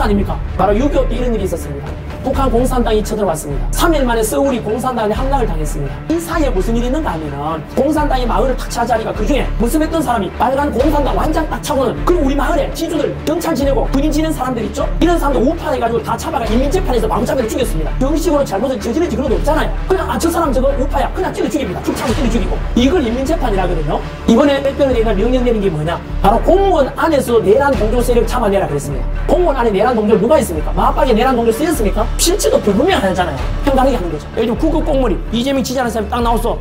아닙니까? 바로 6.25 때 이런 일이 있었습니다. 북한 공산당이 쳐들어왔습니다. 3일 만에 서울이 공산당에 함락을 당했습니다. 이 사이에 무슨 일이 있는가 하면은 공산당이 마을을 탁 차지하니까 그 중에 모습했던 사람이 빨간 공산당 완장 딱 차고는 그리고 우리 마을에 지주들 경찰 지내고 군인 지낸 사람들 있죠? 이런 사람들 우파해가지고 다 잡아가 인민재판에서 마구잡이로 죽였습니다. 정식으로 잘못을 저지른지 그런 거 없잖아요. 그냥 저 사람 저거 우파야 그냥 찔러 죽입니다. 죽차고 찔러 죽이고 이걸 인민재판이라거든요. 이번에 백병대가 명령 내린 게 뭐냐? 바로 공무원 안에서 내란 동조 세력 잡아내라 그랬습니다. 공무원 안에 내란 동조 누가 있습니까? 마압박에 내란 동조 쓰였습니까? 실체도 불분명하잖아요. 평가하게 하는 거죠. 예를 들면 구급 공무원이 이재명 지지하는 사람이 딱 나왔어.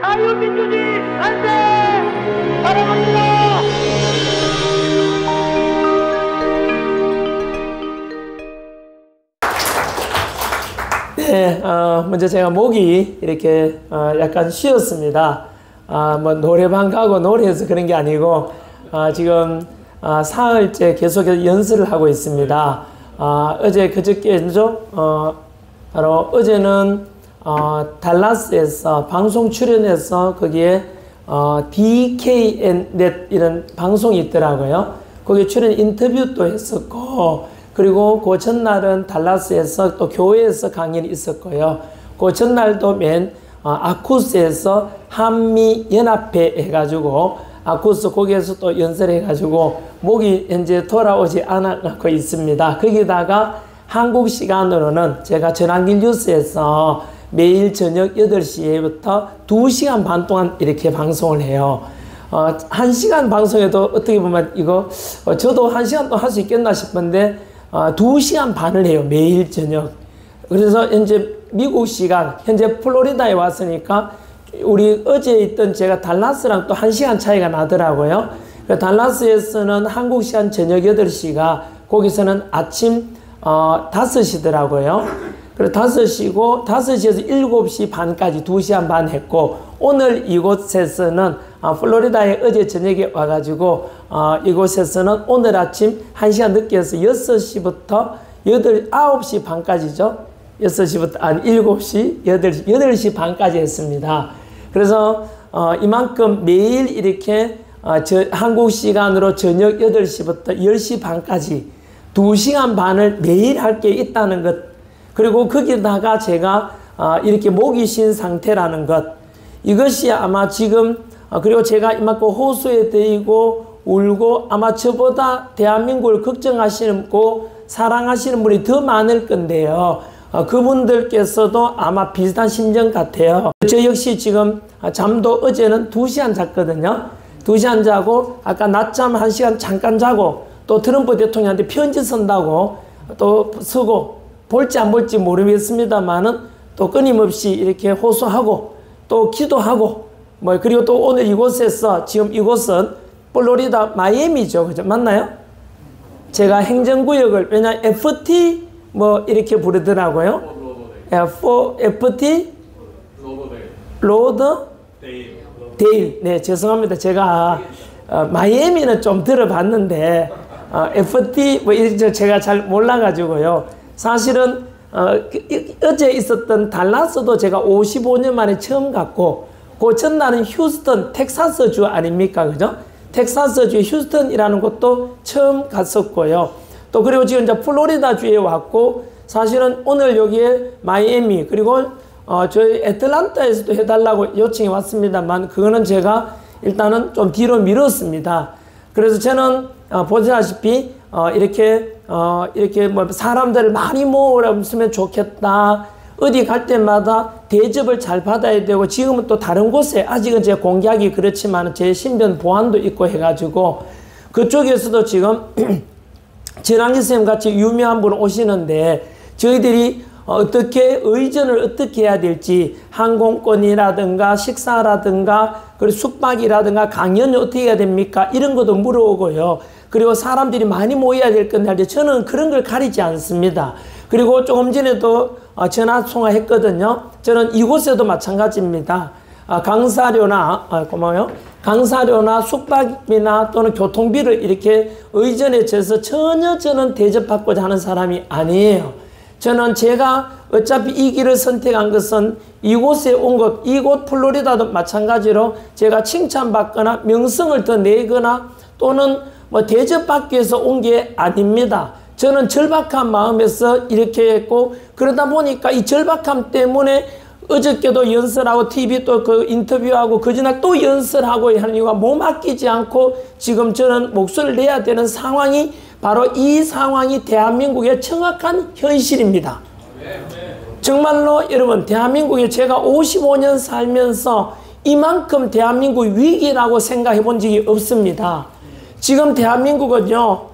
자유민주주의 만세! 사랑합니다! 네, 먼저 제가 목이 이렇게 약간 쉬었습니다. 뭐 노래방 가고 노래해서 그런 게 아니고 지금 사흘째 계속해서 연습을 하고 있습니다. 어제 그저께죠. 바로 어제는 달라스에서 방송 출연해서 거기에 DKNnet 이런 방송이 있더라고요. 거기에 출연 인터뷰도 했었고, 그리고 그 전날은 달라스에서 또 교회에서 강연이 있었고요. 그 전날도 아쿠스에서 한미연합회 해가지고 아쿠스 거기에서 또 연설해가지고 목이 현재 돌아오지 않고 있습니다. 거기다가 한국 시간으로는 제가 전환길 뉴스에서 매일 저녁 8시부터 2시간 반 동안 이렇게 방송을 해요. 1시간 방송에도 어떻게 보면 이거 저도 1시간 또 할 수 있겠나 싶은데 2시간 반을 해요. 매일 저녁. 그래서 현재 미국 시간 현재 플로리다에 왔으니까 우리 어제 있던 제가 달라스랑 또 1시간 차이가 나더라고요. 달라스에서는 한국 시간 저녁 8시가 거기서는 아침 5시더라고요. 그리고 5시고 5시에서 7시 반까지 2시간 반 했고, 오늘 이곳에서는 플로리다에 어제 저녁에 와가지고 이곳에서는 오늘 아침 1시간 늦게 해서 6시부터 9시 반까지죠. 6시부터 아니 7시 8시 반까지 했습니다. 그래서 이만큼 매일 이렇게 한국 시간으로 저녁 8시부터 10시 반까지 2시간 반을 매일 할 게 있다는 것, 그리고 거기다가 제가 이렇게 목이 쉰 상태라는 것, 이것이 아마 지금 그리고 제가 이만큼 호수에 대이고 울고 아마 저보다 대한민국을 걱정하시고 사랑하시는 분이 더 많을 건데요. 그분들께서도 아마 비슷한 심정 같아요. 저 역시 지금 잠도 어제는 2시간 잤거든요. 2시간 자고 아까 낮잠 1시간 잠깐 자고 또 트럼프 대통령한테 편지 쓴다고 또 쓰고 볼지 안 볼지 모르겠습니다만은 또 끊임없이 이렇게 호소하고 또 기도하고 뭐 그리고 또 오늘 이곳에서 지금 이곳은 플로리다 마이애미죠. 그죠? 맞나요? 제가 행정구역을 왜냐 FT 뭐 이렇게 부르더라고요. FT 로드 데일. 네, 죄송합니다. 제가 마이애미는 좀 들어봤는데 FT 뭐 이렇게 제가 잘 몰라가지고요. 사실은 어제 있었던 달라스도 제가 55년 만에 처음 갔고, 그 전날은 휴스턴 텍사스주 아닙니까? 그죠? 텍사스주 휴스턴이라는 곳도 처음 갔었고요. 또 그리고 지금 이제 플로리다주에 왔고, 사실은 오늘 여기에 마이애미 그리고 저희 애틀란타에서도 해달라고 요청이 왔습니다만 그거는 제가 일단은 좀 뒤로 미뤘습니다. 그래서 저는 보시다시피 이렇게 뭐 사람들을 많이 모으면 좋겠다. 어디 갈 때마다 대접을 잘 받아야 되고, 지금은 또 다른 곳에 아직은 제가 공개하기 그렇지만 제 신변 보안도 있고 해가지고 그쪽에서도 지금 전환기 선생님 같이 유명한 분 오시는데 저희들이 어떻게 의전을 어떻게 해야 될지, 항공권이라든가 식사라든가 그리고 숙박이라든가 강연을 어떻게 해야 됩니까? 이런 것도 물어오고요. 그리고 사람들이 많이 모여야 될 건데 저는 그런 걸 가리지 않습니다. 그리고 조금 전에도 전화 통화했거든요. 저는 이곳에도 마찬가지입니다. 고마워요. 강사료나 숙박비나 또는 교통비를 이렇게 의전에 쳐서 전혀 저는 대접받고자 하는 사람이 아니에요. 저는 제가 어차피 이 길을 선택한 것은 이곳에 온 것, 이곳 플로리다도 마찬가지로 제가 칭찬받거나 명성을 더 내거나 또는 뭐 대접받기 위해서 온 게 아닙니다. 저는 절박한 마음에서 이렇게 했고, 그러다 보니까 이 절박함 때문에 어저께도 연설하고 TV 또 그 인터뷰하고 그전날 또 연설하고 하는 이유가 몸 아끼지 않고 지금 저는 목소리를 내야 되는 상황이 바로 이 상황이 대한민국의 정확한 현실입니다. 정말로 여러분, 대한민국에 제가 55년 살면서 이만큼 대한민국 위기라고 생각해 본 적이 없습니다. 지금 대한민국은요,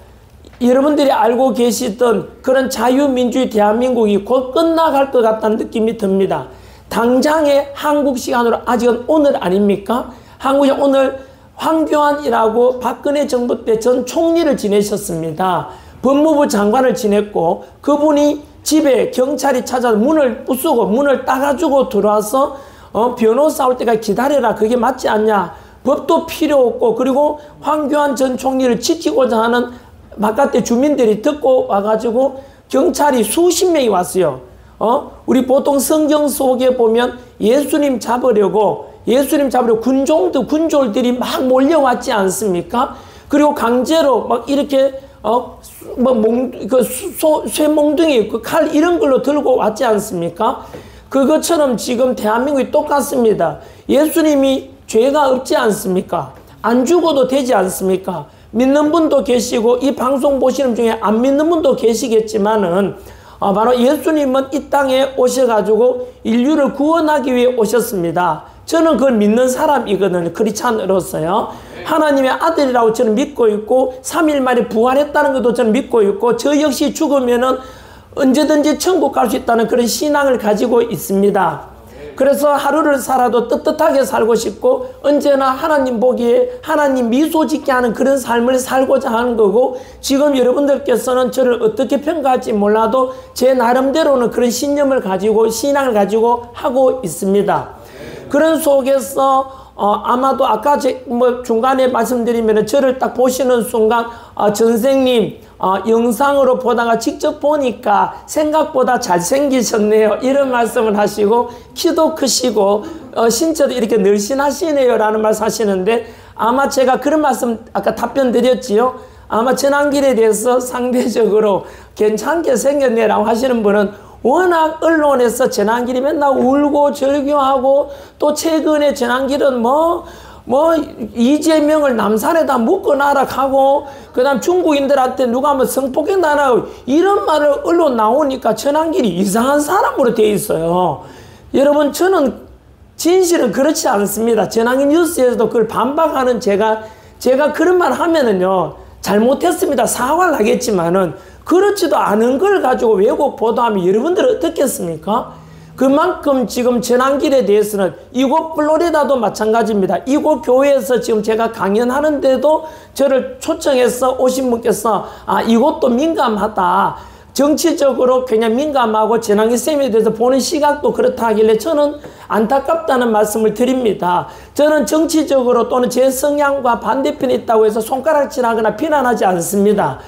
여러분들이 알고 계시던 그런 자유민주주의 대한민국이 곧 끝나갈 것 같다는 느낌이 듭니다. 당장의 한국 시간으로 아직은 오늘 아닙니까? 한국이 오늘 황교안이라고 박근혜 정부 때 전 총리를 지내셨습니다. 법무부 장관을 지냈고 그분이 집에 경찰이 찾아서 문을 부수고 문을 따가지고 들어와서 변호사 올 때까지 기다려라. 그게 맞지 않냐. 법도 필요 없고 그리고 황교안 전 총리를 지키고자 하는 바깥에 주민들이 듣고 와가지고 경찰이 수십 명이 왔어요. 우리 보통 성경 속에 보면 예수님 잡으려고 군졸들이 막 몰려왔지 않습니까? 그리고 강제로 막 이렇게 쇠몽둥이 칼 이런 걸로 들고 왔지 않습니까? 그것처럼 지금 대한민국이 똑같습니다. 예수님이 죄가 없지 않습니까? 안 죽어도 되지 않습니까? 믿는 분도 계시고 이 방송 보시는 중에 안 믿는 분도 계시겠지만은 바로 예수님은 이 땅에 오셔가지고 인류를 구원하기 위해 오셨습니다. 저는 그걸 믿는 사람이거든요. 크리스찬으로서요. 하나님의 아들이라고 저는 믿고 있고 3일 만에 부활했다는 것도 저는 믿고 있고 저 역시 죽으면은 언제든지 천국 갈 수 있다는 그런 신앙을 가지고 있습니다. 그래서 하루를 살아도 떳떳하게 살고 싶고 언제나 하나님 보기에 하나님 미소 짓게 하는 그런 삶을 살고자 하는 거고 지금 여러분들께서는 저를 어떻게 평가할지 몰라도 제 나름대로는 그런 신념을 가지고 신앙을 가지고 하고 있습니다. 그런 속에서 아마도 아까 중간에 말씀드리면 저를 딱 보시는 순간 전생님 영상으로 보다가 직접 보니까 생각보다 잘생기셨네요. 이런 말씀을 하시고 키도 크시고 신체도 이렇게 늘씬하시네요 라는 말씀 하시는데 아마 제가 그런 말씀 아까 답변 드렸지요. 아마 전환길에 대해서 상대적으로 괜찮게 생겼네 라고 하시는 분은 워낙 언론에서 전환길이 맨날 울고 절규하고 또 최근에 전환길은 이재명을 남산에다 묶어놔라 하고 그 다음 중국인들한테 누가 한번 성폭행 나라고 이런 말을 언론 나오니까 전환길이 이상한 사람으로 돼 있어요. 여러분 저는 진실은 그렇지 않습니다. 전환길 뉴스에서도 그걸 반박하는 제가 그런 말 하면은요 잘못했습니다. 사과를 하겠지만은 그렇지도 않은 걸 가지고 왜곡 보도하면 여러분들은 어떻겠습니까? 그만큼 지금 전환길에 대해서는 이곳 플로리다도 마찬가지입니다. 이곳 교회에서 지금 제가 강연하는데도 저를 초청해서 오신 분께서 이곳도 민감하다. 정치적으로 굉장히 민감하고 전환길 쌤에 대해서 보는 시각도 그렇다 하길래 저는 안타깝다는 말씀을 드립니다. 저는 정치적으로 또는 제 성향과 반대편에 있다고 해서 손가락질하거나 비난하지 않습니다.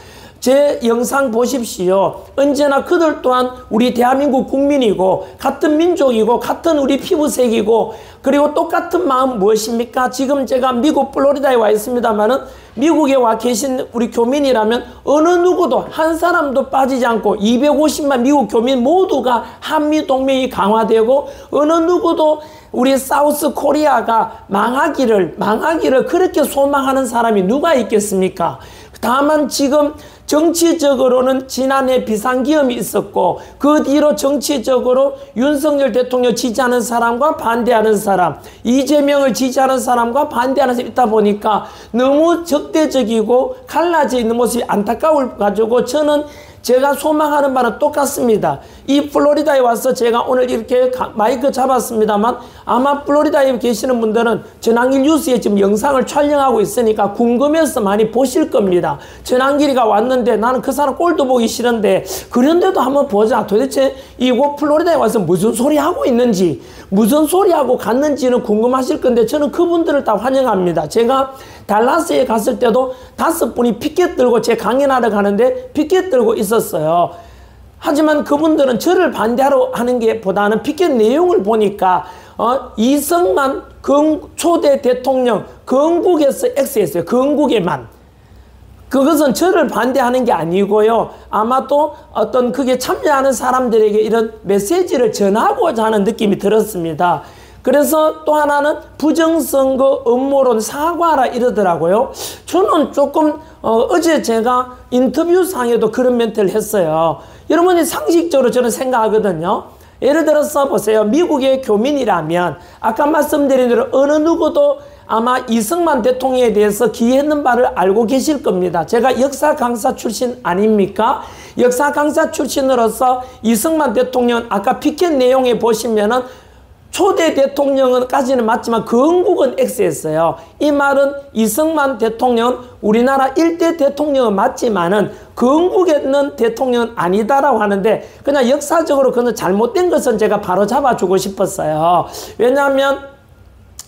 제 영상 보십시오. 언제나 그들 또한 우리 대한민국 국민이고 같은 민족이고 같은 우리 피부색이고 그리고 똑같은 마음 무엇입니까? 지금 제가 미국 플로리다에 와 있습니다만은 미국에 와 계신 우리 교민이라면 어느 누구도 한 사람도 빠지지 않고 250만 미국 교민 모두가 한미 동맹이 강화되고 어느 누구도 우리 사우스 코리아가 망하기를 그렇게 소망하는 사람이 누가 있겠습니까? 다만 지금 정치적으로는 지난해 비상기험이 있었고 그 뒤로 정치적으로 윤석열 대통령 지지하는 사람과 반대하는 사람, 이재명을 지지하는 사람과 반대하는 사람이 있다 보니까 너무 적대적이고 갈라져 있는 모습이 안타까울 가지고 저는 제가 소망하는 바는 똑같습니다. 이 플로리다에 와서 제가 오늘 이렇게 마이크 잡았습니다만 아마 플로리다에 계시는 분들은 전환길 뉴스에 지금 영상을 촬영하고 있으니까 궁금해서 많이 보실 겁니다. 전환길이가 왔는데 나는 그 사람 꼴도 보기 싫은데 그런데도 한번 보자. 도대체 이곳 플로리다에 와서 무슨 소리 하고 있는지 무슨 소리 하고 갔는지는 궁금하실 건데 저는 그분들을 다 환영합니다. 제가 달라스에 갔을 때도 5분이 피켓 들고 제 강연하러 가는데 피켓 들고 있었어요. 하지만 그분들은 저를 반대하러 하는 게 보다는 피켓 내용을 보니까 이승만 초대 대통령 건국에서 X했어요. 건국에만. 그것은 저를 반대하는 게 아니고요. 아마 또 어떤 그게 참여하는 사람들에게 이런 메시지를 전하고자 하는 느낌이 들었습니다. 그래서 또 하나는 부정선거 음모론 사과라 이러더라고요. 저는 조금 어제 제가 인터뷰상에도 그런 멘트를 했어요. 여러분이 상식적으로 저는 생각하거든요. 예를 들어서 보세요. 미국의 교민이라면 아까 말씀드린 대로 어느 누구도 아마 이승만 대통령에 대해서 기했는 바를 알고 계실 겁니다. 제가 역사 강사 출신 아닙니까? 역사 강사 출신으로서 이승만 대통령 아까 피켓 내용에 보시면은 초대 대통령은까지는 맞지만 건국은 X였어요. 이 말은 이승만 대통령 우리나라 1대 대통령은 맞지만은 건국했는 대통령은 아니다라고 하는데 그냥 역사적으로 그는 잘못된 것은 제가 바로 잡아주고 싶었어요. 왜냐하면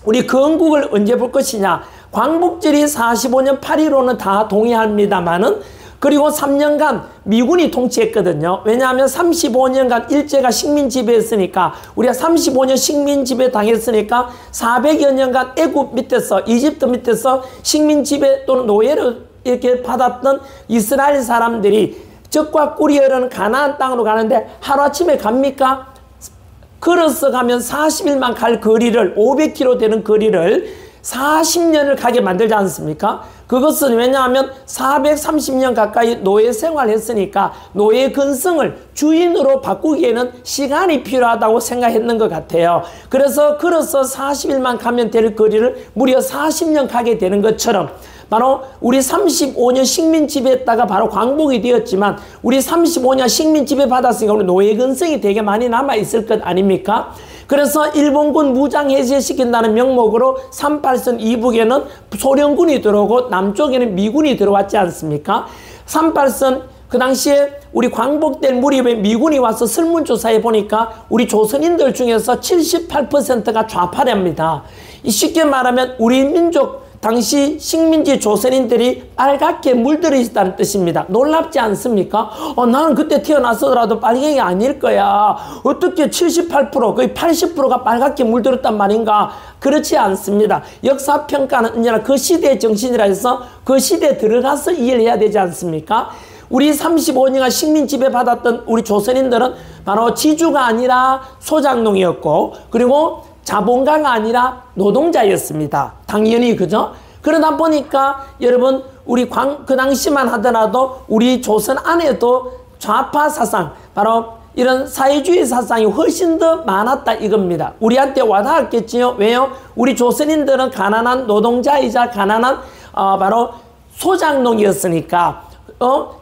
우리 건국을 언제 볼 것이냐. 광복절이 45년 8.15는 다 동의합니다만은 그리고 3년간 미군이 통치했거든요. 왜냐하면 35년간 일제가 식민 지배했으니까 우리가 35년 식민 지배 당했으니까 400여 년간 애굽 밑에서 이집트 밑에서 식민 지배 또는 노예를 이렇게 받았던 이스라엘 사람들이 적과 꿀이 흐르는 가나안 땅으로 가는데 하루아침에 갑니까? 걸어서 가면 40일만 갈 거리를 500km 되는 거리를 40년을 가게 만들지 않습니까? 그것은 왜냐하면 430년 가까이 노예 생활을 했으니까 노예 근성을 주인으로 바꾸기에는 시간이 필요하다고 생각했는 것 같아요. 그래서 걸어서 40일만 가면 될 거리를 무려 40년 가게 되는 것처럼 바로 우리 35년 식민 지배했다가 바로 광복이 되었지만 우리 35년 식민 지배 받았으니까 우리 노예 근성이 되게 많이 남아있을 것 아닙니까? 그래서 일본군 무장 해제시킨다는 명목으로 38선 이북에는 소련군이 들어오고 남쪽에는 미군이 들어왔지 않습니까? 38선 그 당시에 우리 광복될 무렵에 미군이 와서 설문조사해 보니까 우리 조선인들 중에서 78%가 좌파랍니다. 쉽게 말하면 우리 민족 당시 식민지 조선인들이 빨갛게 물들어 있다는 뜻입니다. 놀랍지 않습니까? 나는 그때 태어났어도 빨갱이 아닐 거야. 어떻게 78% 거의 80%가 빨갛게 물들었단 말인가? 그렇지 않습니다. 역사평가는 언제나 그 시대의 정신이라 해서 그 시대에 들어가서 이해를 해야 되지 않습니까? 우리 35년간 식민 지배 받았던 우리 조선인들은 바로 지주가 아니라 소작농이었고 그리고 자본가가 아니라 노동자였습니다. 당연히 그죠? 그러다 보니까 여러분 우리 그 당시만 하더라도 우리 조선 안에도 좌파 사상 바로 이런 사회주의 사상이 훨씬 더 많았다 이겁니다. 우리한테 와닿았겠지요. 왜요? 우리 조선인들은 가난한 노동자이자 가난한 바로 소작농이었으니까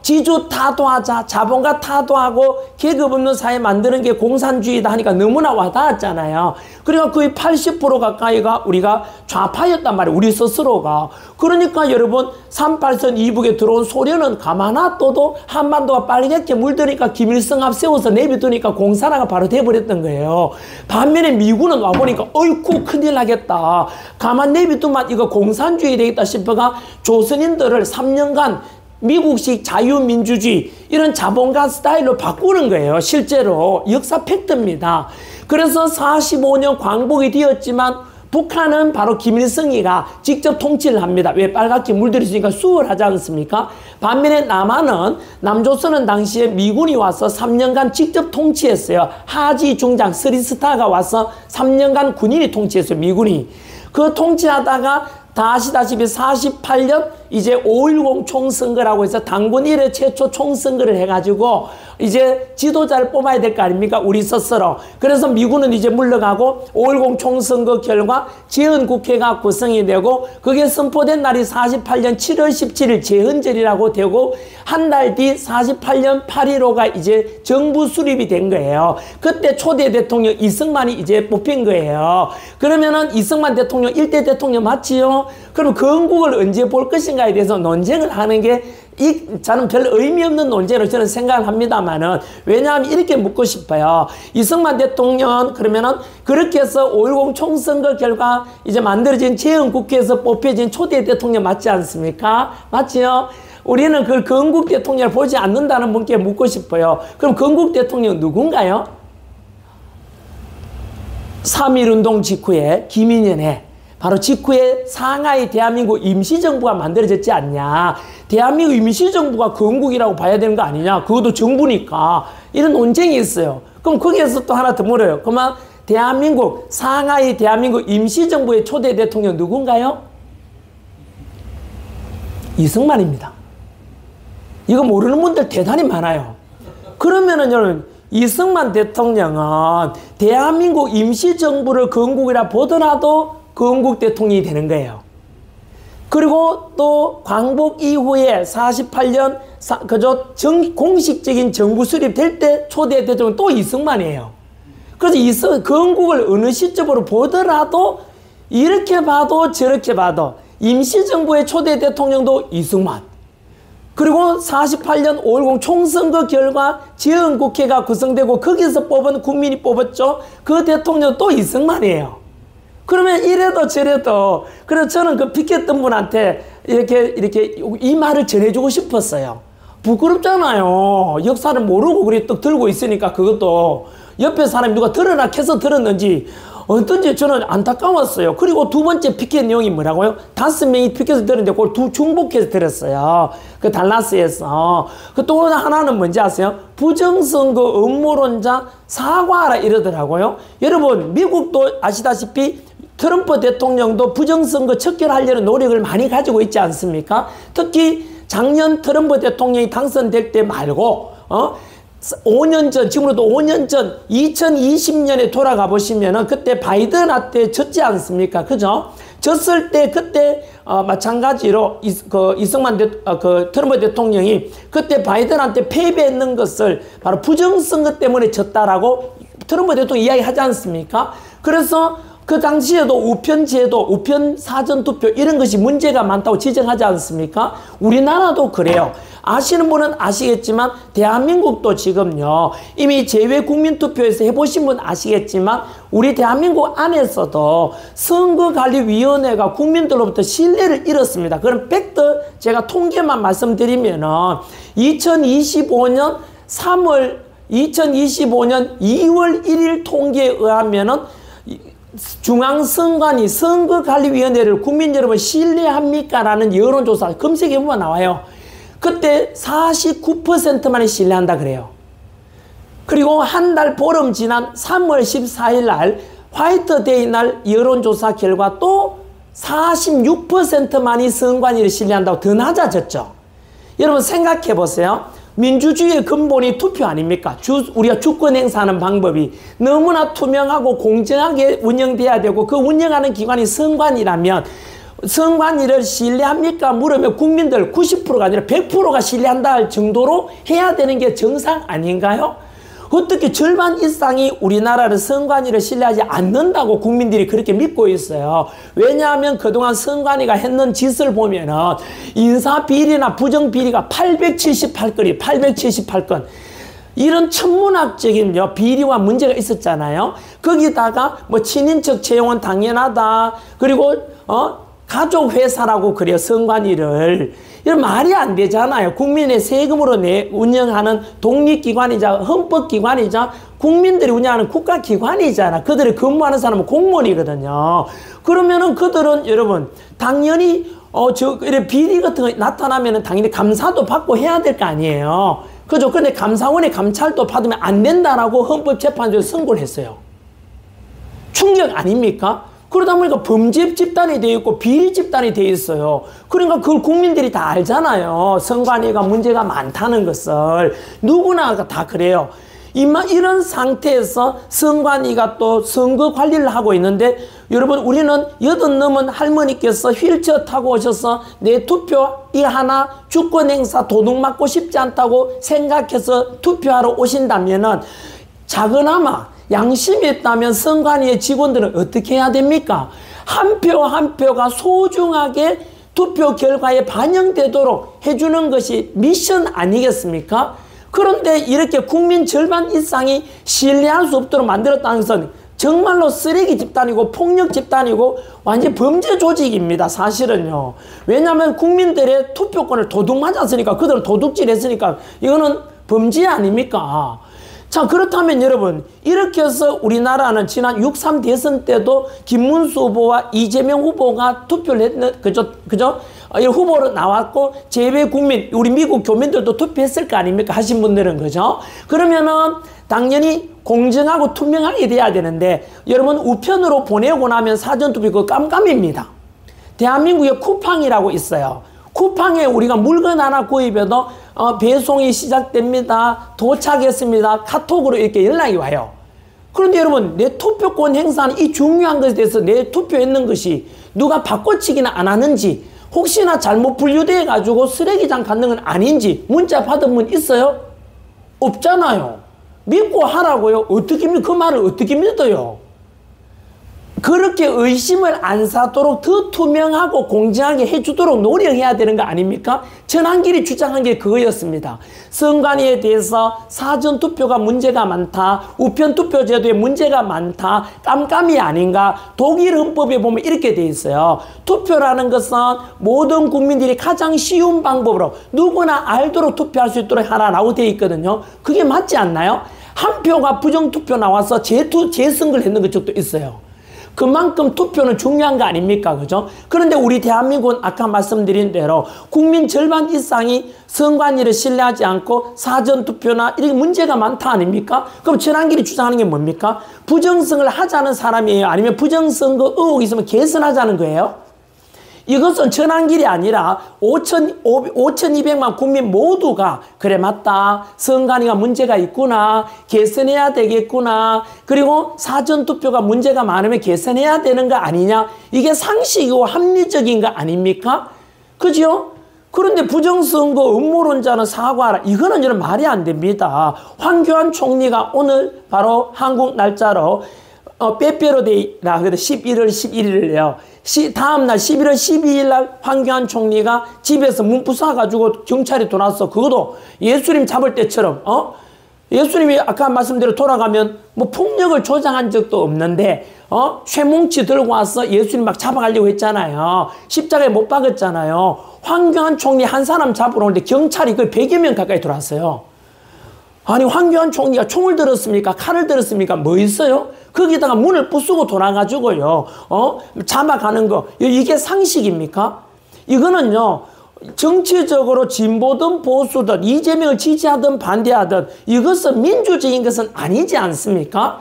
지주 타도하자, 자본가 타도하고 계급 없는 사회 만드는 게 공산주의다 하니까 너무나 와닿았잖아요. 그러니까 거의 80% 가까이가 우리가 좌파였단 말이에요. 우리 스스로가. 그러니까 여러분 38선 이북에 들어온 소련은 가만 놔둬도 한반도가 빨갛게 물드니까 김일성 앞 세워서 내비두니까 공산화가 바로 돼버렸던 거예요. 반면에 미군은 와보니까 어이쿠 큰일 나겠다. 가만 내비두면 이거 공산주의 되겠다 싶어가 조선인들을 3년간 미국식 자유민주주의 이런 자본가 스타일로 바꾸는 거예요. 실제로 역사 팩트입니다. 그래서 45년 광복이 되었지만 북한은 바로 김일성이가 직접 통치를 합니다. 왜? 빨갛게 물들이니까 수월하지 않습니까? 반면에 남한은 남조선은 당시에 미군이 와서 3년간 직접 통치했어요. 하지 중장 스리스타가 와서 3년간 군인이 통치했어요. 미군이. 그 통치하다가 다 아시다시피 48년 이제 5.10 총선거라고 해서 당군 이래 최초 총선거를 해가지고 이제 지도자를 뽑아야 될 거 아닙니까? 우리 스스로. 그래서 미군은 이제 물러가고 5.10 총선거 결과 재헌국회가 구성이 되고 그게 선포된 날이 48년 7월 17일 재헌절이라고 되고 한 달 뒤 48년 8.15가 이제 정부 수립이 된 거예요. 그때 초대 대통령 이승만이 이제 뽑힌 거예요. 그러면은 이승만 대통령 1대 대통령 맞지요? 그럼 건국을 언제 볼 것인가에 대해서 논쟁을 하는 게 저는 별 의미 없는 논쟁으로 저는 생각을 합니다만은 왜냐하면 이렇게 묻고 싶어요. 이승만 대통령 그러면은 그렇게 해서 5.10 총선거 결과 이제 만들어진 재헌국회에서 뽑혀진 초대 대통령 맞지 않습니까? 맞지요? 우리는 그 건국 대통령을 보지 않는다는 분께 묻고 싶어요. 그럼 건국 대통령 누군가요? 3.1운동 직후에 김인연에 바로 직후에 상하이 대한민국 임시정부가 만들어졌지 않냐. 대한민국 임시정부가 건국이라고 봐야 되는 거 아니냐. 그것도 정부니까. 이런 논쟁이 있어요. 그럼 거기에서 또 하나 더 물어요. 그러면 대한민국, 상하이 대한민국 임시정부의 초대 대통령 누군가요? 이승만입니다. 이거 모르는 분들 대단히 많아요. 그러면은 여러분, 이승만 대통령은 대한민국 임시정부를 건국이라 보더라도 건국 대통령이 되는 거예요. 그리고 또 광복 이후에 48년 공식적인 정부 수립될 때 초대 대통령 또 이승만이에요. 그래서 건국을 어느 시점으로 보더라도 이렇게 봐도 저렇게 봐도 임시정부의 초대 대통령도 이승만. 그리고 48년 5.10 총선거 결과 지역국회가 구성되고 거기서 뽑은 국민이 뽑았죠. 그 대통령 또 이승만이에요. 그러면 이래도 저래도 그래서 저는 그 피켓던 분한테 이렇게 이 말을 전해주고 싶었어요. 부끄럽잖아요. 역사를 모르고 그래 또 들고 있으니까 그것도 옆에 사람이 누가 들으라 해서 들었는지 어떤지 저는 안타까웠어요. 그리고 두 번째 피켓 내용이 뭐라고요? 5명이 피켓을 들었는데 그걸 중복해서 들었어요. 그 달라스에서. 그 또 하나는 뭔지 아세요? 부정선거 음모론자 사과하라 이러더라고요. 여러분 미국도 아시다시피 트럼프 대통령도 부정선거 척결하려는 노력을 많이 가지고 있지 않습니까? 특히 작년 트럼프 대통령이 당선될 때 말고 5년 전, 지금으로도 5년 전 2020년에 돌아가 보시면은 그때 바이든한테 졌지 않습니까? 그죠? 졌을 때 그때 마찬가지로 트럼프 대통령이 그때 바이든한테 패배했는 것을 바로 부정선거 때문에 졌다라고 트럼프 대통령이 이야기하지 않습니까? 그래서 그 당시에도 우편제도, 우편 사전투표 이런 것이 문제가 많다고 지적하지 않습니까? 우리나라도 그래요. 아시는 분은 아시겠지만 대한민국도 지금요 이미 재외국민투표에서 해보신 분 아시겠지만 우리 대한민국 안에서도 선거관리위원회가 국민들로부터 신뢰를 잃었습니다. 그럼 팩트 제가 통계만 말씀드리면은 2025년 2월 1일 통계에 의하면은 중앙선관위 선거관리위원회를 국민 여러분 신뢰합니까? 라는 여론조사 검색해보면 나와요. 그때 49%만이 신뢰한다 그래요. 그리고 한 달 보름 지난 3월 14일 날 화이트데이 날 여론조사 결과 또 46%만이 선관위를 신뢰한다고 더 낮아졌죠. 여러분 생각해 보세요. 민주주의의 근본이 투표 아닙니까? 우리가 주권 행사하는 방법이 너무나 투명하고 공정하게 운영돼야 되고 그 운영하는 기관이 선관위라면 선관위를 신뢰합니까? 물으면 국민들 90%가 아니라 100%가 신뢰한다 할 정도로 해야 되는 게 정상 아닌가요? 어떻게 절반 이상이 우리나라를 선관위를 신뢰하지 않는다고 국민들이 그렇게 믿고 있어요. 왜냐하면 그동안 선관위가 했는 짓을 보면은 인사비리나 부정비리가 878건이 878건 이런 천문학적인 비리와 문제가 있었잖아요. 거기다가 뭐 친인척 채용은 당연하다. 그리고 가족회사라고 그래요. 선관위를. 이런 말이 안 되잖아요. 국민의 세금으로 운영하는 독립기관이자 헌법기관이자 국민들이 운영하는 국가기관이잖아. 그들이 근무하는 사람은 공무원이거든요. 그러면은 그들은 여러분 당연히 이런 비리 같은 거 나타나면은 당연히 감사도 받고 해야 될 거 아니에요. 그죠? 근데 감사원의 감찰도 받으면 안 된다라고 헌법재판소에서 선고를 했어요. 충격 아닙니까? 그러다 보니까 범죄 집단이 되어 있고 비리 집단이 되어 있어요. 그러니까 그걸 국민들이 다 알잖아요. 선관위가 문제가 많다는 것을. 누구나 다 그래요. 이런 상태에서 선관위가 또 선거 관리를 하고 있는데 여러분 우리는 80 넘은 할머니께서 휠체어 타고 오셔서 내 투표 이 하나 주권 행사 도둑 맞고 싶지 않다고 생각해서 투표하러 오신다면은 작은아마 양심이 있다면 선관위의 직원들은 어떻게 해야 됩니까? 한 표 한 표가 소중하게 투표 결과에 반영되도록 해주는 것이 미션 아니겠습니까? 그런데 이렇게 국민 절반 이상이 신뢰할 수 없도록 만들었다는 것은 정말로 쓰레기 집단이고 폭력 집단이고 완전 범죄 조직입니다. 사실은요. 왜냐하면 국민들의 투표권을 도둑 맞았으니까 그들은 도둑질 했으니까 이거는 범죄 아닙니까? 자, 그렇다면 여러분, 이렇게 해서 우리나라는 지난 6.3 대선 때도 김문수 후보와 이재명 후보가 투표를 했는, 그죠? 이 후보로 나왔고, 제외 국민, 우리 미국 교민들도 투표했을 거 아닙니까? 하신 분들은, 그죠? 그러면은, 당연히 공정하고 투명하게 돼야 되는데, 여러분, 우편으로 보내고 나면 사전투표 그거 깜깜입니다. 대한민국에 쿠팡이라고 있어요. 쿠팡에 우리가 물건 하나 구입해도 배송이 시작됩니다. 도착했습니다. 카톡으로 이렇게 연락이 와요. 그런데 여러분, 내 투표권 행사하는 이 중요한 것에 대해서 내 투표했는 것이 누가 바꿔치기는 안 하는지, 혹시나 잘못 분류돼 가지고 쓰레기장 갔는 건 아닌지 문자 받은 분 있어요? 없잖아요. 믿고 하라고요. 어떻게 그 말을 어떻게 믿어요? 그렇게 의심을 안 사도록 더 투명하고 공정하게 해주도록 노력해야 되는 거 아닙니까? 전한길이 주장한 게 그거였습니다. 선관위에 대해서 사전투표가 문제가 많다. 우편투표 제도에 문제가 많다. 깜깜이 아닌가. 독일 헌법에 보면 이렇게 돼 있어요. 투표라는 것은 모든 국민들이 가장 쉬운 방법으로 누구나 알도록 투표할 수 있도록 하라라고 되어 있거든요. 그게 맞지 않나요? 한 표가 부정투표 나와서 재선거를 했는 것도 있어요. 그만큼 투표는 중요한 거 아닙니까? 그죠? 그런데 우리 대한민국은 아까 말씀드린 대로 국민 절반 이상이 선관위를 신뢰하지 않고 사전투표나 이렇게 문제가 많다 아닙니까? 그럼 전한길이 주장하는 게 뭡니까? 부정선거를 하자는 사람이에요? 아니면 부정선거 의혹이 있으면 개선하자는 거예요? 이것은 전한길이 아니라 5,200만 국민 모두가 그래 맞다. 선관위가 문제가 있구나. 개선해야 되겠구나. 그리고 사전투표가 문제가 많으면 개선해야 되는 거 아니냐. 이게 상식이고 합리적인 거 아닙니까? 그죠? 그런데 부정선거 음모론자는 사과하라. 이거는 저는 말이 안 됩니다. 황교안 총리가 오늘 바로 한국 날짜로 빼빼로데이라 그래도 11월 11일을요. 다음날 11월 12일 날 황교안 총리가 집에서 문 부숴가지고 경찰이 들어왔어. 그것도 예수님 잡을 때처럼, 예수님이 아까 말씀대로 돌아가면 뭐 폭력을 조장한 적도 없는데, 쇠뭉치 들고 와서 예수님 막 잡아가려고 했잖아요. 십자가에 못 박았잖아요. 황교안 총리 한 사람 잡으러 오는데 경찰이 거의 100여 명 가까이 들어왔어요. 아니, 황교안 총리가 총을 들었습니까? 칼을 들었습니까? 뭐 있어요? 거기다가 문을 부수고 돌아가지고요, 잡아가는 거. 이게 상식입니까? 이거는요, 정치적으로 진보든 보수든 이재명을 지지하든 반대하든 이것은 민주적인 것은 아니지 않습니까?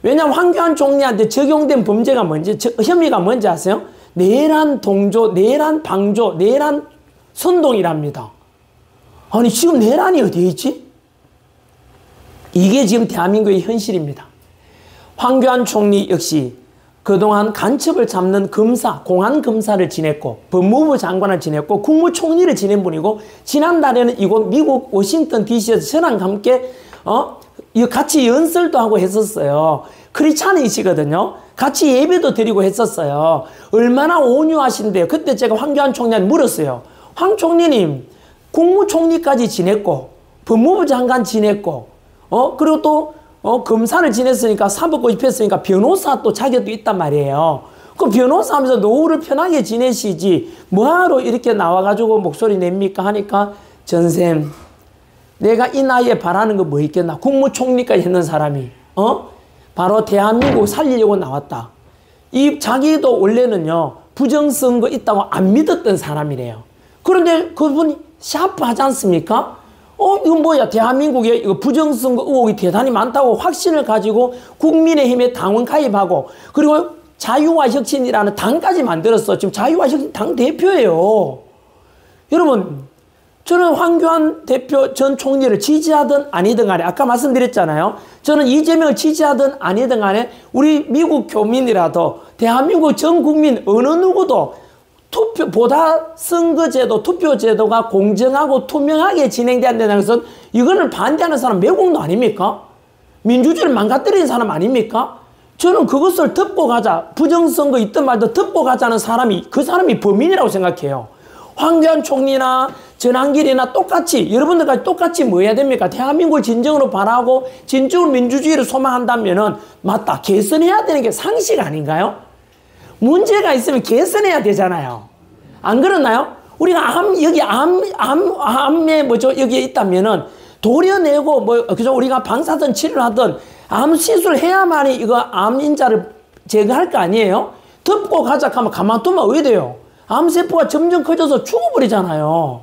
왜냐하면 황교안 총리한테 적용된 범죄가 뭔지, 혐의가 뭔지 아세요? 내란 동조, 내란 방조, 내란 선동이랍니다. 아니, 지금 내란이 어디에 있지? 이게 지금 대한민국의 현실입니다. 황교안 총리 역시 그동안 간첩을 잡는 검사, 공안검사를 지냈고 법무부 장관을 지냈고 국무총리를 지낸 분이고 지난달에는 이곳 미국 워싱턴 DC에서 저랑 함께 같이 연설도 하고 했었어요. 크리스찬이시거든요. 같이 예배도 드리고 했었어요. 얼마나 온유하신데요. 그때 제가 황교안 총리한테 물었어요. 황 총리님, 국무총리까지 지냈고 법무부 장관 지냈고 그리고 또 검사를 지냈으니까 사법 고집했으니까 변호사 또 자격도 있단 말이에요. 그 변호사 하면서 노후를 편하게 지내시지 뭐하러 이렇게 나와가지고 목소리 냅니까 하니까 전쌤, 내가 이 나이에 바라는 거 뭐 있겠나. 국무총리까지 했는 사람이 바로 대한민국 살리려고 나왔다. 이 자기도 원래는요 부정선거 있다고 안 믿었던 사람이래요. 그런데 그분이 샤프하지 않습니까? 이거 뭐야, 대한민국에 이거 부정선거 의혹이 대단히 많다고 확신을 가지고 국민의힘에 당원 가입하고, 그리고 자유와 혁신이라는 당까지 만들었어. 지금 자유와 혁신 당 대표예요. 여러분, 저는 황교안 대표 전 총리를 지지하든 아니든 간에, 아까 말씀드렸잖아요. 저는 이재명을 지지하든 아니든 간에 우리 미국 교민이라도 대한민국 전 국민 어느 누구도 투표보다 선거제도, 투표제도가 공정하고 투명하게 진행된다는 것은 이거는 반대하는 사람 매국노 아닙니까? 민주주의를 망가뜨리는 사람 아닙니까? 저는 그것을 덮고 가자, 부정선거 있든 말든 덮고 가자는 사람이, 그 사람이 범인이라고 생각해요. 황교안 총리나 전한길이나 똑같이, 여러분들까지 똑같이 뭐 해야 됩니까? 대한민국을 진정으로 바라고 진정으로 민주주의를 소망한다면은 맞다, 개선해야 되는 게 상식 아닌가요? 문제가 있으면 개선해야 되잖아요. 안 그렇나요? 우리가 여기 암에 뭐죠? 여기에 있다면은 도려내고 뭐 그죠? 우리가 방사선 치료를 하든 암 시술을 해야만이 이거 암 인자를 제거할 거 아니에요? 덮고 가자 하면 가만두면 왜 돼요? 암세포가 점점 커져서 죽어버리잖아요.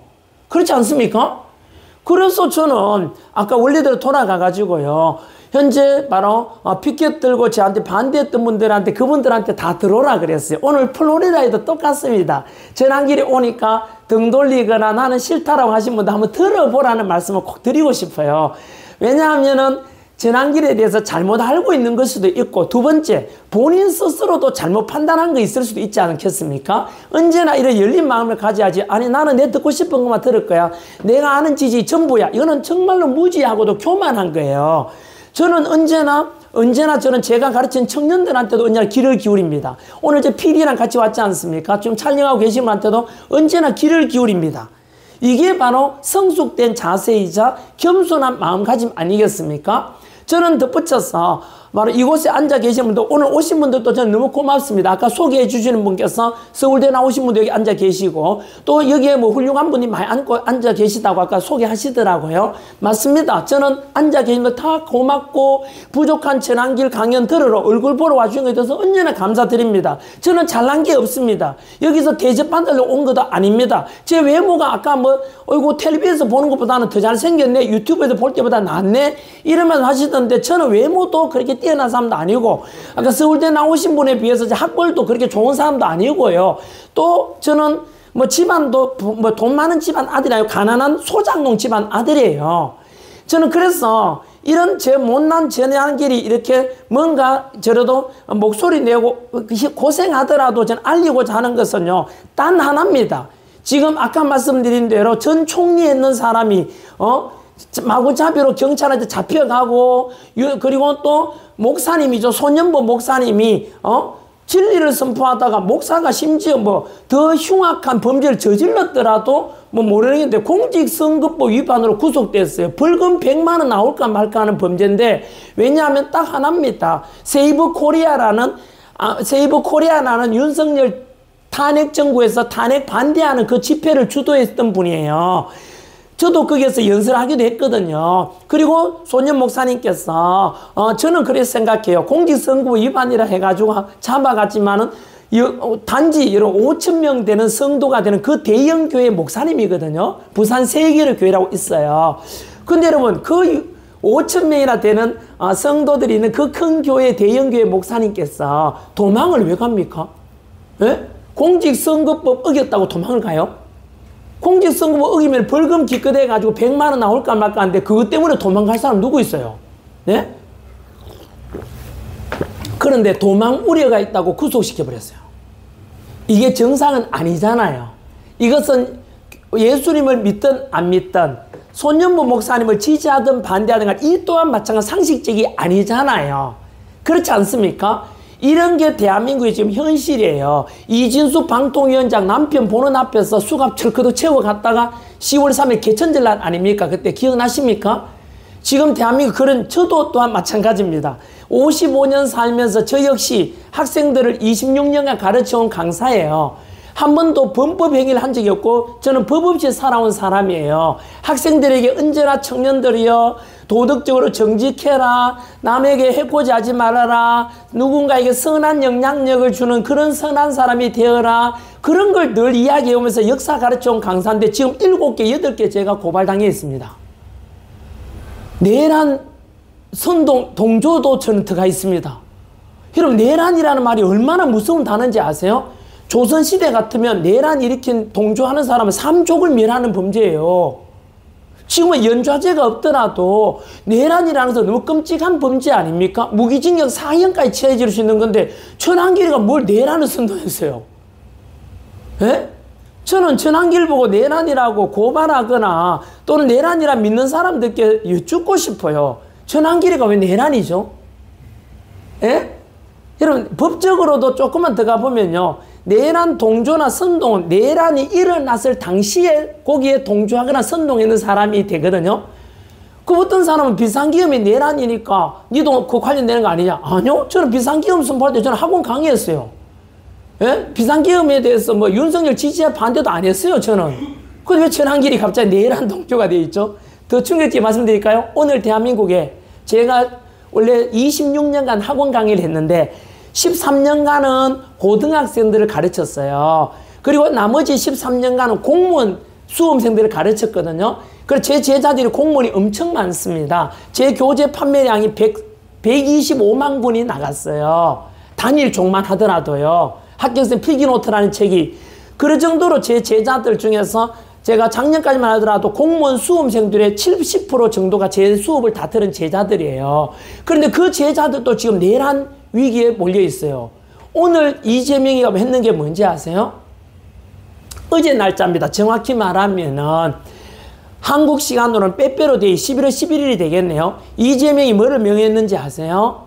그렇지 않습니까? 그래서 저는 아까 원리대로 돌아가가지고요. 현재 바로 피켓 들고 저한테 반대했던 분들한테 그분들한테 다 들어오라 그랬어요. 오늘 플로리다에도 똑같습니다. 전환길에 오니까 등 돌리거나 나는 싫다라고 하신 분들 한번 들어보라는 말씀을 꼭 드리고 싶어요. 왜냐하면은 전환길에 대해서 잘못 알고 있는 걸 수도 있고, 두 번째, 본인 스스로도 잘못 판단한 거 있을 수도 있지 않겠습니까? 언제나 이런 열린 마음을 가져야지. 아니, 나는 내 듣고 싶은 것만 들을 거야. 내가 아는 지식이 전부야. 이거는 정말로 무지하고도 교만한 거예요. 저는 언제나 저는 제가 가르친 청년들한테도 언제나 귀를 기울입니다. 오늘 저 PD랑 같이 왔지 않습니까? 지금 촬영하고 계신 분한테도 언제나 귀를 기울입니다. 이게 바로 성숙된 자세이자 겸손한 마음가짐 아니겠습니까? 저는 덧붙여서 바로 이곳에 앉아 계신 분들, 오늘 오신 분들도 저는 너무 고맙습니다. 아까 소개해 주시는 분께서 서울대 나오신 분도 여기 앉아 계시고, 또 여기에 뭐 훌륭한 분이 많이 앉아 계시다고 아까 소개하시더라고요. 맞습니다. 저는 앉아 계시면 다 고맙고, 부족한 전환길 강연 들으러 얼굴 보러 와주신 것에 대해서 언제나 감사드립니다. 저는 잘난 게 없습니다. 여기서 대접받으러 온 것도 아닙니다. 제 외모가 아까 뭐 어이구 텔레비에서 보는 것보다는 더 잘생겼네, 유튜브에서 볼 때보다 낫네 이러면 하시던데, 저는 외모도 그렇게 뛰어난 사람도 아니고, 아까 서울대 나오신 분에 비해서 학벌도 그렇게 좋은 사람도 아니고요. 또 저는 뭐 집안도 뭐 돈 많은 집안 아들이 아니고 가난한 소장농 집안 아들이에요. 저는 그래서 이런 제 못난 전환길이 이렇게 뭔가 저라도 목소리 내고 고생하더라도 저는 알리고자 하는 것은요, 단 하나입니다. 지금 아까 말씀드린 대로 전 총리에 있는 사람이 마구잡이로 경찰한테 잡혀가고, 그리고 또 목사님이죠. 손연보 목사님이 진리를 선포하다가 목사가 심지어 뭐 더 흉악한 범죄를 저질렀더라도 뭐 모르겠는데 공직선거법 위반으로 구속됐어요. 벌금 100만 원 나올까 말까 하는 범죄인데, 왜냐하면 딱 하나입니다. 세이브 코리아라는 윤석열 탄핵 정부에서 탄핵 반대하는 그 집회를 주도했던 분이에요. 저도 거기에서 연설하기도 했거든요. 그리고 손연 목사님께서 저는 그렇게 생각해요. 공직선거법 위반이라 해가지고 잡아갔지만은 단지 이런 5천 명 되는 성도가 되는 그 대형 교회 목사님이거든요. 부산 세계를 교회라고 있어요. 근데 여러분, 그 5천 명이나 되는 성도들이 있는 그 큰 교회 대형 교회 목사님께서 도망을 왜 갑니까? 예? 공직선거법 어겼다고 도망을 가요? 공직선거법 어기면 벌금 기껏해가지고 100만 원 나올까 말까 하는데, 그것 때문에 도망갈 사람 누구 있어요? 네? 그런데 도망 우려가 있다고 구속시켜버렸어요. 이게 정상은 아니잖아요. 이것은 예수님을 믿든 안 믿든, 손연보 목사님을 지지하든 반대하든 간 이 또한 마찬가지 상식적이 아니잖아요. 그렇지 않습니까? 이런 게 대한민국의 지금 현실이에요. 이진수 방통위원장 남편 보는 앞에서 수갑 철커덕 채워갔다가 10월 3일 개천절날 아닙니까? 그때 기억나십니까? 지금 대한민국 그런, 저도 또한 마찬가지입니다. 55년 살면서 저 역시 학생들을 26년간 가르쳐온 강사예요. 한 번도 범법 행위를 한 적이 없고, 저는 법 없이 살아온 사람이에요. 학생들에게 언제나 청년들이요, 도덕적으로 정직해라, 남에게 해코지 하지 말아라, 누군가에게 선한 영향력을 주는 그런 선한 사람이 되어라, 그런 걸 늘 이야기해오면서 역사 가르쳐온 강사인데, 지금 7개, 8개 제가 고발당해 있습니다. 내란 선동, 동조도 저는 들어가 있습니다. 여러분, 내란이라는 말이 얼마나 무서운 단어인지 아세요? 조선시대 같으면 내란 일으킨 동조하는 사람은 삼족을 멸하는 범죄예요. 지금은 연좌제가 없더라도 내란이라는 것은 너무 끔찍한 범죄 아닙니까? 무기징역 4년까지 처해질 수 있는 건데, 전환길이가 뭘 내란을 선동했어요? 예? 저는 전환길 보고 내란이라고 고발하거나 또는 내란이라 믿는 사람들께 여쭙고 싶어요. 전환길이가 왜 내란이죠? 예? 여러분, 법적으로도 조금만 더 가보면요, 내란 동조나 선동은 내란이 일어났을 당시에 거기에 동조하거나 선동했는 사람이 되거든요. 그 어떤 사람은 비상계엄이 내란이니까 니도 그 관련되는 거 아니냐? 아니요, 저는 비상계엄 선포할 때 저는 학원 강의했어요. 예? 비상계엄에 대해서 뭐 윤석열 지지와 반대도 안 했어요, 저는. 근데 왜 전환길이 갑자기 내란 동조가 되어 있죠? 더 충격적인 말씀드릴까요? 오늘 대한민국에 제가 원래 26년간 학원 강의를 했는데 13년간은 고등학생들을 가르쳤어요. 그리고 나머지 13년간은 공무원 수험생들을 가르쳤거든요. 그래서 제 제자들이 공무원이 엄청 많습니다. 제 교재 판매량이 125만 권이 나갔어요. 단일 종만 하더라도요. 학교생 필기노트라는 책이. 그럴 정도로 제 제자들 중에서 제가 작년까지만 하더라도 공무원 수험생들의 70% 정도가 제 수업을 다 들은 제자들이에요. 그런데 그 제자들도 지금 내란 위기에 몰려 있어요. 오늘 이재명이가 했는 게 뭔지 아세요? 어제 날짜입니다. 정확히 말하면은 한국 시간으로는 빼빼로 데이 11월 11일이 되겠네요. 이재명이 뭐를 명했는지 아세요?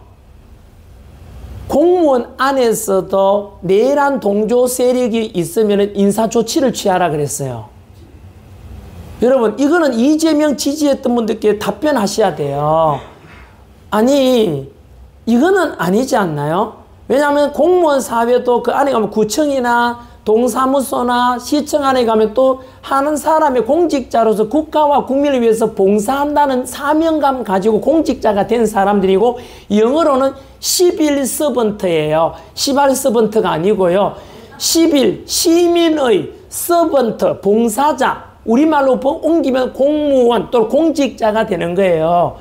공무원 안에서도 내란 동조 세력이 있으면 인사조치를 취하라 그랬어요. 여러분, 이거는 이재명 지지했던 분들께 답변하셔야 돼요. 아니, 이거는 아니지 않나요? 왜냐하면 공무원 사회도 그 안에 가면 구청이나 동사무소나 시청 안에 가면 또 하는 사람의 공직자로서 국가와 국민을 위해서 봉사한다는 사명감 가지고 공직자가 된 사람들이고, 영어로는 시빌 서번트예요. 시발 서번트가 아니고요. 시빌, 시민의 서번트, 봉사자. 우리말로 옮기면 공무원 또는 공직자가 되는 거예요.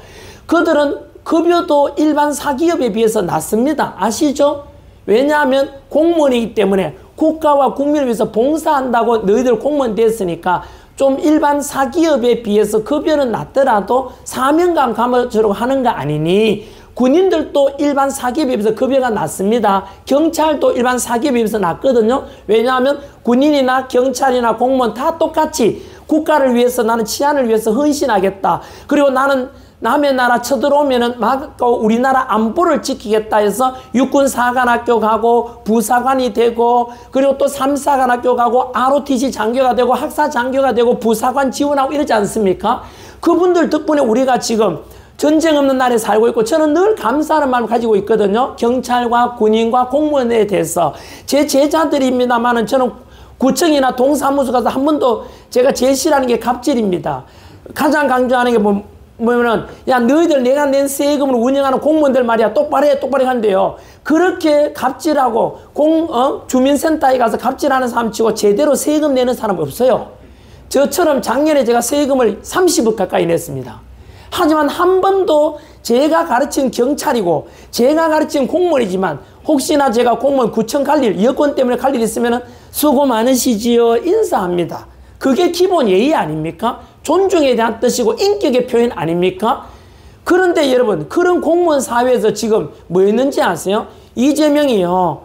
그들은 급여도 일반 사기업에 비해서 낮습니다. 아시죠? 왜냐하면 공무원이기 때문에 국가와 국민을 위해서 봉사한다고 너희들 공무원 됐으니까 좀 일반 사기업에 비해서 급여는 낮더라도 사명감 가지고 하는 거 아니니, 군인들도 일반 사기업에 비해서 급여가 낮습니다. 경찰도 일반 사기업에 비해서 낮거든요. 왜냐하면 군인이나 경찰이나 공무원 다 똑같이 국가를 위해서, 나는 치안을 위해서 헌신하겠다. 그리고 나는 남의 나라 쳐들어오면은 막고 우리나라 안보를 지키겠다 해서 육군사관학교 가고 부사관이 되고, 그리고 또 3사관학교 가고 ROTC 장교가 되고 학사 장교가 되고 부사관 지원하고 이러지 않습니까? 그분들 덕분에 우리가 지금 전쟁 없는 나라에 살고 있고, 저는 늘 감사하는 마음을 가지고 있거든요. 경찰과 군인과 공무원에 대해서. 제 제자들입니다만은 저는 구청이나 동사무소 가서 한 번도 제가 제일 싫어하는 게 갑질입니다. 가장 강조하는 게 뭐냐면, 야, 너희들 내가 낸 세금으로 운영하는 공무원들 말이야, 똑바로 해, 똑바로 한대요. 그렇게 갑질하고 주민센터에 가서 갑질하는 사람 치고 제대로 세금 내는 사람 없어요. 저처럼 작년에 제가 세금을 30억 가까이 냈습니다. 하지만 한 번도 제가 가르친 경찰이고 제가 가르친 공무원이지만 혹시나 제가 공무원 구청 갈 일, 여권 때문에 갈 일 있으면 수고 많으시지요 인사합니다. 그게 기본 예의 아닙니까? 존중에 대한 뜻이고 인격의 표현 아닙니까? 그런데 여러분, 그런 공무원 사회에서 지금 뭐 했는지 아세요? 이재명이요,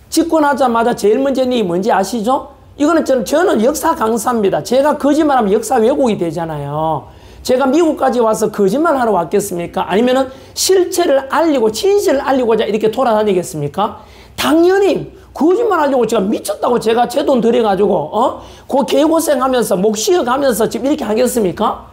집권하자마자 제일 먼저 한 일이 뭔지 아시죠? 이거는 저는 역사 강사입니다. 제가 거짓말하면 역사 왜곡이 되잖아요. 제가 미국까지 와서 거짓말하러 왔겠습니까? 아니면은 실체를 알리고 진실을 알리고자 이렇게 돌아다니겠습니까? 당연히 거짓말하려고 제가 미쳤다고 제가 제 돈 들여가지고 그 개고생하면서 목 쉬어가면서 지금 이렇게 하겠습니까?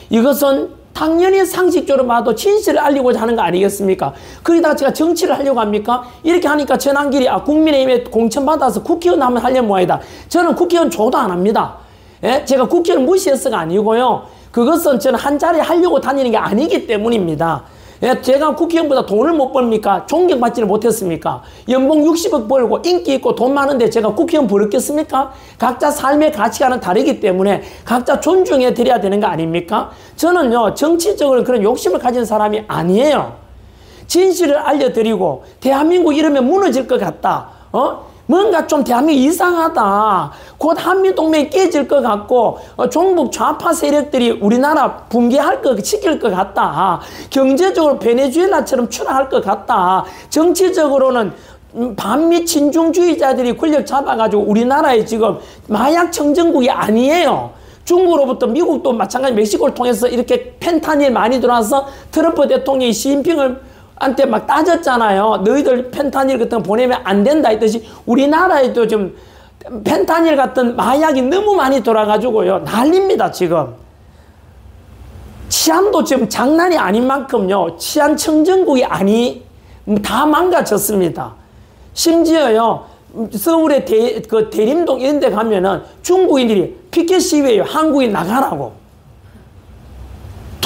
이것은 당연히 상식적으로 봐도 진실을 알리고자 하는 거 아니겠습니까? 거기다가 제가 정치를 하려고 합니까? 이렇게 하니까 전환길이 국민의힘에 공천받아서 국회의원 하면 하려면 뭐이다. 저는 국회의원 조도 안 합니다. 예? 제가 국회의원 무시해서가 아니고요. 그것은 저는 한 자리 하려고 다니는 게 아니기 때문입니다. 예, 제가 국회의원보다 돈을 못 벌니까 존경받지를 못했습니까? 연봉 60억 벌고 인기 있고 돈 많은데 제가 국회의원 부르겠습니까? 각자 삶의 가치관은 다르기 때문에 각자 존중해 드려야 되는 거 아닙니까? 저는요, 정치적으로 그런 욕심을 가진 사람이 아니에요. 진실을 알려드리고 대한민국 이러면 무너질 것 같다. 뭔가 좀 대한민국이 이상하다. 곧 한미동맹이 깨질 것 같고 종북 좌파 세력들이 우리나라 붕괴할 것, 시킬 것 같다. 경제적으로 베네수엘라처럼 추락할 것 같다. 정치적으로는 반미 친중주의자들이 권력 잡아가지고 우리나라에 지금 마약 청정국이 아니에요. 중국으로부터 미국도 마찬가지 멕시코를 통해서 이렇게 펜타닐 많이 들어와서 트럼프 대통령이 시진핑을 한테 막 따졌잖아요. 너희들 펜타닐 같은 거 보내면 안 된다 했듯이 우리나라에도 좀 펜타닐 같은 마약이 너무 많이 돌아가지고요. 난립니다, 지금. 치안도 지금 장난이 아닌 만큼요. 치안 청정국이 다 망가졌습니다. 심지어요. 서울의 대림동 이런 데 가면은 중국인들이 피켓 시위에요. 한국인 나가라고.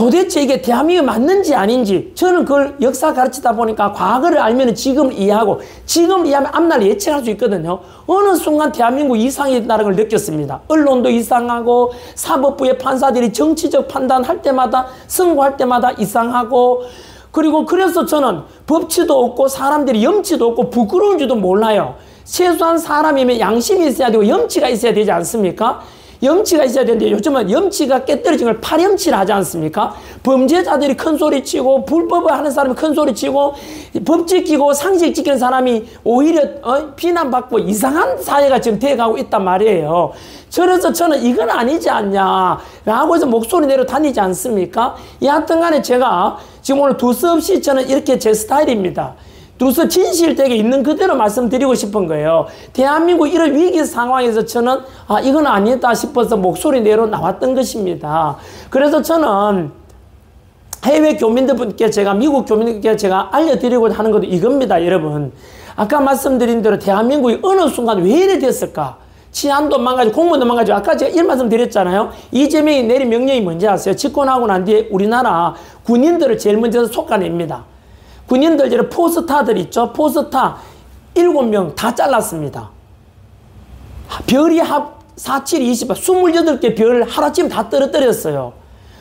도대체 이게 대한민국이 맞는지 아닌지 저는 그걸 역사 가르치다 보니까 과거를 알면 지금을 이해하고 지금을 이해하면 앞날을 예측할 수 있거든요. 어느 순간 대한민국 이상이다라는 걸 느꼈습니다. 언론도 이상하고 사법부의 판사들이 정치적 판단할 때마다 선고할 때마다 이상하고 그리고 그래서 저는 법치도 없고 사람들이 염치도 없고 부끄러운 줄도 몰라요. 최소한 사람이면 양심이 있어야 되고 염치가 있어야 되지 않습니까? 염치가 있어야 되는데 요즘은 염치가 깨떨어진 걸 파렴치를 하지 않습니까? 범죄자들이 큰 소리 치고 불법을 하는 사람이 큰 소리 치고 법 지키고 상식 지키는 사람이 오히려 비난받고 이상한 사회가 지금 돼가고 있단 말이에요. 그래서 저는 이건 아니지 않냐 라고 해서 목소리 내려 다니지 않습니까? 여하튼 간에 제가 지금 오늘 두서없이 저는 이렇게 제 스타일입니다. 두서 진실되게 있는 그대로 말씀드리고 싶은 거예요. 대한민국 이런 위기 상황에서 저는 이건 아니다 싶어서 목소리 내로 나왔던 것입니다. 그래서 저는 해외 교민들분께 제가 미국 교민들께 제가 알려드리고자 하는 것도 이겁니다. 여러분 아까 말씀드린 대로 대한민국이 어느 순간 왜 이래 됐을까? 치안도 망가지고 공무원도 망가지고 아까 제가 이런 말씀 드렸잖아요. 이재명이 내린 명령이 뭔지 아세요? 집권하고 난 뒤에 우리나라 군인들을 제일 먼저 속아냅니다. 군인들, 포스타들 있죠? 포스타 7명 다 잘랐습니다. 별이 47, 20, 28개 별을 하루아침에 다 떨어뜨렸어요.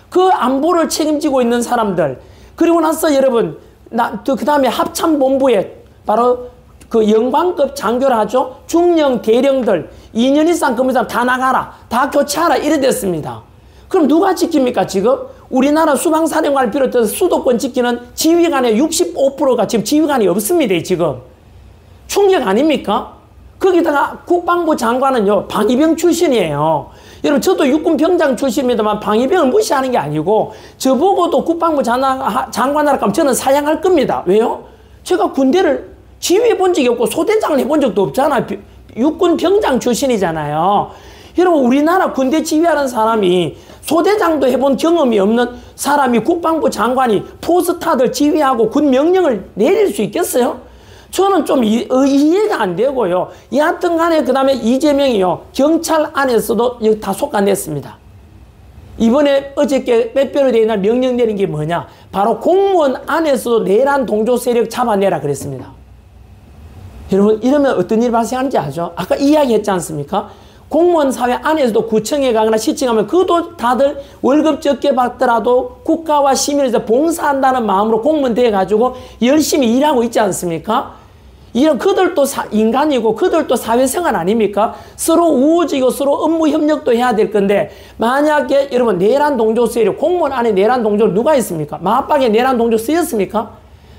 그 안보를 책임지고 있는 사람들. 그리고 나서 여러분, 그 다음에 합참본부에 바로 그 영관급 장교를 하죠? 중령, 대령들, 2년 이상 근무 사람 다 나가라. 다 교체하라. 이래 됐습니다. 그럼 누가 지킵니까, 지금? 우리나라 수방사령관을 비롯해서 수도권 지키는 지휘관의 65%가 지금 지휘관이 없습니다, 지금. 충격 아닙니까? 거기다가 국방부 장관은요, 방위병 출신이에요. 여러분, 저도 육군 병장 출신입니다만 방위병을 무시하는 게 아니고, 저보고도 국방부 장관하라 하면 저는 사양할 겁니다. 왜요? 제가 군대를 지휘해 본 적이 없고, 소대장을 해본 적도 없잖아요. 육군 병장 출신이잖아요. 여러분, 우리나라 군대 지휘하는 사람이 소대장도 해본 경험이 없는 사람이 국방부 장관이 포스타들 지휘하고 군 명령을 내릴 수 있겠어요? 저는 좀 이해가 안 되고요. 여하튼 간에 그 다음에 이재명이요. 경찰 안에서도 여기 다 속아냈습니다. 이번에 어저께 빼빼로 되는 날 명령 내린 게 뭐냐? 바로 공무원 안에서도 내란 동조 세력 잡아내라 그랬습니다. 여러분, 이러면 어떤 일이 발생하는지 아죠? 아까 이야기했지 않습니까? 공무원 사회 안에서도 구청에 가거나 시청 가면 그것도 다들 월급 적게 받더라도 국가와 시민을 위해서 봉사한다는 마음으로 공무원 돼가지고 열심히 일하고 있지 않습니까? 이런 그들도 인간이고 그들도 사회생활 아닙니까? 서로 우호적이고 서로 업무 협력도 해야 될 건데 만약에 여러분 내란 동조 세력 공무원 안에 내란 동조 누가 있습니까? 마합박에 내란 동조 쓰였습니까?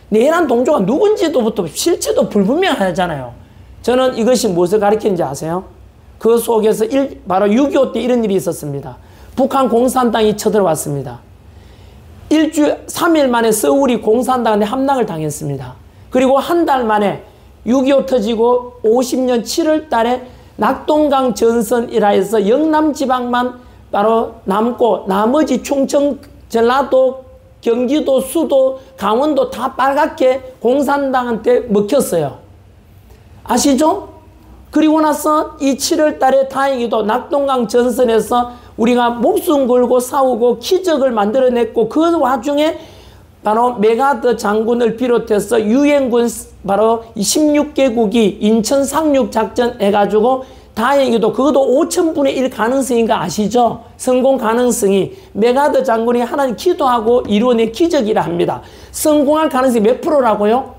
내란 동조가 누군지도부터 실체도 불분명하잖아요. 저는 이것이 무엇을 가리키는지 아세요? 그 속에서 바로 6.25 때 이런 일이 있었습니다. 북한 공산당이 쳐들어왔습니다. 3일 만에 서울이 공산당한테 함락을 당했습니다. 그리고 한 달 만에 6.25 터지고 50년 7월 달에 낙동강 전선이라 해서 영남 지방만 바로 남고 나머지 충청, 전라도, 경기도, 수도, 강원도 다 빨갛게 공산당한테 먹혔어요. 아시죠? 그리고 나서 이 7월 달에 다행히도 낙동강 전선에서 우리가 목숨 걸고 싸우고 기적을 만들어냈고 그 와중에 바로 메가더 장군을 비롯해서 유엔군 바로 16개국이 인천 상륙 작전 해가지고 다행히도 그것도 5,000분의 1 가능성인 거 아시죠? 성공 가능성이 메가더 장군이 하나님 기도하고 이루어낸 기적이라 합니다. 성공할 가능성이 몇 프로라고요?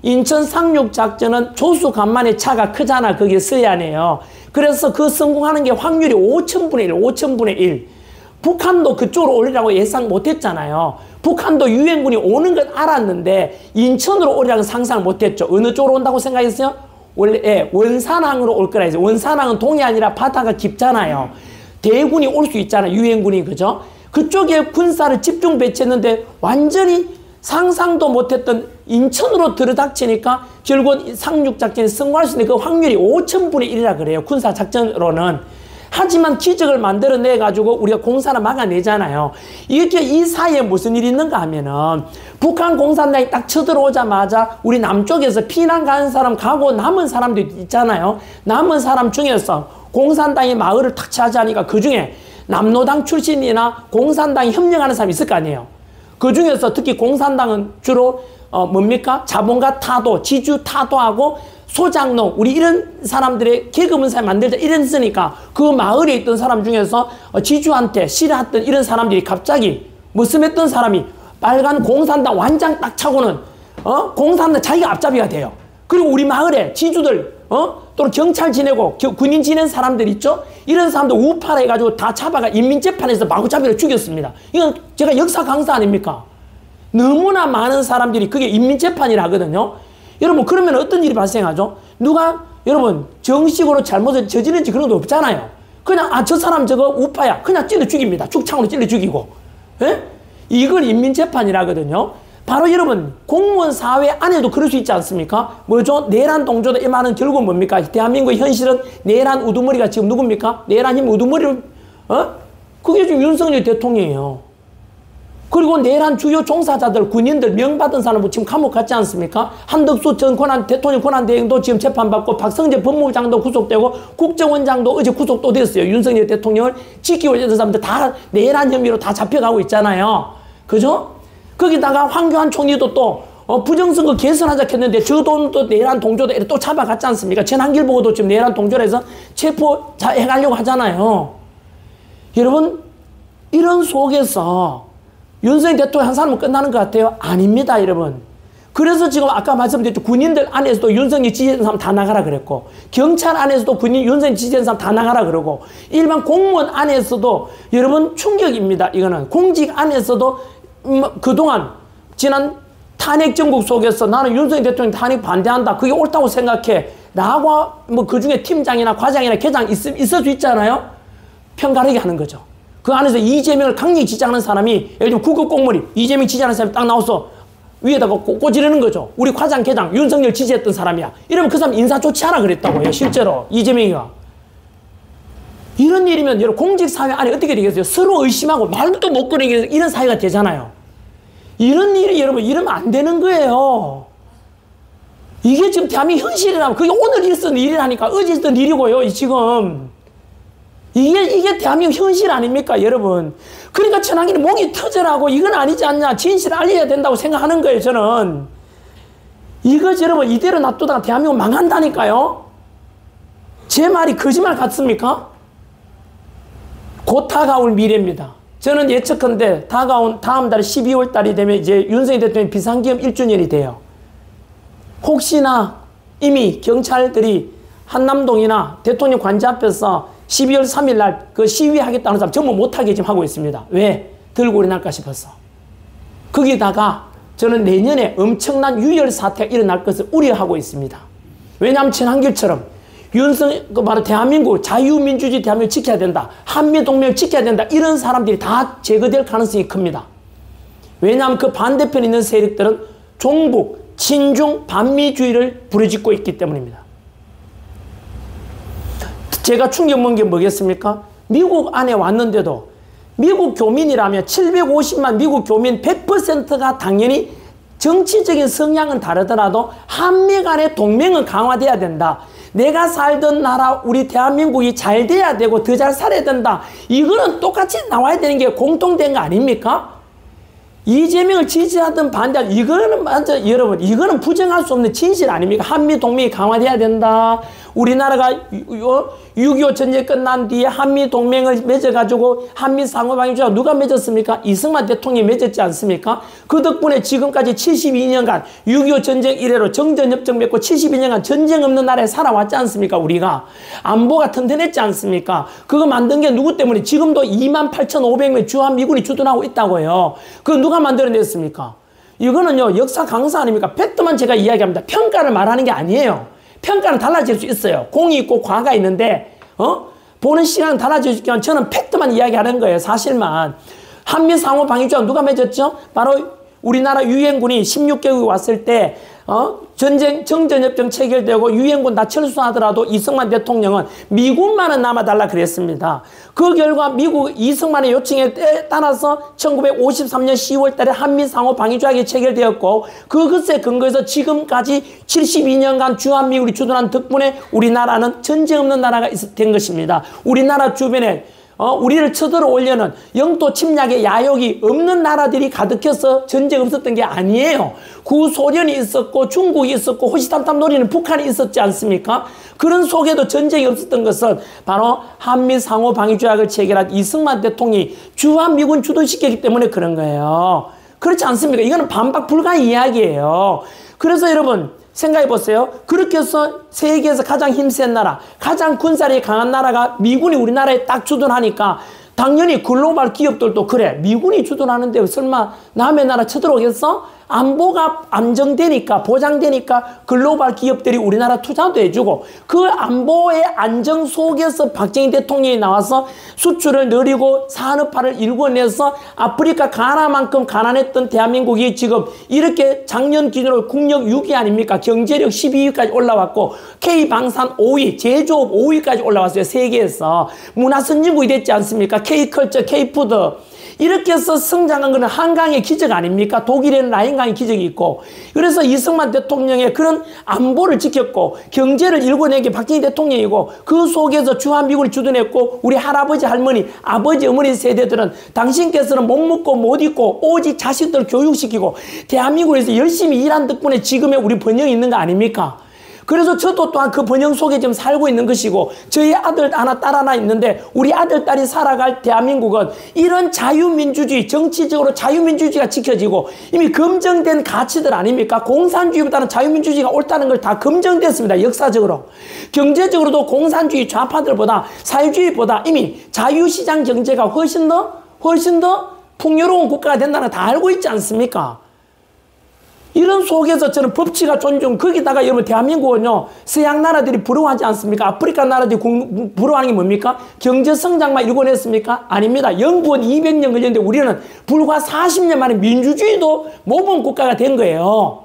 인천 상륙 작전은 조수 간만에 차가 크잖아. 거기에 서해안에요. 그래서 그 성공하는 게 확률이 5,000분의 1, 5,000분의 1. 북한도 그쪽으로 오리라고 예상 못했잖아요. 북한도 유엔군이 오는 건 알았는데 인천으로 오리라고 상상을 못했죠. 어느 쪽으로 온다고 생각했어요? 원래 원산항으로 올 거라 했어요. 원산항은 동해 아니라 바다가 깊잖아요. 대군이 올 수 있잖아요. 유엔군이 그죠? 그쪽에 군사를 집중 배치했는데 완전히 상상도 못했던 인천으로 들이닥치니까 결국 상륙작전이 성공할 수 있는 그 확률이 5,000분의 1이라 그래요. 군사작전으로는. 하지만 기적을 만들어내가지고 우리가 공사를 막아내잖아요. 이렇게 이 사이에 무슨 일이 있는가 하면은 북한 공산당이 딱 쳐들어오자마자 우리 남쪽에서 피난 가는 사람 가고 남은 사람도 있잖아요. 남은 사람 중에서 공산당이 마을을 탁 차지하니까 그 중에 남노당 출신이나 공산당이 협력하는 사람이 있을 거 아니에요. 그 중에서 특히 공산당은 주로 뭡니까? 자본가 타도, 지주 타도하고 소장농, 우리 이런 사람들의 계급문사에 만들자 이랬으니까 그 마을에 있던 사람 중에서 지주한테 싫어했던 이런 사람들이 갑자기 머슴했던 사람이 빨간 공산당 완장 딱 차고는 공산당 자기가 앞잡이가 돼요. 그리고 우리 마을에 지주들 또는 경찰 지내고 군인 지낸 사람들 있죠? 이런 사람들 우파라 해가지고 다 잡아가 인민재판에서 마구잡이로 죽였습니다. 이건 제가 역사 강사 아닙니까? 너무나 많은 사람들이 그게 인민재판이라 하거든요. 여러분 그러면 어떤 일이 발생하죠? 누가 여러분 정식으로 잘못을 저지른지 그런 것도 없잖아요. 그냥 저 사람 저거 우파야 그냥 찔러 죽입니다. 죽창으로 찔러 죽이고. 예? 이걸 인민재판이라 하거든요. 바로 여러분 공무원 사회 안에도 그럴 수 있지 않습니까? 뭐죠? 내란 동조다 이 말은 결국은 뭡니까? 대한민국의 현실은 내란 우두머리가 지금 누굽니까? 내란 힘 우두머리를 그게 지금 윤석열 대통령이에요. 그리고 내란 주요 종사자들, 군인들, 명받은 사람 지금 감옥 갔지 않습니까? 한덕수 전 대통령 권한대행도 지금 재판받고 박성재 법무부장도 구속되고 국정원장도 어제 구속도 됐어요. 윤석열 대통령을 지키고 있는 사람들 다 내란 혐의로 다 잡혀가고 있잖아요. 그죠? 거기다가 황교안 총리도 또 부정선거 개선하자 했는데 저 돈도 내란 동조도 또 잡아갔지 않습니까? 전한길 보고도 지금 내란 동조를 해서 체포해가려고 하잖아요. 여러분 이런 속에서 윤석열 대통령 한 사람은 끝나는 것 같아요? 아닙니다, 여러분. 그래서 지금 아까 말씀드렸죠. 군인들 안에서도 윤석열 지지하는 사람 다 나가라 그랬고, 경찰 안에서도 윤석열 지지하는 사람 다 나가라 그러고, 일반 공무원 안에서도 여러분 충격입니다. 이거는 공직 안에서도 그동안 지난 탄핵 정국 속에서 나는 윤석열 대통령 탄핵 반대한다. 그게 옳다고 생각해. 나하고 뭐 그 중에 팀장이나 과장이나 계장 있을 수 있잖아요. 편가르게 하는 거죠. 그 안에서 이재명을 강력히 지지하는 사람이 예를 들면 구급 공무원이 이재명 지지하는 사람이 딱 나와서 위에다가 꼬지르는 거죠. 우리 과장, 계장, 윤석열 지지했던 사람이야. 이러면 그 사람 인사 조치하라 그랬다고요. 실제로 이재명이가. 이런 일이면 여러분 공직사회 안에 어떻게 되겠어요? 서로 의심하고 말도 못 꺼내게 이런 사회가 되잖아요. 이런 일이 여러분 이러면 안 되는 거예요. 이게 지금 대한민국 현실이라면 그게 오늘 있었던 일이라니까. 어제 있었던 일이고요. 지금. 이게 대한민국 현실 아닙니까, 여러분? 그러니까 천황이는 목이 터져라고 이건 아니지 않냐. 진실을 알려야 된다고 생각하는 거예요, 저는. 이거 여러분 이대로 놔두다가 대한민국 망한다니까요. 제 말이 거짓말 같습니까? 곧 다가올 미래입니다. 저는 예측컨대 다가온 다음 달 12월 달이 되면 이제 윤석열 대통령 비상기업 1주년이 돼요. 혹시나 이미 경찰들이 한남동이나 대통령 관저 앞에서 12월 3일 날 그 시위하겠다는 사람 전부 못하게 지금 하고 있습니다. 왜? 들고 일어날까 싶어서. 거기다가 저는 내년에 엄청난 유혈 사태가 일어날 것을 우려하고 있습니다. 왜냐하면 천한길처럼 바로 대한민국, 자유민주주의 대한민국을 지켜야 된다. 한미동맹을 지켜야 된다. 이런 사람들이 다 제거될 가능성이 큽니다. 왜냐하면 그 반대편에 있는 세력들은 종북, 친중, 반미주의를 부르짖고 있기 때문입니다. 제가 충격 먹은 게 뭐겠습니까? 미국 안에 왔는데도 미국 교민이라면 750만 미국 교민 100%가 당연히 정치적인 성향은 다르더라도 한미 간의 동맹은 강화돼야 된다. 내가 살던 나라 우리 대한민국이 잘 돼야 되고 더 잘 살아야 된다. 이거는 똑같이 나와야 되는 게 공통된 거 아닙니까? 이재명을 지지하든 반대하든 이거는 완전 여러분 이거는 부정할 수 없는 진실 아닙니까? 한미 동맹이 강화돼야 된다. 우리나라가 6.25 전쟁 끝난 뒤에 한미 동맹을 맺어가지고 한미 상호방위주의가 누가 맺었습니까? 이승만 대통령이 맺었지 않습니까? 그 덕분에 지금까지 72년간 6.25 전쟁 이래로 정전협정 맺고 72년간 전쟁 없는 나라에 살아왔지 않습니까? 우리가 안보가 튼튼했지 않습니까? 그거 만든 게 누구 때문에 지금도 28,500명 주한미군이 주둔하고 있다고요. 그거 누가 만들어냈습니까? 이거는요 역사 강사 아닙니까? 팩트만 제가 이야기합니다. 평가를 말하는 게 아니에요. 평가는 달라질 수 있어요. 공이 있고 과가 있는데 보는 시간은 달라질 수 있지만 저는 팩트만 이야기하는 거예요. 사실만. 한미 상호 방위조약 누가 맺었죠? 바로 우리나라 유엔군이 16개국이 왔을 때 정전협정 체결되고 유엔군 다 철수하더라도 이승만 대통령은 미군만은 남아달라 그랬습니다. 그 결과 미국 이승만의 요청에 따라서 1953년 10월 달에 한미 상호 방위조약이 체결되었고 그것에 근거해서 지금까지 72년간 주한미군이 주둔한 덕분에 우리나라는 전쟁 없는 나라가 된 것입니다. 우리나라 주변에 우리를 쳐들어오려는 영토 침략의 야욕이 없는 나라들이 가득해서 전쟁 없었던 게 아니에요. 구소련이 있었고 중국이 있었고 호시탐탐 노리는 북한이 있었지 않습니까? 그런 속에도 전쟁이 없었던 것은 바로 한미 상호 방위 조약을 체결한 이승만 대통령이 주한미군 주도시켰기 때문에 그런 거예요. 그렇지 않습니까? 이거는 반박 불가의 이야기예요. 그래서 여러분 생각해 보세요. 그렇게 해서 세계에서 가장 힘센 나라, 가장 군사력이 강한 나라가 미군이 우리나라에 딱 주둔하니까 당연히 글로벌 기업들도 그래, 미군이 주둔하는데 설마 남의 나라 쳐들어오겠어? 안보가 안정되니까, 보장되니까 글로벌 기업들이 우리나라 투자도 해주고, 그 안보의 안정 속에서 박정희 대통령이 나와서 수출을 늘리고 산업화를 일궈내서 아프리카 가나만큼 가난했던 대한민국이 지금 이렇게 작년 기준으로 국력 6위 아닙니까? 경제력 12위까지 올라왔고, K방산 5위, 제조업 5위까지 올라왔어요. 세계에서. 문화선진국이 됐지 않습니까? K컬처, K푸드. 이렇게 해서 성장한 것은 한강의 기적 아닙니까? 독일에는 라인강의 기적이 있고. 그래서 이승만 대통령의 그런 안보를 지켰고 경제를 일궈낸 게 박정희 대통령이고, 그 속에서 주한미군이 주둔했고, 우리 할아버지 할머니 아버지 어머니 세대들은 당신께서는 못 먹고 못 입고 오직 자식들 교육시키고 대한민국에서 열심히 일한 덕분에 지금의 우리 번영이 있는 거 아닙니까? 그래서 저도 또한 그 번영 속에 지금 살고 있는 것이고, 저희 아들 하나 딸 하나 있는데 우리 아들 딸이 살아갈 대한민국은 이런 자유민주주의, 정치적으로 자유민주주의가 지켜지고 이미 검증된 가치들 아닙니까? 공산주의보다는 자유민주주의가 옳다는 걸 다 검증됐습니다. 역사적으로. 경제적으로도 공산주의 좌파들보다 사회주의보다 이미 자유시장 경제가 훨씬 더 풍요로운 국가가 된다는 걸 다 알고 있지 않습니까? 이런 속에서 저는 법치가 존중, 거기다가 여러분 대한민국은요, 서양 나라들이 부러워하지 않습니까? 아프리카 나라들이 부러워하는 게 뭡니까? 경제 성장만 일궈냈습니까? 아닙니다. 영국은 200년 걸렸는데 우리는 불과 40년 만에 민주주의도 모범 국가가 된 거예요.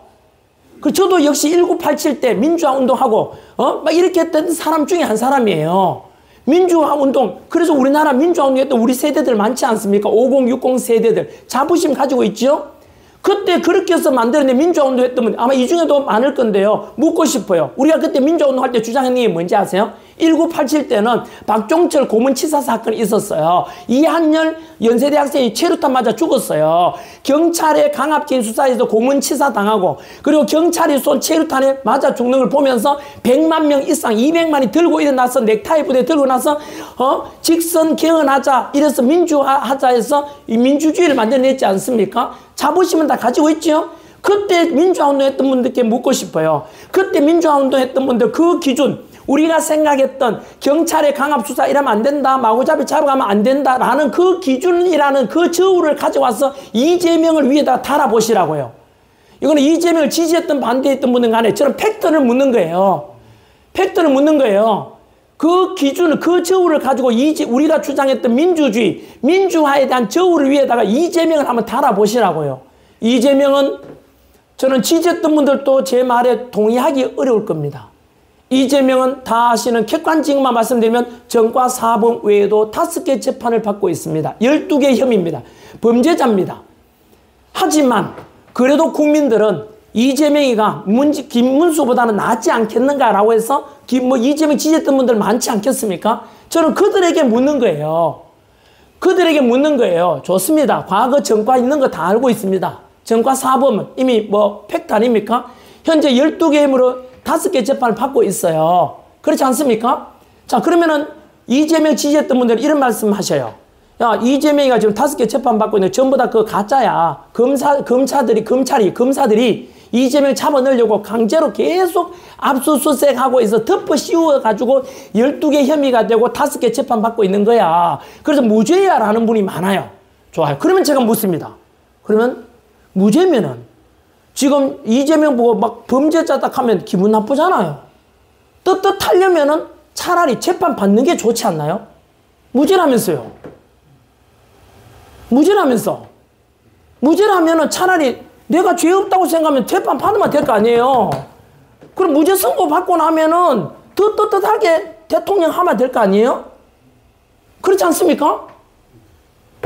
저도 역시 1987 때 민주화 운동하고, 막 이렇게 했던 사람 중에 한 사람이에요. 민주화 운동, 그래서 우리나라 민주화 운동했던 우리 세대들 많지 않습니까? 50, 60 세대들. 자부심 가지고 있죠? 그때 그렇게 해서 만들어낸 민주화 운동 했던 분 아마 이 중에도 많을 건데요. 묻고 싶어요. 우리가 그때 민주화 운동 할 때 주장했는 게 뭔지 아세요? 1987 때는 박종철 고문치사 사건이 있었어요. 이한열 연세대 학생이 체류탄 맞아 죽었어요. 경찰의 강압적인 수사에서 고문치사 당하고, 그리고 경찰이 쏜 체류탄에 맞아 죽는 걸 보면서 100만 명 이상, 200만이 들고 일어나서 넥타이 부대 들고 나서 직선 개헌하자, 이래서 민주화하자 해서 이 민주주의를 만들어냈지 않습니까? 자부심은 다 가지고 있죠. 그때 민주화 운동했던 분들께 묻고 싶어요. 그때 민주화 운동했던 분들 그 기준, 우리가 생각했던 경찰의 강압수사 이러면 안 된다, 마구잡이 잡아가면 안 된다라는 그 기준이라는 그 저울을 가져와서 이재명을 위에다 달아보시라고요. 이거는 이재명을 지지했던 반대했던 분들 간에 저는 팩트를 묻는 거예요. 팩트를 묻는 거예요. 그 기준을, 그 저울을 가지고 우리가 주장했던 민주주의, 민주화에 대한 저울을 위에다가 이재명을 한번 달아보시라고요. 이재명은 저는 지지했던 분들도 제 말에 동의하기 어려울 겁니다. 이재명은 다 아시는 객관적으로만 말씀드리면 전과 사범 외에도 5개 재판을 받고 있습니다. 12개 혐의입니다. 범죄자입니다. 하지만 그래도 국민들은 이재명이가 김문수보다는 낫지 않겠는가라고 해서 이재명 지지했던 분들 많지 않겠습니까? 저는 그들에게 묻는 거예요. 그들에게 묻는 거예요. 좋습니다. 과거 전과 있는 거 다 알고 있습니다. 전과 사범은 이미 팩트 아닙니까? 현재 12개 혐의로 5개 재판을 받고 있어요. 그렇지 않습니까? 자, 그러면은 이재명 지지했던 분들은 이런 말씀 하셔요. 야, 이재명이가 지금 5개 재판 받고 있는데 전부 다 그거 가짜야. 검사들이 이재명 잡아넣으려고 강제로 계속 압수수색하고 있어 덮어 씌워가지고 12개 혐의가 되고 5개 재판 받고 있는 거야. 그래서 무죄야 라는 분이 많아요. 좋아요. 그러면 제가 묻습니다. 그러면 무죄면은 지금 이재명 보고 막 범죄자다 하면 기분 나쁘잖아요. 떳떳하려면은 차라리 재판 받는 게 좋지 않나요? 무죄라면서요. 무죄라면은 차라리 내가 죄 없다고 생각하면 재판 받으면 될 거 아니에요. 그럼 무죄 선고 받고 나면은 더 떳떳하게 대통령 하면 될 거 아니에요? 그렇지 않습니까?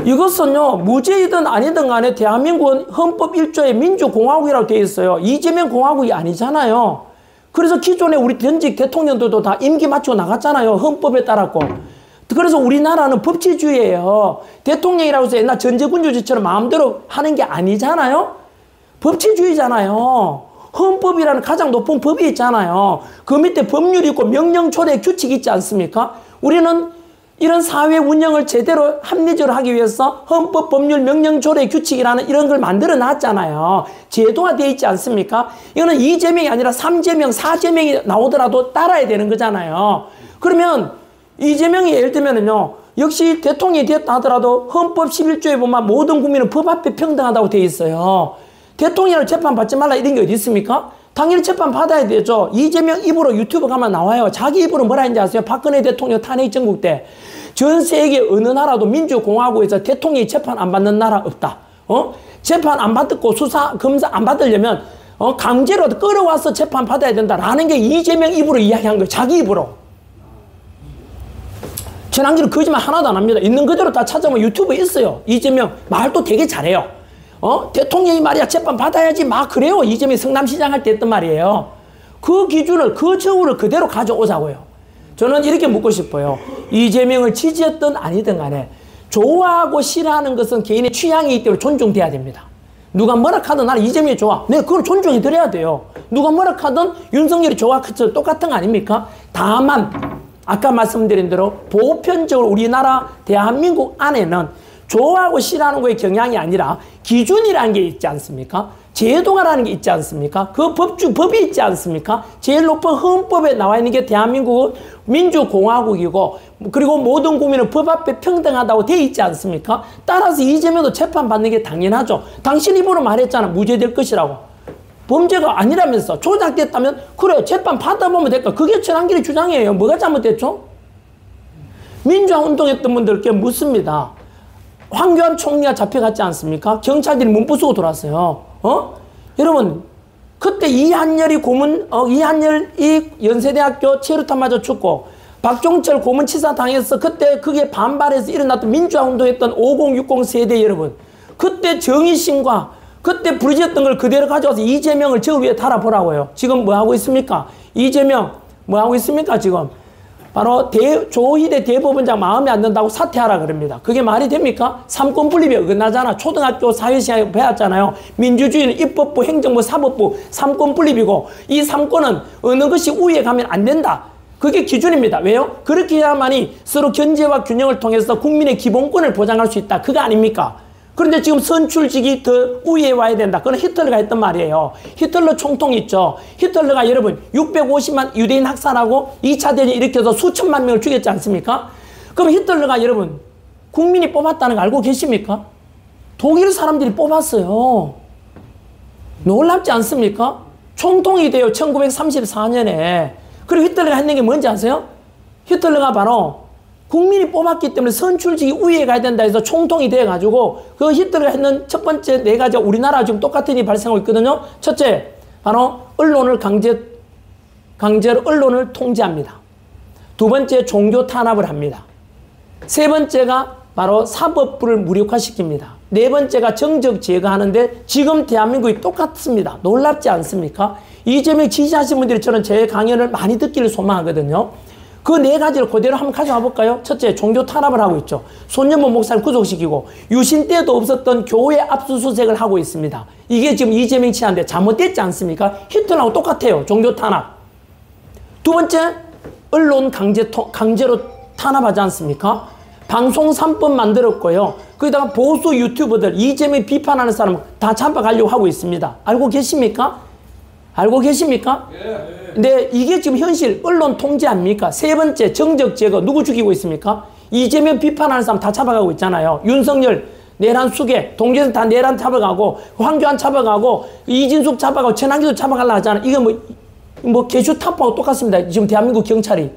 이것은요, 무죄이든 아니든 간에 대한민국은 헌법 1조에 민주공화국이라고 되어 있어요. 이재명 공화국이 아니잖아요. 그래서 기존에 우리 전직 대통령들도 다 임기 맞추고 나갔잖아요. 헌법에 따랐고. 그래서 우리나라는 법치주의예요. 대통령이라고 해서 옛날 전제군주제처럼 마음대로 하는 게 아니잖아요. 법치주의잖아요. 헌법이라는 가장 높은 법이 있잖아요. 그 밑에 법률이 있고 명령초래 규칙이 있지 않습니까? 우리는 이런 사회 운영을 제대로 합리적으로 하기 위해서 헌법, 법률, 명령초래 규칙이라는 이런 걸 만들어 놨잖아요. 제도화 되어 있지 않습니까? 이거는 2제명이 아니라 3제명, 4제명이 나오더라도 따라야 되는 거잖아요. 그러면 이재명이 예를 들면은요, 역시 대통령이 되었다 하더라도 헌법 11조에 보면 모든 국민은 법 앞에 평등하다고 되어 있어요. 대통령을 재판받지 말라 이런 게 어디 있습니까? 당연히 재판받아야 되죠. 이재명 입으로 유튜브 가면 나와요. 자기 입으로 뭐라 했는지 아세요? 박근혜 대통령 탄핵 정국 때 전 세계 어느 나라도 민주공화국에서 대통령이 재판 안 받는 나라 없다. 재판 안 받고 수사, 검사 안 받으려면 강제로 끌어와서 재판 받아야 된다라는 게 이재명 입으로 이야기한 거예요. 자기 입으로. 전환기는 거짓말 하나도 안 합니다. 있는 그대로 다 찾아보면 유튜브에 있어요. 이재명 말도 되게 잘해요. 대통령이 말이야 재판 받아야지 막 그래요. 이재명이 성남시장 할 때 했던 말이에요. 그 기준을 그 처우를 그대로 가져오자고요. 저는 이렇게 묻고 싶어요. 이재명을 지지했든 아니든 간에 좋아하고 싫어하는 것은 개인의 취향이기 때문에 존중돼야 됩니다. 누가 뭐라 하든 나는 이재명이 좋아. 네, 그걸 존중해 드려야 돼요. 누가 뭐라 하든 윤석열이 좋아. 똑같은 거 아닙니까? 다만 아까 말씀드린 대로 보편적으로 우리나라 대한민국 안에는 좋아하고 싫어하는 거에 경향이 아니라 기준이라는 게 있지 않습니까? 제도가라는 게 있지 않습니까? 그 법이 있지 않습니까? 제일 높은 헌법에 나와 있는 게 대한민국은 민주공화국이고 그리고 모든 국민은 법 앞에 평등하다고 돼 있지 않습니까? 따라서 이재명도 재판받는 게 당연하죠. 당신 입으로 말했잖아. 무죄될 것이라고. 범죄가 아니라면서 조작됐다면 그래 재판 받아보면 될까? 그게 전환길의 주장이에요. 뭐가 잘못됐죠? 민주화 운동했던 분들께 묻습니다. 황교안 총리가 잡혀갔지 않습니까? 경찰들이 문부 쓰고 돌았어요. 여러분 그때 이한열이 이한열이 연세대학교 체류탄 맞아 죽고 박종철 고문치사 당해서 그때 그게 반발해서 일어났던 민주화 운동했던 5060 세대 여러분, 그때 정의심과 그때 부르짖었던 걸 그대로 가져와서 이재명을 저 위에 달아보라고요. 지금 뭐 하고 있습니까? 이재명 뭐 하고 있습니까? 지금 바로 조희대 대법원장 마음에 안 든다고 사퇴하라 그럽니다. 그게 말이 됩니까? 삼권 분립이 어긋나잖아. 초등학교 사회시간에 배웠잖아요. 민주주의는 입법부, 행정부, 사법부 삼권 분립이고 이 삼권은 어느 것이 우위에 가면 안 된다. 그게 기준입니다. 왜요? 그렇게 해야만이 서로 견제와 균형을 통해서 국민의 기본권을 보장할 수 있다. 그거 아닙니까? 그런데 지금 선출직이 더 우위에 와야 된다. 그건 히틀러가 했던 말이에요. 히틀러 총통 있죠. 히틀러가 여러분 650만 유대인 학살하고 2차 대전 일으켜서 수천만 명을 죽였지 않습니까? 그럼 히틀러가 여러분 국민이 뽑았다는 거 알고 계십니까? 독일 사람들이 뽑았어요. 놀랍지 않습니까? 총통이 돼요. 1934년에. 그리고 히틀러가 했는 게 뭔지 아세요? 히틀러가 바로 국민이 뽑았기 때문에 선출직이 우위에 가야 된다 해서 총통이 돼가지고 그 히틀러가 했는 첫 번째 네 가지 우리나라 지금 똑같은 일이 발생하고 있거든요. 첫째, 바로 언론을 강제로 언론을 통제합니다. 두 번째, 종교 탄압을 합니다. 세 번째가 바로 사법부를 무력화시킵니다. 네 번째가 정적 제거하는데 지금 대한민국이 똑같습니다. 놀랍지 않습니까? 이재명 지지하시는 분들이 저는 제 강연을 많이 듣기를 소망하거든요. 그 네 가지를 그대로 한번 가져와 볼까요? 첫째, 종교 탄압을 하고 있죠. 손년모 목사를 구속시키고 유신 때도 없었던 교회 압수수색을 하고 있습니다. 이게 지금 이재명 치안인데 잘못됐지 않습니까? 히틀러하고 똑같아요. 종교 탄압. 두 번째, 언론 강제로 탄압하지 않습니까? 방송 3법 만들었고요. 거기다가 보수 유튜버들, 이재명 비판하는 사람 다 잡아가려고 하고 있습니다. 알고 계십니까? 알고 계십니까? 네, 이게 지금 현실 언론 통제 아닙니까? 세 번째, 정적 제거. 누구 죽이고 있습니까? 이재명 비판하는 사람 다 잡아가고 있잖아요. 윤석열 내란 수계, 동주에서 다 내란 잡아가고 황교안 잡아가고 이진숙 잡아가고 전환기도 잡아가려고 하잖아. 이게 뭐 개슈타파하고 똑같습니다. 지금 대한민국 경찰이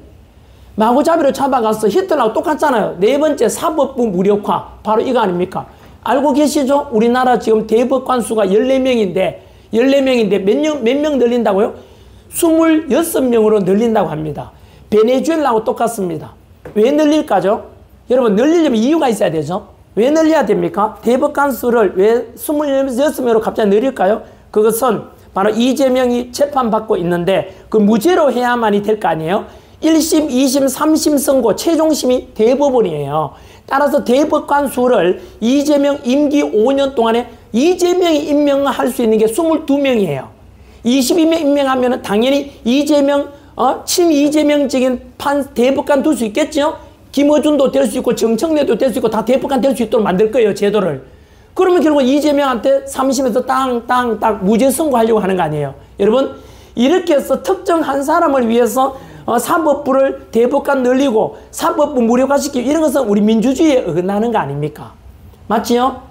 마구잡이로 잡아가서 히틀러하고 똑같잖아요. 네 번째, 사법부 무력화. 바로 이거 아닙니까? 알고 계시죠? 우리나라 지금 대법관 수가 14명인데 몇 명 늘린다고요? 26명으로 늘린다고 합니다. 베네수엘라하고 똑같습니다. 왜 늘릴까죠? 여러분, 늘리려면 이유가 있어야 되죠. 왜 늘려야 됩니까? 대법관 수를 왜 26명으로 갑자기 늘릴까요? 그것은 바로 이재명이 재판받고 있는데 그 무죄로 해야만이 될 거 아니에요? 1심, 2심, 3심 선고, 최종심이 대법원이에요. 따라서 대법관 수를 이재명 임기 5년 동안에 이재명이 임명할 수 있는 게 22명이에요. 22명 임명하면 당연히 이재명, 친이재명적인 대법관 둘 수 있겠죠? 김어준도 될 수 있고 정청래도 될 수 있고 다 대법관 될 수 있도록 만들 거예요, 제도를. 그러면 결국 이재명한테 3심에서 땅 무죄 선고하려고 하는 거 아니에요. 여러분, 이렇게 해서 특정 한 사람을 위해서 사법부를 대법관 늘리고 사법부 무력화시키고 이런 것은 우리 민주주의에 어긋나는 거 아닙니까? 맞지요?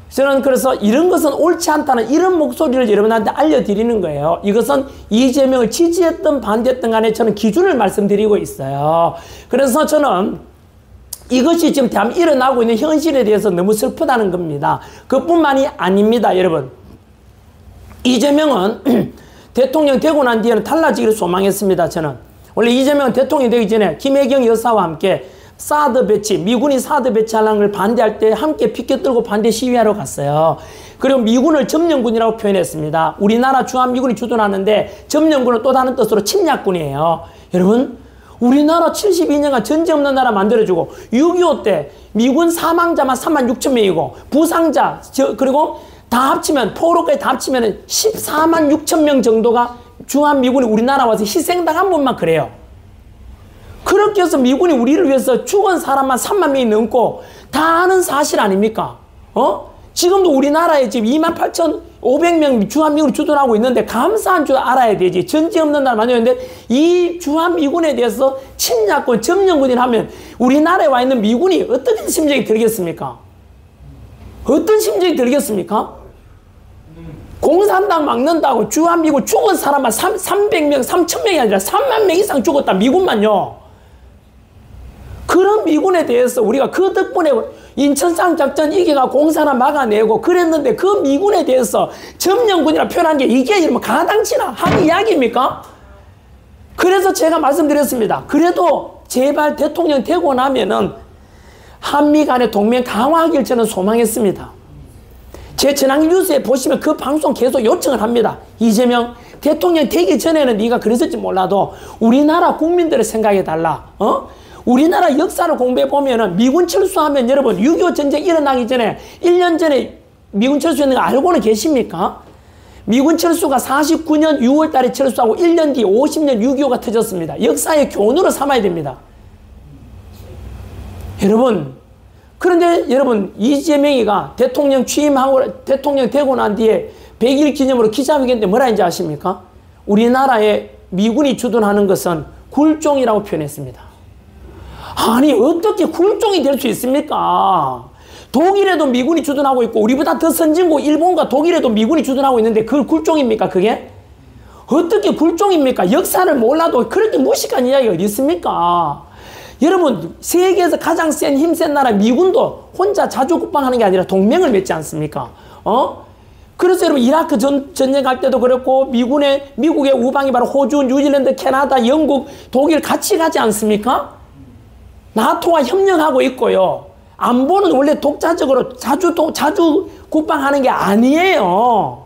저는 그래서 이런 것은 옳지 않다는 이런 목소리를 여러분한테 알려드리는 거예요. 이것은 이재명을 지지했든 반대했든 간에 저는 기준을 말씀드리고 있어요. 그래서 저는 이것이 지금 대한민국에 일어나고 있는 현실에 대해서 너무 슬프다는 겁니다. 그뿐만이 아닙니다, 여러분. 이재명은 대통령 되고 난 뒤에는 달라지기를 소망했습니다, 저는. 원래 이재명은 대통령이 되기 전에 김혜경 여사와 함께 사드 배치, 미군이 사드 배치하는 걸 반대할 때 함께 피켓 들고 반대 시위하러 갔어요. 그리고 미군을 점령군이라고 표현했습니다. 우리나라 주한미군이 주둔하는데 점령군은 또 다른 뜻으로 침략군이에요. 여러분, 우리나라 72년간 전쟁 없는 나라 만들어주고 6.25 때 미군 사망자만 36,000명이고 부상자 그리고 다 합치면 포로까지 다 합치면 14만 6천 명 정도가 주한미군이 우리나라 와서 희생당한 분만 그래요. 그렇게 해서 미군이 우리를 위해서 죽은 사람만 3만 명이 넘고 다 아는 사실 아닙니까? 지금도 우리나라에 지금 28,500명 주한미군이 주둔하고 있는데 감사한 줄 알아야 되지. 전쟁 없는 나라 만들었는데 이 주한미군에 대해서 침략군, 점령군이라 하면 우리나라에 와 있는 미군이 어떤 심정이 들겠습니까? 어떤 심정이 들겠습니까? 공산당 막는다고 주한미군 죽은 사람만 300명, 3,000명이 아니라 3만 명 이상 죽었다. 미군만요. 그런 미군에 대해서 우리가 그 덕분에 인천상 작전 이기가 공산화 막아내고 그랬는데 그 미군에 대해서 점령군이라 표현한 게 이게 이러면 가당치나 한 이야기입니까? 그래서 제가 말씀드렸습니다. 그래도 제발 대통령 되고 나면은 한미 간의 동맹 강화하길 저는 소망했습니다. 제 전학 뉴스에 보시면 그 방송 계속 요청을 합니다. 이재명 대통령 되기 전에는 네가 그랬을지 몰라도 우리나라 국민들을 생각해달라. 우리나라 역사를 공부해보면은 미군 철수하면 여러분 6.25 전쟁 일어나기 전에 1년 전에 미군 철수했는 거 알고는 계십니까? 미군 철수가 49년 6월 달에 철수하고 1년 뒤 50년 6.25가 터졌습니다. 역사의 교훈으로 삼아야 됩니다. 여러분, 그런데 여러분 이재명이가 대통령 취임하고 대통령 되고 난 뒤에 100일 기념으로 기자회견 때 뭐라 했는지 아십니까? 우리나라에 미군이 주둔하는 것은 굴종이라고 표현했습니다. 아니 어떻게 굴종이 될 수 있습니까? 독일에도 미군이 주둔하고 있고 우리보다 더 선진국 일본과 독일에도 미군이 주둔하고 있는데 그걸 굴종입니까 그게? 어떻게 굴종입니까? 역사를 몰라도 그렇게 무식한 이야기가 어디 있습니까? 여러분 세계에서 가장 센 힘센 나라 미군도 혼자 자주국방하는 게 아니라 동맹을 맺지 않습니까? 그래서 여러분 이라크 전쟁할 때도 그렇고 미국의 우방이 바로 호주, 뉴질랜드, 캐나다, 영국, 독일 같이 가지 않습니까? 나토와 협력하고 있고요. 안보는 원래 독자적으로 자주 국방하는 게 아니에요.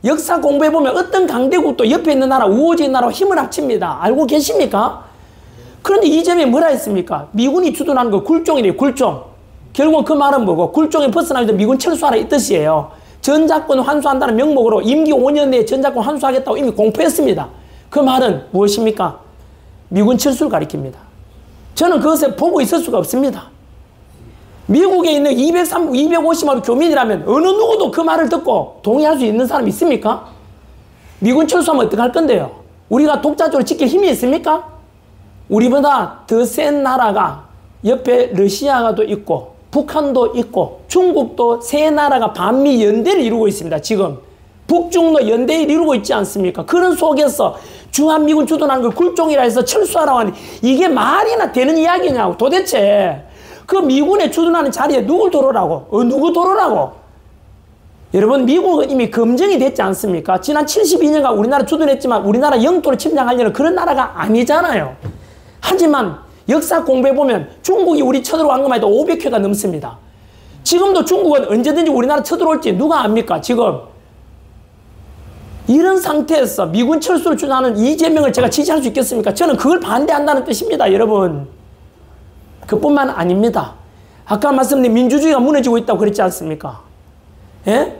역사 공부해보면 어떤 강대국도 옆에 있는 나라, 우호적인 나라와 힘을 합칩니다. 알고 계십니까? 그런데 이재명이 뭐라 했습니까? 미군이 주둔하는 거 굴종이래요, 굴종. 결국 그 말은 뭐고? 굴종에 벗어나면서 미군 철수하라 이 뜻이에요. 전작권 환수한다는 명목으로 임기 5년 내에 전작권 환수하겠다고 이미 공포했습니다. 그 말은 무엇입니까? 미군 철수를 가리킵니다. 저는 그것을 보고 있을 수가 없습니다. 미국에 있는 250만 교민이라면 어느 누구도 그 말을 듣고 동의할 수 있는 사람이 있습니까? 미군 철수하면 어떡할 건데요? 우리가 독자적으로 지킬 힘이 있습니까? 우리보다 더 센 나라가 옆에 러시아가도 있고 북한도 있고 중국도 세 나라가 반미 연대를 이루고 있습니다. 지금 북중로 연대를 이루고 있지 않습니까? 그런 속에서 주한미군 주둔하는 걸 굴종이라 해서 철수하라고 하니 이게 말이나 되는 이야기냐고. 도대체 그 미군에 주둔하는 자리에 누굴 도로라고? 누구 도로라고? 여러분 미국은 이미 검증이 됐지 않습니까? 지난 72년간 우리나라 주둔했지만 우리나라 영토를 침략하려는 그런 나라가 아니잖아요. 하지만 역사 공부해보면 중국이 우리 쳐들어간 것만 해도 500회가 넘습니다. 지금도 중국은 언제든지 우리나라 쳐들어올지 누가 압니까? 지금 이런 상태에서 미군 철수를 주장하는 이재명을 제가 지지할 수 있겠습니까? 저는 그걸 반대한다는 뜻입니다, 여러분. 그뿐만 아닙니다. 아까 말씀드린 민주주의가 무너지고 있다고 그랬지 않습니까? 예?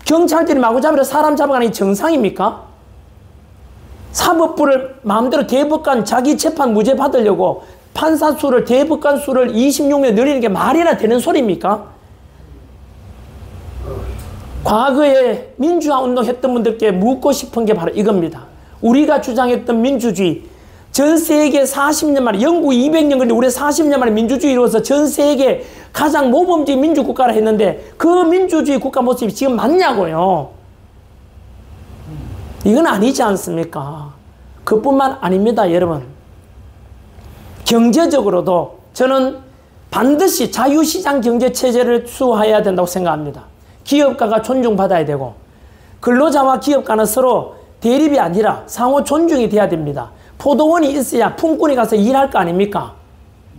경찰들이 마구잡이로 사람 잡아가는 게 정상입니까? 사법부를 마음대로 대법관 자기 재판 무죄 받으려고 판사 수를, 대법관 수를 26명 늘리는 게 말이나 되는 소리입니까? 과거에 민주화 운동했던 분들께 묻고 싶은 게 바로 이겁니다. 우리가 주장했던 민주주의, 전 세계 40년 만에, 영국 200년 걸린 우리 40년 만에 민주주의 이루어서 전 세계 가장 모범적인 민주국가라 했는데 그 민주주의 국가 모습이 지금 맞냐고요. 이건 아니지 않습니까? 그뿐만 아닙니다, 여러분. 경제적으로도 저는 반드시 자유시장 경제체제를 수호해야 된다고 생각합니다. 기업가가 존중받아야 되고 근로자와 기업가는 서로 대립이 아니라 상호 존중이 돼야 됩니다. 포도원이 있어야 품꾼이 가서 일할 거 아닙니까?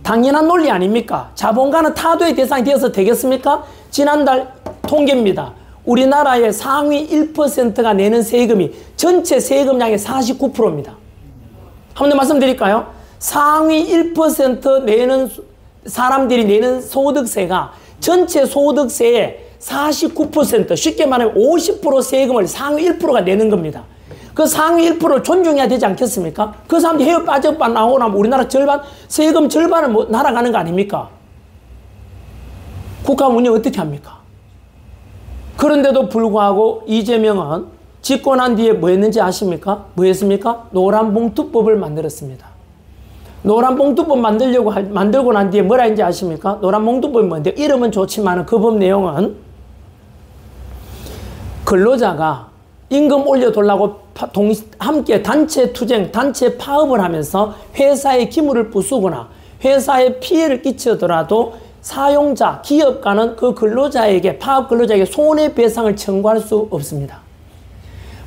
당연한 논리 아닙니까? 자본가는 타도의 대상이 되어서 되겠습니까? 지난달 통계입니다. 우리나라의 상위 1%가 내는 세금이 전체 세금량의 49%입니다. 한 번 더 말씀드릴까요? 상위 1% 내는 사람들이 내는 소득세가 전체 소득세의 49%, 쉽게 말하면 50% 세금을 상위 1%가 내는 겁니다. 그 상위 1%를 존중해야 되지 않겠습니까? 그 사람들이 해외 빠져빠 나오고 나면 우리나라 절반, 세금 절반을 못 날아가는 거 아닙니까? 국가 운영 어떻게 합니까? 그런데도 불구하고 이재명은 집권한 뒤에 뭐 했는지 아십니까? 뭐 했습니까? 노란봉투법을 만들었습니다. 노란봉투법 만들고 난 뒤에 뭐라 했는지 아십니까? 노란봉투법이 뭔데? 이름은 좋지만 그 법 내용은 근로자가 임금 올려달라고 함께 단체 투쟁, 단체 파업을 하면서 회사의 기물을 부수거나 회사에 피해를 끼치더라도 사용자, 기업가는 그 근로자에게, 파업 근로자에게 손해배상을 청구할 수 없습니다.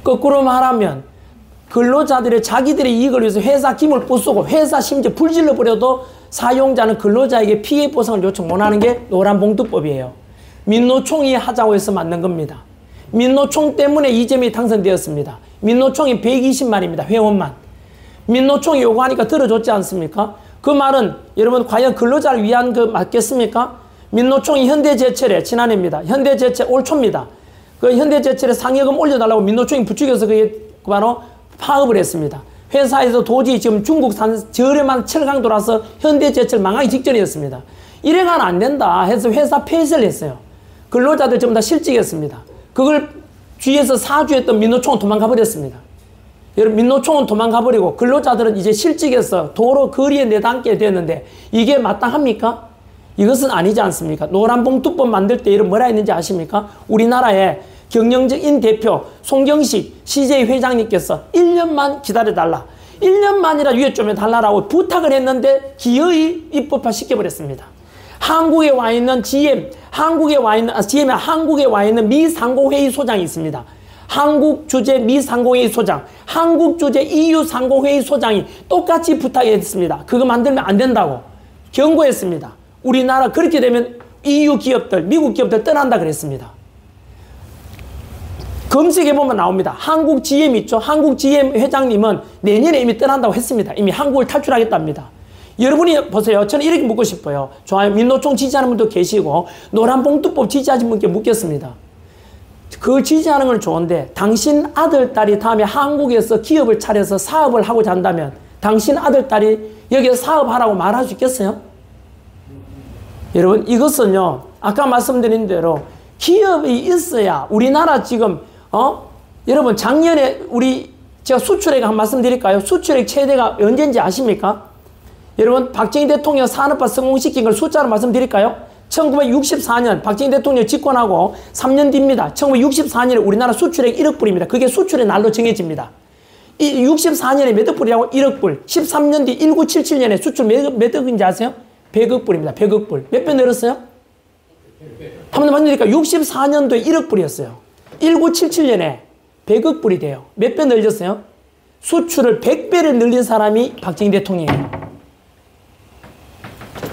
거꾸로 말하면 근로자들의 자기들의 이익을 위해서 회사 기물 부수고 회사 심지어 불질러 버려도 사용자는 근로자에게 피해 보상을 요청 못하는 게 노란봉투법이에요. 민노총이 하자고 해서 만든 겁니다. 민노총 때문에 이재명이 당선되었습니다. 민노총이 120만입니다. 회원만. 민노총이 요구하니까 들어줬지 않습니까? 그 말은 여러분 과연 근로자를 위한 그 맞겠습니까? 민노총이 현대제철에 지난해입니다. 현대제철 올 초입니다. 그 현대제철에 상여금 올려달라고 민노총이 부추겨서 그게 바로 파업을 했습니다. 회사에서 도저히 지금 중국산 저렴한 철강도라서 현대제철 망하기 직전이었습니다. 이래가는 안 된다 해서 회사 폐쇄를 했어요. 근로자들 전부 다 실직했습니다. 그걸 뒤에서 사주했던 민노총은 도망가 버렸습니다. 여러분, 민노총은 도망가 버리고 근로자들은 이제 실직해서 도로 거리에 내담게 됐는데 이게 마땅합니까? 이것은 아니지 않습니까? 노란봉투법 만들 때 이런 뭐라 했는지 아십니까? 우리나라의 경영적인 대표 송경식 CJ 회장님께서 1년만 기다려달라. 1년만이라 유예 좀 해달라고 부탁을 했는데 기어이 입법화 시켜버렸습니다. 한국에 와 있는 GM, 한국에 와 있는 미 상공회의 소장이 있습니다. 한국 주재 미 상공회의 소장, 한국 주재 EU 상공회의 소장이 똑같이 부탁했습니다. 그거 만들면 안 된다고 경고했습니다. 우리나라 그렇게 되면 EU 기업들, 미국 기업들 떠난다 그랬습니다. 검색해보면 나옵니다. 한국 GM 있죠? 한국 GM 회장님은 내년에 이미 떠난다고 했습니다. 이미 한국을 탈출하겠답니다. 여러분이 보세요. 저는 이렇게 묻고 싶어요. 좋아요. 민노총 지지하는 분도 계시고 노란봉투법 지지하신 분께 묻겠습니다. 그걸 지지하는 건 좋은데 당신 아들, 딸이 다음에 한국에서 기업을 차려서 사업을 하고자 한다면 당신 아들, 딸이 여기서 사업하라고 말할 수 있겠어요? 여러분, 이것은요. 아까 말씀드린 대로 기업이 있어야 우리나라 지금 여러분 작년에 제가 수출액 한 말씀 드릴까요? 수출액 최대가 언제인지 아십니까? 여러분, 박정희 대통령 산업화 성공시킨 걸 숫자로 말씀드릴까요? 1964년 박정희 대통령 집권하고 3년 뒤입니다. 1964년에 우리나라 수출액 1억 불입니다. 그게 수출의 날로 정해집니다. 64년에 몇 억 불이라고? 1억 불. 13년 뒤 1977년에 수출 몇 억인지 아세요? 100억 불입니다. 100억 불. 몇 배 늘었어요? 한 번 더 말씀드릴까? 64년도에 1억 불이었어요. 1977년에 100억 불이 돼요. 몇 배 늘렸어요? 수출을 100배를 늘린 사람이 박정희 대통령이에요.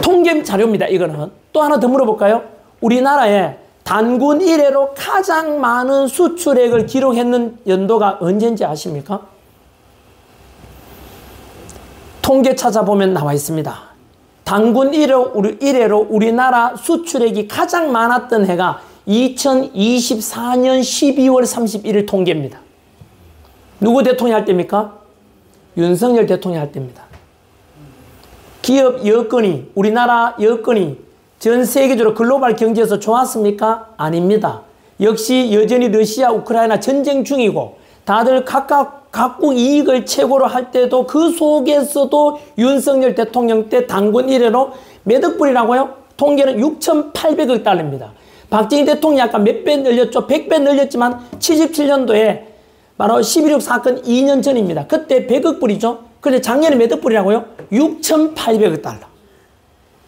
통계 자료입니다. 이거는. 또 하나 더 물어볼까요? 우리나라에 단군 이래로 가장 많은 수출액을 기록했는 연도가 언제인지 아십니까? 통계 찾아보면 나와 있습니다. 단군 이래로 우리나라 수출액이 가장 많았던 해가 2024년 12월 31일 통계입니다. 누구 대통령 할 때입니까? 윤석열 대통령 할 때입니다. 기업 여건이, 우리나라 여건이 전 세계적으로 글로벌 경제에서 좋았습니까? 아닙니다. 역시 여전히 러시아, 우크라이나 전쟁 중이고 다들 각국 이익을 최고로 할 때도 그 속에서도 윤석열 대통령 때 단군 이래로 몇 억불이라고요? 통계는 6,800억 달러입니다. 박정희 대통령이 아까 몇 배 늘렸죠? 100배 늘렸지만 77년도에 바로 11.6 사건 2년 전입니다. 그때 100억 불이죠. 그런데 작년에 몇 억 불이라고요? 6,800억 달러.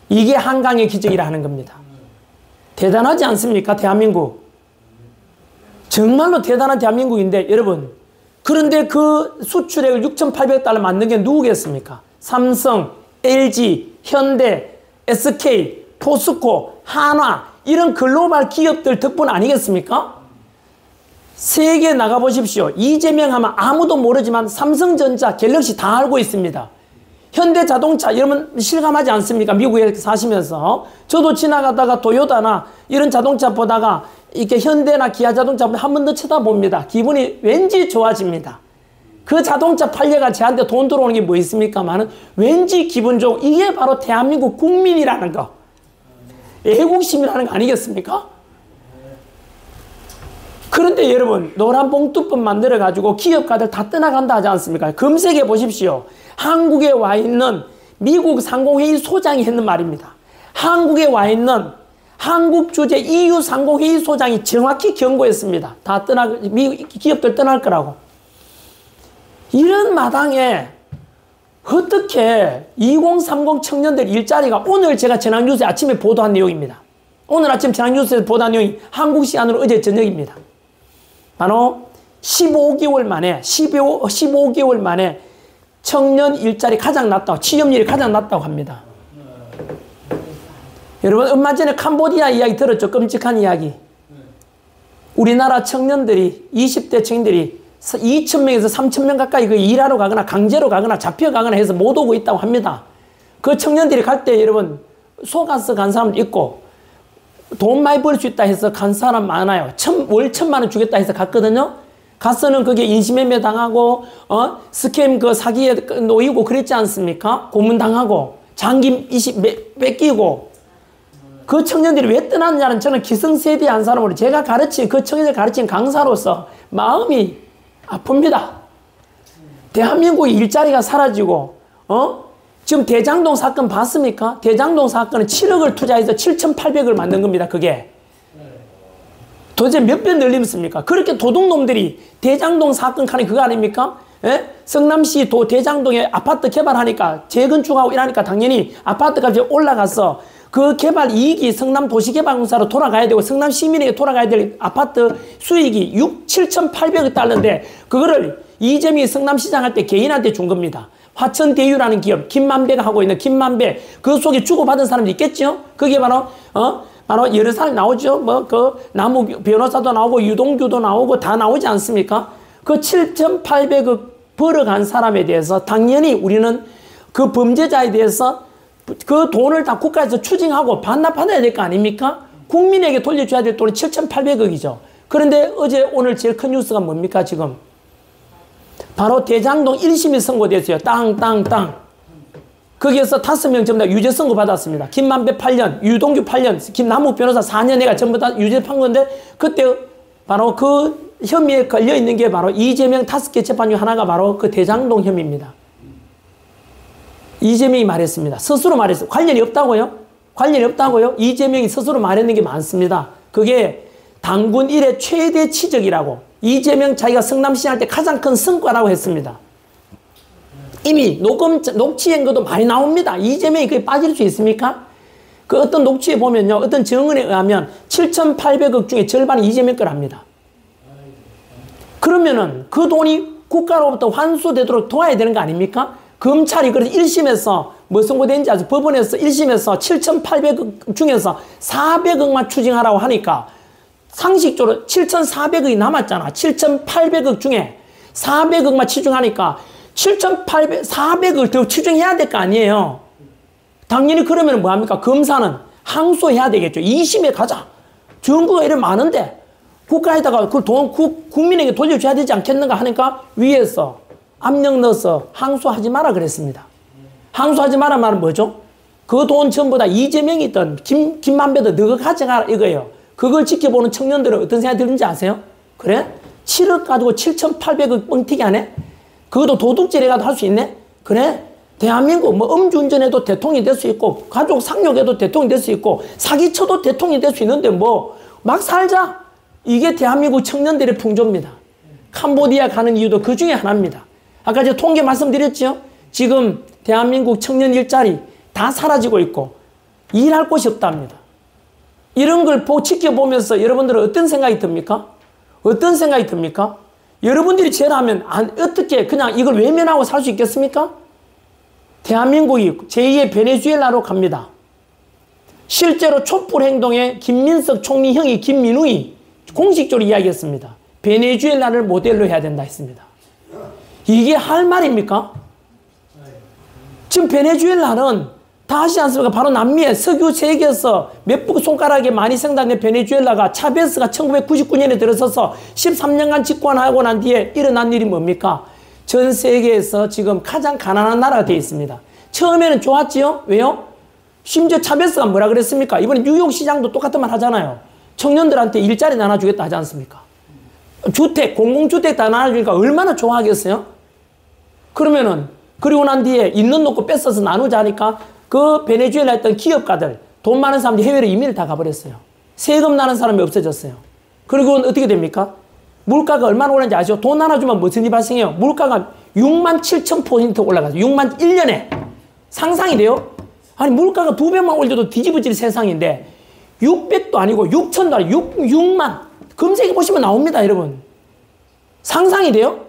이게 한강의 기적이라 하는 겁니다. 대단하지 않습니까? 대한민국. 정말로 대단한 대한민국인데 여러분, 그런데 그 수출액을 6,800억 달러 만든 게 누구겠습니까? 삼성, LG, 현대, SK, 포스코, 한화 이런 글로벌 기업들 덕분 아니겠습니까? 세계에 나가보십시오. 이재명 하면 아무도 모르지만 삼성전자, 갤럭시 다 알고 있습니다. 현대자동차 여러분 실감하지 않습니까? 미국에 사시면서. 저도 지나가다가 도요타나 이런 자동차 보다가 이렇게 현대나 기아 자동차 한 번 더 쳐다봅니다. 기분이 왠지 좋아집니다. 그 자동차 팔려가 저한테 돈 들어오는 게 뭐 있습니까만은 왠지 기분 좋고 이게 바로 대한민국 국민이라는 거. 애국심이라는 거 아니겠습니까? 그런데 여러분 노란 봉투법 만들어가지고 기업가들 다 떠나간다 하지 않습니까? 검색해 보십시오. 한국에 와 있는 미국 상공회의 소장이 했는 말입니다. 한국에 와 있는 한국 주재 EU 상공회의 소장이 정확히 경고했습니다. 다 미국 기업들 떠날 거라고. 이런 마당에 어떻게 2030 청년들 일자리가 오늘 제가 전화뉴스에 아침에 보도한 내용입니다. 오늘 아침 전화뉴스에서 보도한 내용이 한국 시간으로 어제 저녁입니다. 바로 15개월 만에 청년 일자리 가장 낮다고, 취업률이 가장 낮다고 합니다. 여러분 얼마 전에 캄보디아 이야기 들었죠? 끔찍한 이야기. 우리나라 청년들이 20대 청년들이 2,000명에서 3,000명 가까이 일하러 가거나 강제로 가거나 잡혀가거나 해서 못 오고 있다고 합니다. 그 청년들이 갈 때 여러분 속아서 간 사람도 있고 돈 많이 벌 수 있다 해서 간 사람 많아요. 월 1,000만 원 주겠다 해서 갔거든요. 가서는 그게 인신매매 당하고 스캠 그 사기에 놓이고 그랬지 않습니까? 고문당하고 장기 뺏기고. 그 청년들이 왜 떠났냐는 저는 기성세대의 한 사람으로 제가 그 청년들 가르친 강사로서 마음이 아픕니다. 대한민국의 일자리가 사라지고 지금 대장동 사건 봤습니까? 대장동 사건은 7억을 투자해서 7,800을 만든 겁니다. 그게. 도대체 몇 배 늘림습니까? 그렇게 도둑놈들이 대장동 사건 칸이 그거 아닙니까? 예? 성남시 대장동에 아파트 개발하니까 재건축하고 이러니까 당연히 아파트 값이 올라가서 그 개발 이익이 성남도시개발공사로 돌아가야 되고 성남 시민에게 돌아가야 될 아파트 수익이 7,800억 달러인데 그거를 이재명이 성남시장 할 때 개인한테 준 겁니다. 화천대유라는 기업, 김만배가 하고 있는 김만배, 그 속에 주고받은 사람도 있겠죠? 그게 바로 여러 사람이 나오죠? 나무 변호사도 나오고, 유동규도 나오고, 다 나오지 않습니까? 그 7,800억 벌어간 사람에 대해서 당연히 우리는 그 범죄자에 대해서 그 돈을 다 국가에서 추징하고 반납받아야 될 거 아닙니까? 국민에게 돌려줘야 될 돈이 7,800억이죠. 그런데 오늘 제일 큰 뉴스가 뭡니까, 지금? 바로 대장동 1심이 선고됐어요. 땅. 거기에서 5명 전부 다 유죄 선고 받았습니다. 김만배 8년, 유동규 8년, 김남욱 변호사 4년 애가 전부 다 유죄 판 건데 그때 바로 그 혐의에 걸려 있는 게 바로 이재명 5개 재판 중 하나가 바로 그 대장동 혐의입니다. 이재명이 말했습니다. 스스로 말했어요. 관련이 없다고요? 이재명이 스스로 말했는 게 많습니다. 그게 단군 이래 최대 치적이라고. 이재명 자기가 성남시 할 때 가장 큰 성과라고 했습니다. 이미 녹취한 것도 많이 나옵니다. 이재명이 그게 빠질 수 있습니까? 그 어떤 녹취에 보면요. 어떤 정언에 의하면 7,800억 중에 절반이 이재명 거랍니다. 그러면은 그 돈이 국가로부터 환수되도록 도와야 되는 거 아닙니까? 검찰이 그래서 1심에서 뭐 선고된지 아직 법원에서 1심에서 7,800억 중에서 400억만 추징하라고 하니까 상식적으로 7,400억이 남았잖아. 7,800억 중에 400억만 치중하니까 400억을 더 치중해야 될 거 아니에요. 당연히 그러면 뭐합니까? 검사는 항소해야 되겠죠. 2심에 가자. 증거가 이래 많은데 국가에다가 그 돈 국민에게 돌려줘야 되지 않겠는가 하니까 위에서 압력 넣어서 항소하지 마라 그랬습니다. 항소하지 마라 말은 뭐죠? 그 돈 전부 다 이재명이 있던 김만배도 너가 가져가라 이거예요. 그걸 지켜보는 청년들은 어떤 생각이 드는지 아세요? 그래? 7억 가지고 7,800억 뻥튀기 하네? 그것도 도둑질해가도 할 수 있네? 그래? 대한민국 뭐 음주운전해도 대통령이 될 수 있고 가족 상욕해도 대통령이 될 수 있고 사기쳐도 대통령이 될 수 있는데 뭐 막 살자. 이게 대한민국 청년들의 풍조입니다. 캄보디아 가는 이유도 그 중에 하나입니다. 아까 제가 통계 말씀드렸죠? 지금 대한민국 청년 일자리 다 사라지고 있고 일할 곳이 없답니다. 이런 걸 지켜보면서 여러분들은 어떤 생각이 듭니까? 어떤 생각이 듭니까? 여러분들이 죄라면 어떻게 그냥 이걸 외면하고 살 수 있겠습니까? 대한민국이 제2의 베네수엘라로 갑니다. 실제로 촛불 행동에 김민석 총리 형이 김민웅이 공식적으로 이야기했습니다. 베네수엘라를 모델로 해야 된다 했습니다. 이게 할 말입니까? 지금 베네수엘라는 다 아시지 않습니까? 바로 남미의 석유 세계에서 몇 손가락에 많이 생산된 베네수엘라가 차베스가 1999년에 들어서서 13년간 집권하고 난 뒤에 일어난 일이 뭡니까? 전 세계에서 지금 가장 가난한 나라가 되어 있습니다. 처음에는 좋았지요? 왜요? 심지어 차베스가 뭐라 그랬습니까? 이번에 뉴욕 시장도 똑같은 말 하잖아요. 청년들한테 일자리 나눠주겠다 하지 않습니까? 주택, 공공주택 다 나눠주니까 얼마나 좋아하겠어요? 그러면은 그리고 난 뒤에 있는 놓고 뺏어서 나누자 하니까 그 베네수엘라에 있던 기업가들, 돈 많은 사람들이 해외로 이민을 다 가버렸어요. 세금 나는 사람이 없어졌어요. 그리고 어떻게 됩니까? 물가가 얼마나 오르는지 아시죠? 돈 하나 주면 무슨 일이 발생해요? 물가가 67,000% 올라가서 1년에. 상상이 돼요? 아니 물가가 2배만 올려도 뒤집어질 세상인데 600도 아니고 6,000도 아니고 6만. 검색해 보시면 나옵니다, 여러분. 상상이 돼요?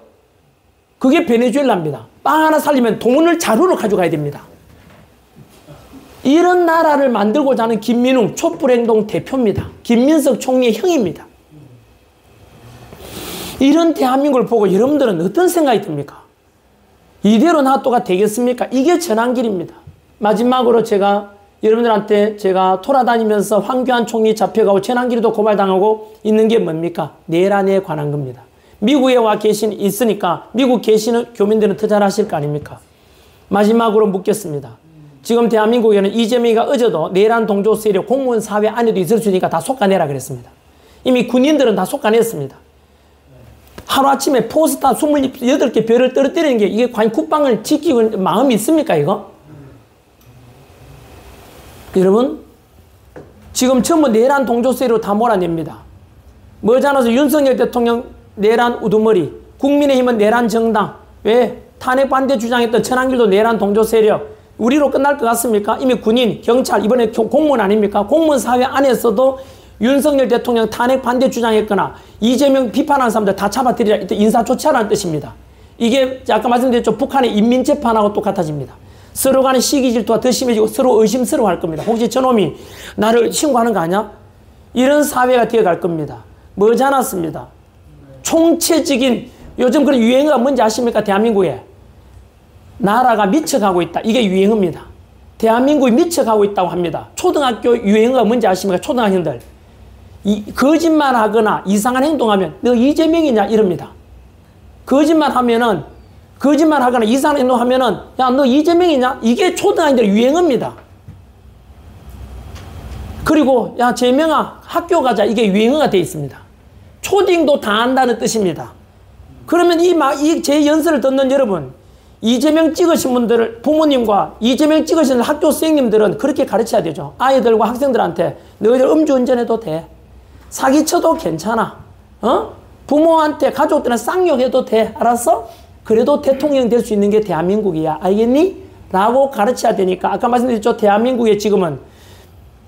그게 베네수엘라입니다. 빵 하나 살리면 돈을 자루로 가져가야 됩니다. 이런 나라를 만들고자 하는 김민웅 촛불행동 대표입니다. 김민석 총리의 형입니다. 이런 대한민국을 보고 여러분들은 어떤 생각이 듭니까? 이대로 놔둬가 되겠습니까? 이게 전환길입니다. 마지막으로 여러분들한테 제가 돌아다니면서 황교안 총리 잡혀가고 전환길도 고발당하고 있는 게 뭡니까? 내란에 관한 겁니다. 미국에 와 있으니까 미국 계시는 교민들은 더 잘 아실 거 아닙니까? 마지막으로 묻겠습니다. 지금 대한민국에는 이재명이가 어제도 내란 동조 세력 공무원 사회 안에도 있을 수 있으니까 다 솎아내라 그랬습니다. 이미 군인들은 다 솎아냈습니다. 하루아침에 포스타 28개 별을 떨어뜨리는 게 이게 과연 국방을 지키고 마음이 있습니까 이거? 여러분 지금 전부 내란 동조 세력으로 다 몰아냅니다. 머지않아서 윤석열 대통령 내란 우두머리, 국민의힘은 내란 정당, 왜? 탄핵 반대 주장했던 천안길도 내란 동조 세력, 우리로 끝날 것 같습니까? 이미 군인, 경찰, 이번에 공무원 아닙니까? 공무원 사회 안에서도 윤석열 대통령 탄핵 반대 주장했거나 이재명 비판하는 사람들 다 잡아들이라 인사조치하라는 뜻입니다. 이게 아까 말씀드렸죠. 북한의 인민재판하고 똑같아집니다. 서로 간의 시기 질투가 더 심해지고 서로 의심스러워할 겁니다. 혹시 저놈이 나를 신고하는 거 아니야? 이런 사회가 되어갈 겁니다. 머지않았습니다. 총체적인 요즘 그런 유행어가 뭔지 아십니까? 대한민국에 나라가 미쳐가고 있다. 이게 유행어입니다. 대한민국이 미쳐가고 있다고 합니다. 초등학교 유행어가 뭔지 아십니까? 초등학생들. 거짓말하거나 이상한 행동하면 너 이재명이냐 이럽니다. 거짓말하거나 이상한 행동하면은 야 너 이재명이냐? 이게 초등학생들 유행어입니다. 그리고 야 재명아 학교 가자 이게 유행어가 되어 있습니다. 초딩도 다 안다는 뜻입니다. 그러면 제 연설을 듣는 여러분, 이재명 찍으신 분들, 부모님과 이재명 찍으신 학교 선생님들은 그렇게 가르쳐야 되죠. 아이들과 학생들한테 너희들 음주운전해도 돼. 사기쳐도 괜찮아. 부모한테 가족들은 쌍욕해도 돼. 알았어? 그래도 대통령 될 수 있는 게 대한민국이야. 알겠니? 라고 가르쳐야 되니까 아까 말씀드렸죠. 대한민국에 지금은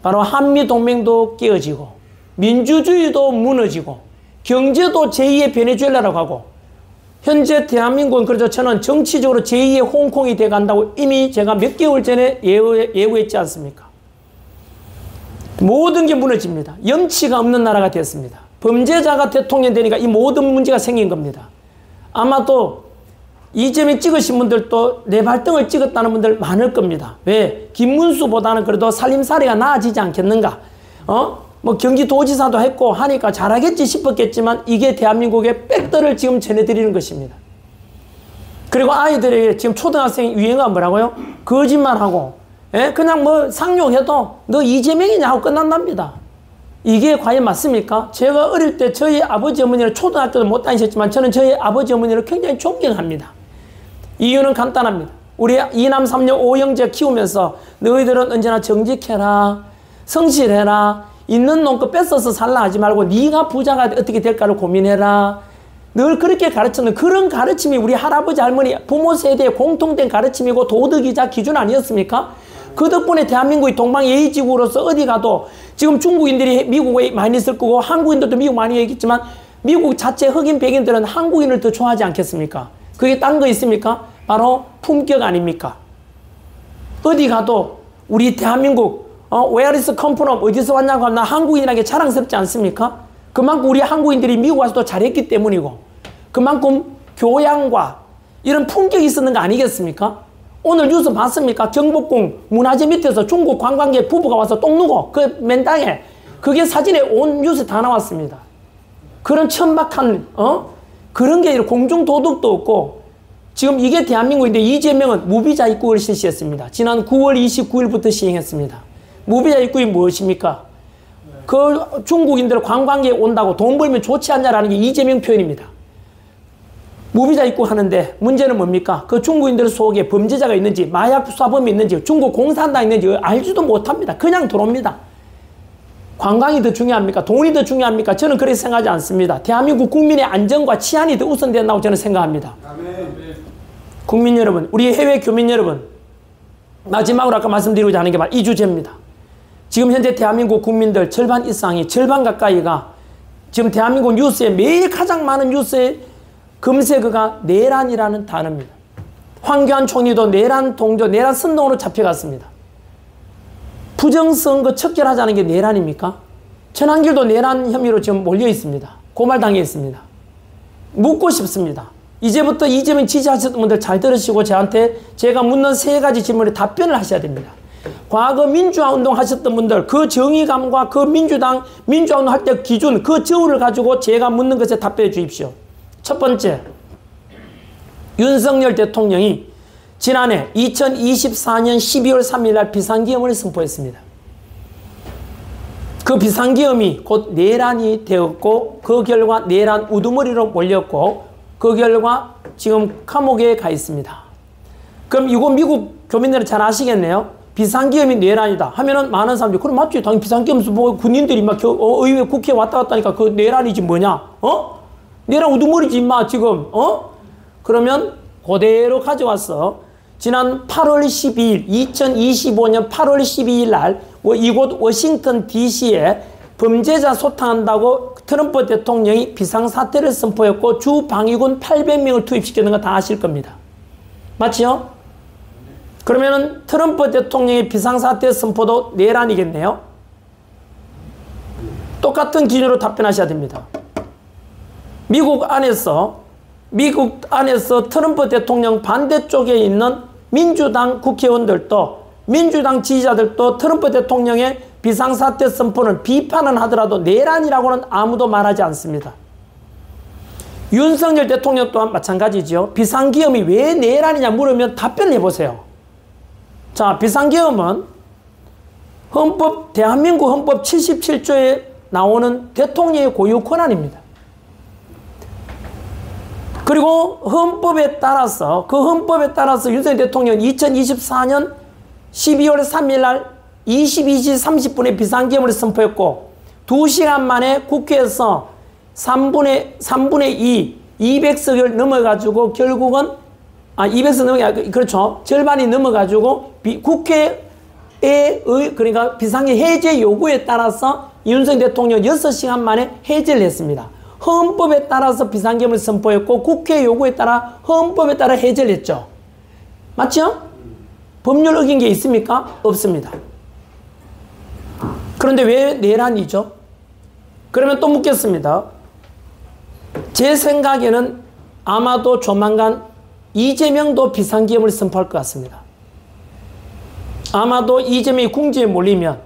바로 한미동맹도 깨어지고 민주주의도 무너지고 경제도 제2의 베네수엘라라고 하고 현재 대한민국은 그래서 저는 정치적으로 제2의 홍콩이 돼간다고 이미 제가 몇 개월 전에 예고했지 않습니까? 모든 게 무너집니다. 염치가 없는 나라가 되었습니다. 범죄자가 대통령 되니까 이 모든 문제가 생긴 겁니다. 아마도 이재명 찍으신 분들도 내 발등을 찍었다는 분들 많을 겁니다. 왜? 김문수보다는 그래도 살림살이가 나아지지 않겠는가? 뭐 경기도지사도 했고 하니까 잘하겠지 싶었겠지만 이게 대한민국의 백들을 지금 전해드리는 것입니다. 그리고 아이들에게 지금 초등학생 유행어가 뭐라고요? 거짓말하고, 예? 그냥 뭐 상용해도 너 이재명이냐 하고 끝난답니다. 이게 과연 맞습니까? 제가 어릴 때 저희 아버지 어머니를 초등학교도 못 다니셨지만 저는 저희 아버지 어머니를 굉장히 존경합니다. 이유는 간단합니다. 우리 이남 삼녀 오형제 키우면서 너희들은 언제나 정직해라, 성실해라, 있는 놈 거 뺏어서 살라 하지 말고 네가 부자가 어떻게 될까를 고민해라. 늘 그렇게 가르치는 그런 가르침이 우리 할아버지 할머니 부모 세대의 공통된 가르침이고 도덕이자 기준 아니었습니까? 그 덕분에 대한민국이 동방예의지국으로서 어디 가도 지금 중국인들이 미국에 많이 있을 거고 한국인들도 미국 많이 얘기했지만 미국 자체 흑인 백인들은 한국인을 더 좋아하지 않겠습니까? 그게 딴 거 있습니까? 바로 품격 아닙니까? 어디 가도 우리 대한민국 Where is come from? 어디서 왔냐고 하면 나 한국인이라는 게 자랑스럽지 않습니까? 그만큼 우리 한국인들이 미국 와서도 잘했기 때문이고 그만큼 교양과 이런 품격이 있었는 거 아니겠습니까? 오늘 뉴스 봤습니까? 경복궁 문화재 밑에서 중국 관광객 부부가 와서 똥 누고 그 맨땅에 그게 사진에 온 뉴스 다 나왔습니다. 그런 천박한 그런 게 공중 도덕도 없고 지금 이게 대한민국인데 이재명은 무비자 입국을 실시했습니다. 지난 9월 29일부터 시행했습니다. 무비자 입국이 무엇입니까? 그 중국인들 관광객 온다고 돈 벌면 좋지 않냐라는 게 이재명 표현입니다. 무비자 입국하는데 문제는 뭡니까? 그 중국인들 속에 범죄자가 있는지 마약 수사범이 있는지 중국 공산당이 있는지 알지도 못합니다. 그냥 들어옵니다. 관광이 더 중요합니까? 돈이 더 중요합니까? 저는 그렇게 생각하지 않습니다. 대한민국 국민의 안전과 치안이 더 우선된다고 저는 생각합니다. 국민 여러분, 우리 해외 교민 여러분, 마지막으로 아까 말씀드리고자 하는 게 바로 이 주제입니다. 지금 현재 대한민국 국민들 절반 이상이, 절반 가까이가 지금 대한민국 뉴스에 매일 가장 많은 뉴스에 검색어가 내란이라는 단어입니다. 황교안 총리도 내란 동조, 내란 선동으로 잡혀갔습니다. 부정선거 척결하자는 게 내란입니까? 천안길도 내란 혐의로 지금 몰려 있습니다. 고발당해 있습니다. 묻고 싶습니다. 이제부터 이재명 지지하셨던 분들 잘 들으시고 저한테 제가 묻는 3가지 질문에 답변을 하셔야 됩니다. 과거 민주화 운동 하셨던 분들 그 정의감과 그 민주화 운동 할 때 기준 그 저울을 가지고 제가 묻는 것에 답변해 주십시오. 첫 번째, 윤석열 대통령이 지난해 2024년 12월 3일 날 비상계엄을 선포했습니다. 그 비상계엄이 곧 내란이 되었고 그 결과 내란 우두머리로 몰렸고 그 결과 지금 감옥에 가 있습니다. 그럼 이거 미국 교민들은 잘 아시겠네요. 비상계엄이 내란이다 하면은 많은 사람들이 그럼 맞지 당연히 비상계엄에서 뭐 군인들이 막 의회 국회에 왔다 갔다 하니까 그 내란이지 뭐냐 내란 우두머리지 임마 지금 그러면 그대로 가져왔어. 지난 8월 12일 2025년 8월 12일 날 이곳 워싱턴 DC에 범죄자 소탕한다고 트럼프 대통령이 비상사태를 선포했고 주 방위군 800명을 투입시키는 거 다 아실 겁니다. 맞지요? 그러면은 트럼프 대통령의 비상사태 선포도 내란이겠네요. 똑같은 기준으로 답변하셔야 됩니다. 미국 안에서 트럼프 대통령 반대쪽에 있는 민주당 국회의원들도 민주당 지지자들도 트럼프 대통령의 비상사태 선포는 비판은 하더라도 내란이라고는 아무도 말하지 않습니다. 윤석열 대통령 또한 마찬가지죠. 비상계엄이 왜 내란이냐 물으면 답변을 해보세요. 자, 비상계엄은 대한민국 헌법 77조에 나오는 대통령의 고유 권한입니다. 그리고 헌법에 따라서 윤석열 대통령은 2024년 12월 3일 날 22시 30분에 비상계엄을 선포했고 2시간 만에 국회에서 3분의 2, 200석을 넘어가지고 결국은 200석 넘어가 그렇죠. 절반이 넘어가지고 국회의 그러니까 비상계 해제 요구에 따라서 윤석열 대통령 6시간 만에 해제를 했습니다. 헌법에 따라서 비상계엄을 선포했고 국회 요구에 따라 헌법에 따라 해제를 했죠. 맞죠? 법률 어긴 게 있습니까? 없습니다. 그런데 왜 내란이죠? 그러면 또 묻겠습니다. 제 생각에는 아마도 조만간 이재명도 비상계엄을 선포할 것 같습니다. 아마도 이재명이 궁지에 몰리면,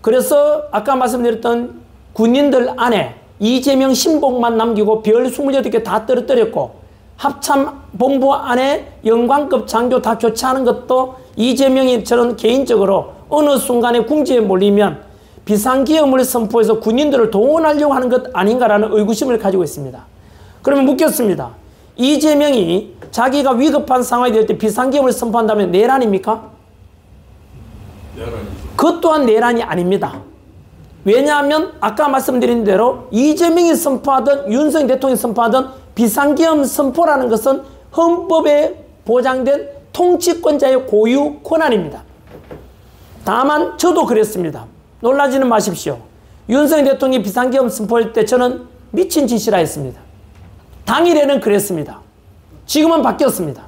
그래서 아까 말씀드렸던 군인들 안에 이재명 신복만 남기고 별 28개 다 떨어뜨렸고, 합참본부 안에 영관급 장교 다 교체하는 것도 이재명이 저는 개인적으로 어느 순간에 궁지에 몰리면 비상계엄을 선포해서 군인들을 동원하려고 하는 것 아닌가라는 의구심을 가지고 있습니다. 그러면 묻겠습니다. 이재명이 자기가 위급한 상황이 될 때 비상계엄을 선포한다면 내란입니까? 그것 또한 내란이 아닙니다. 왜냐하면 아까 말씀드린 대로 이재명이 선포하든 윤석열 대통령이 선포하든 비상계엄 선포라는 것은 헌법에 보장된 통치권자의 고유 권한입니다. 다만 저도 그랬습니다. 놀라지는 마십시오. 윤석열 대통령이 비상계엄 선포할 때 저는 미친 짓이라 했습니다. 당일에는 그랬습니다. 지금은 바뀌었습니다.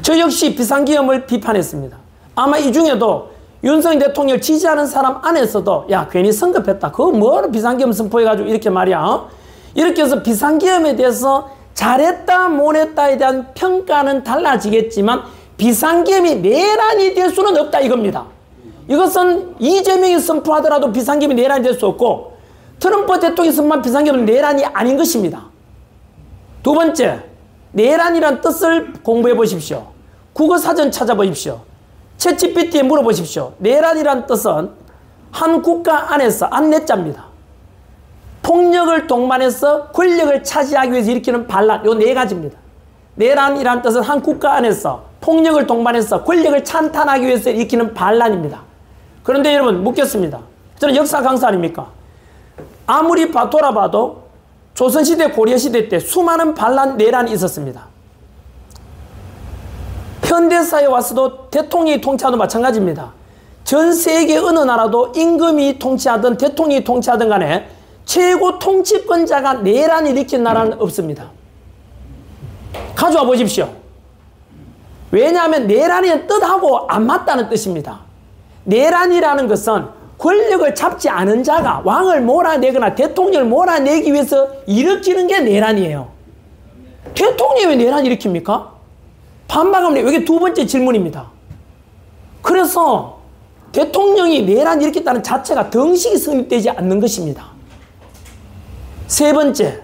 저 역시 비상계엄을 비판했습니다. 아마 이 중에도 윤석열 대통령을 지지하는 사람 안에서도 야 괜히 성급했다. 그거 뭐로 비상계엄 선포해가지고 이렇게 말이야. 이렇게 해서 비상계엄에 대해서 잘했다 못했다에 대한 평가는 달라지겠지만 비상계엄이 내란이 될 수는 없다 이겁니다. 이것은 이재명이 선포하더라도 비상계엄이 내란이 될 수 없고 트럼프 대통령이 선포한 비상계엄은 내란이 아닌 것입니다. 두 번째, 내란이란 뜻을 공부해 보십시오. 국어사전 찾아보십시오. 챗GPT에 물어보십시오. 내란이란 뜻은 한 국가 안에서 안내자입니다. 폭력을 동반해서 권력을 차지하기 위해서 일으키는 반란, 요 네 가지입니다. 내란이란 뜻은 한 국가 안에서 폭력을 동반해서 권력을 찬탄하기 위해서 일으키는 반란입니다. 그런데 여러분 묻겠습니다. 저는 역사 강사 아닙니까? 아무리 돌아봐도 조선시대 고려시대 때 수많은 반란 내란이 있었습니다. 현대사에 와서도 대통령이 통치하도 마찬가지입니다. 전 세계 어느 나라도 임금이 통치하든 대통령이 통치하든 간에 최고 통치권자가 내란을 일으킨 나라는 없습니다. 가져와 보십시오. 왜냐하면 내란이라는 뜻하고 안 맞다는 뜻입니다. 내란이라는 것은 권력을 잡지 않은 자가 왕을 몰아내거나 대통령을 몰아내기 위해서 일으키는 게 내란이에요. 대통령이 왜 내란 일으킵니까? 반박하면 이게 두 번째 질문입니다. 그래서 대통령이 내란 일으켰다는 자체가 정식이 성립되지 않는 것입니다. 세 번째,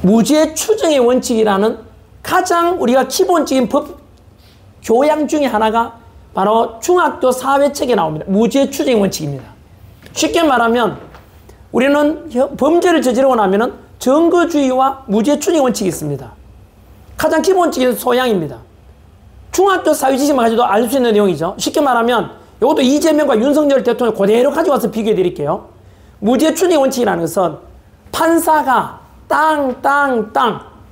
무죄 추정의 원칙이라는 가장 우리가 기본적인 법 교양 중에 하나가 바로 중학교 사회책에 나옵니다. 무죄 추정의 원칙입니다. 쉽게 말하면 우리는 범죄를 저지르고 나면은 증거주의와 무죄 추정의 원칙이 있습니다. 가장 기본적인 소양입니다. 중학교 사회지식만 가지고도 알 수 있는 내용이죠. 쉽게 말하면 이것도 이재명과 윤석열 대통령 그대로 가져와서 비교해 드릴게요. 무죄 추정의 원칙이라는 것은 판사가 땅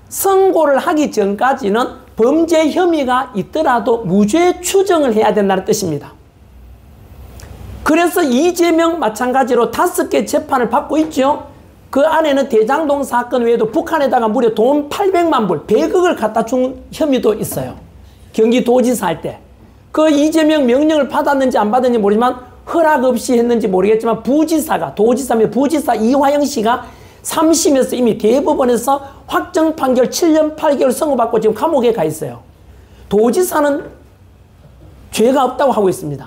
선고를 하기 전까지는 범죄 혐의가 있더라도 무죄 추정을 해야 된다는 뜻입니다. 그래서 이재명 마찬가지로 5개 재판을 받고 있죠. 그 안에는 대장동 사건 외에도 북한에다가 무려 돈 800만 불, 100억을 갖다 준 혐의도 있어요. 경기도지사 할 때. 그 이재명 명령을 받았는지 안 받았는지 모르지만 허락 없이 했는지 모르겠지만 도지사입니다. 부지사 이화영 씨가 3심에서 이미 대법원에서 확정 판결 7년 8개월 선고받고 지금 감옥에 가 있어요. 도지사는 죄가 없다고 하고 있습니다.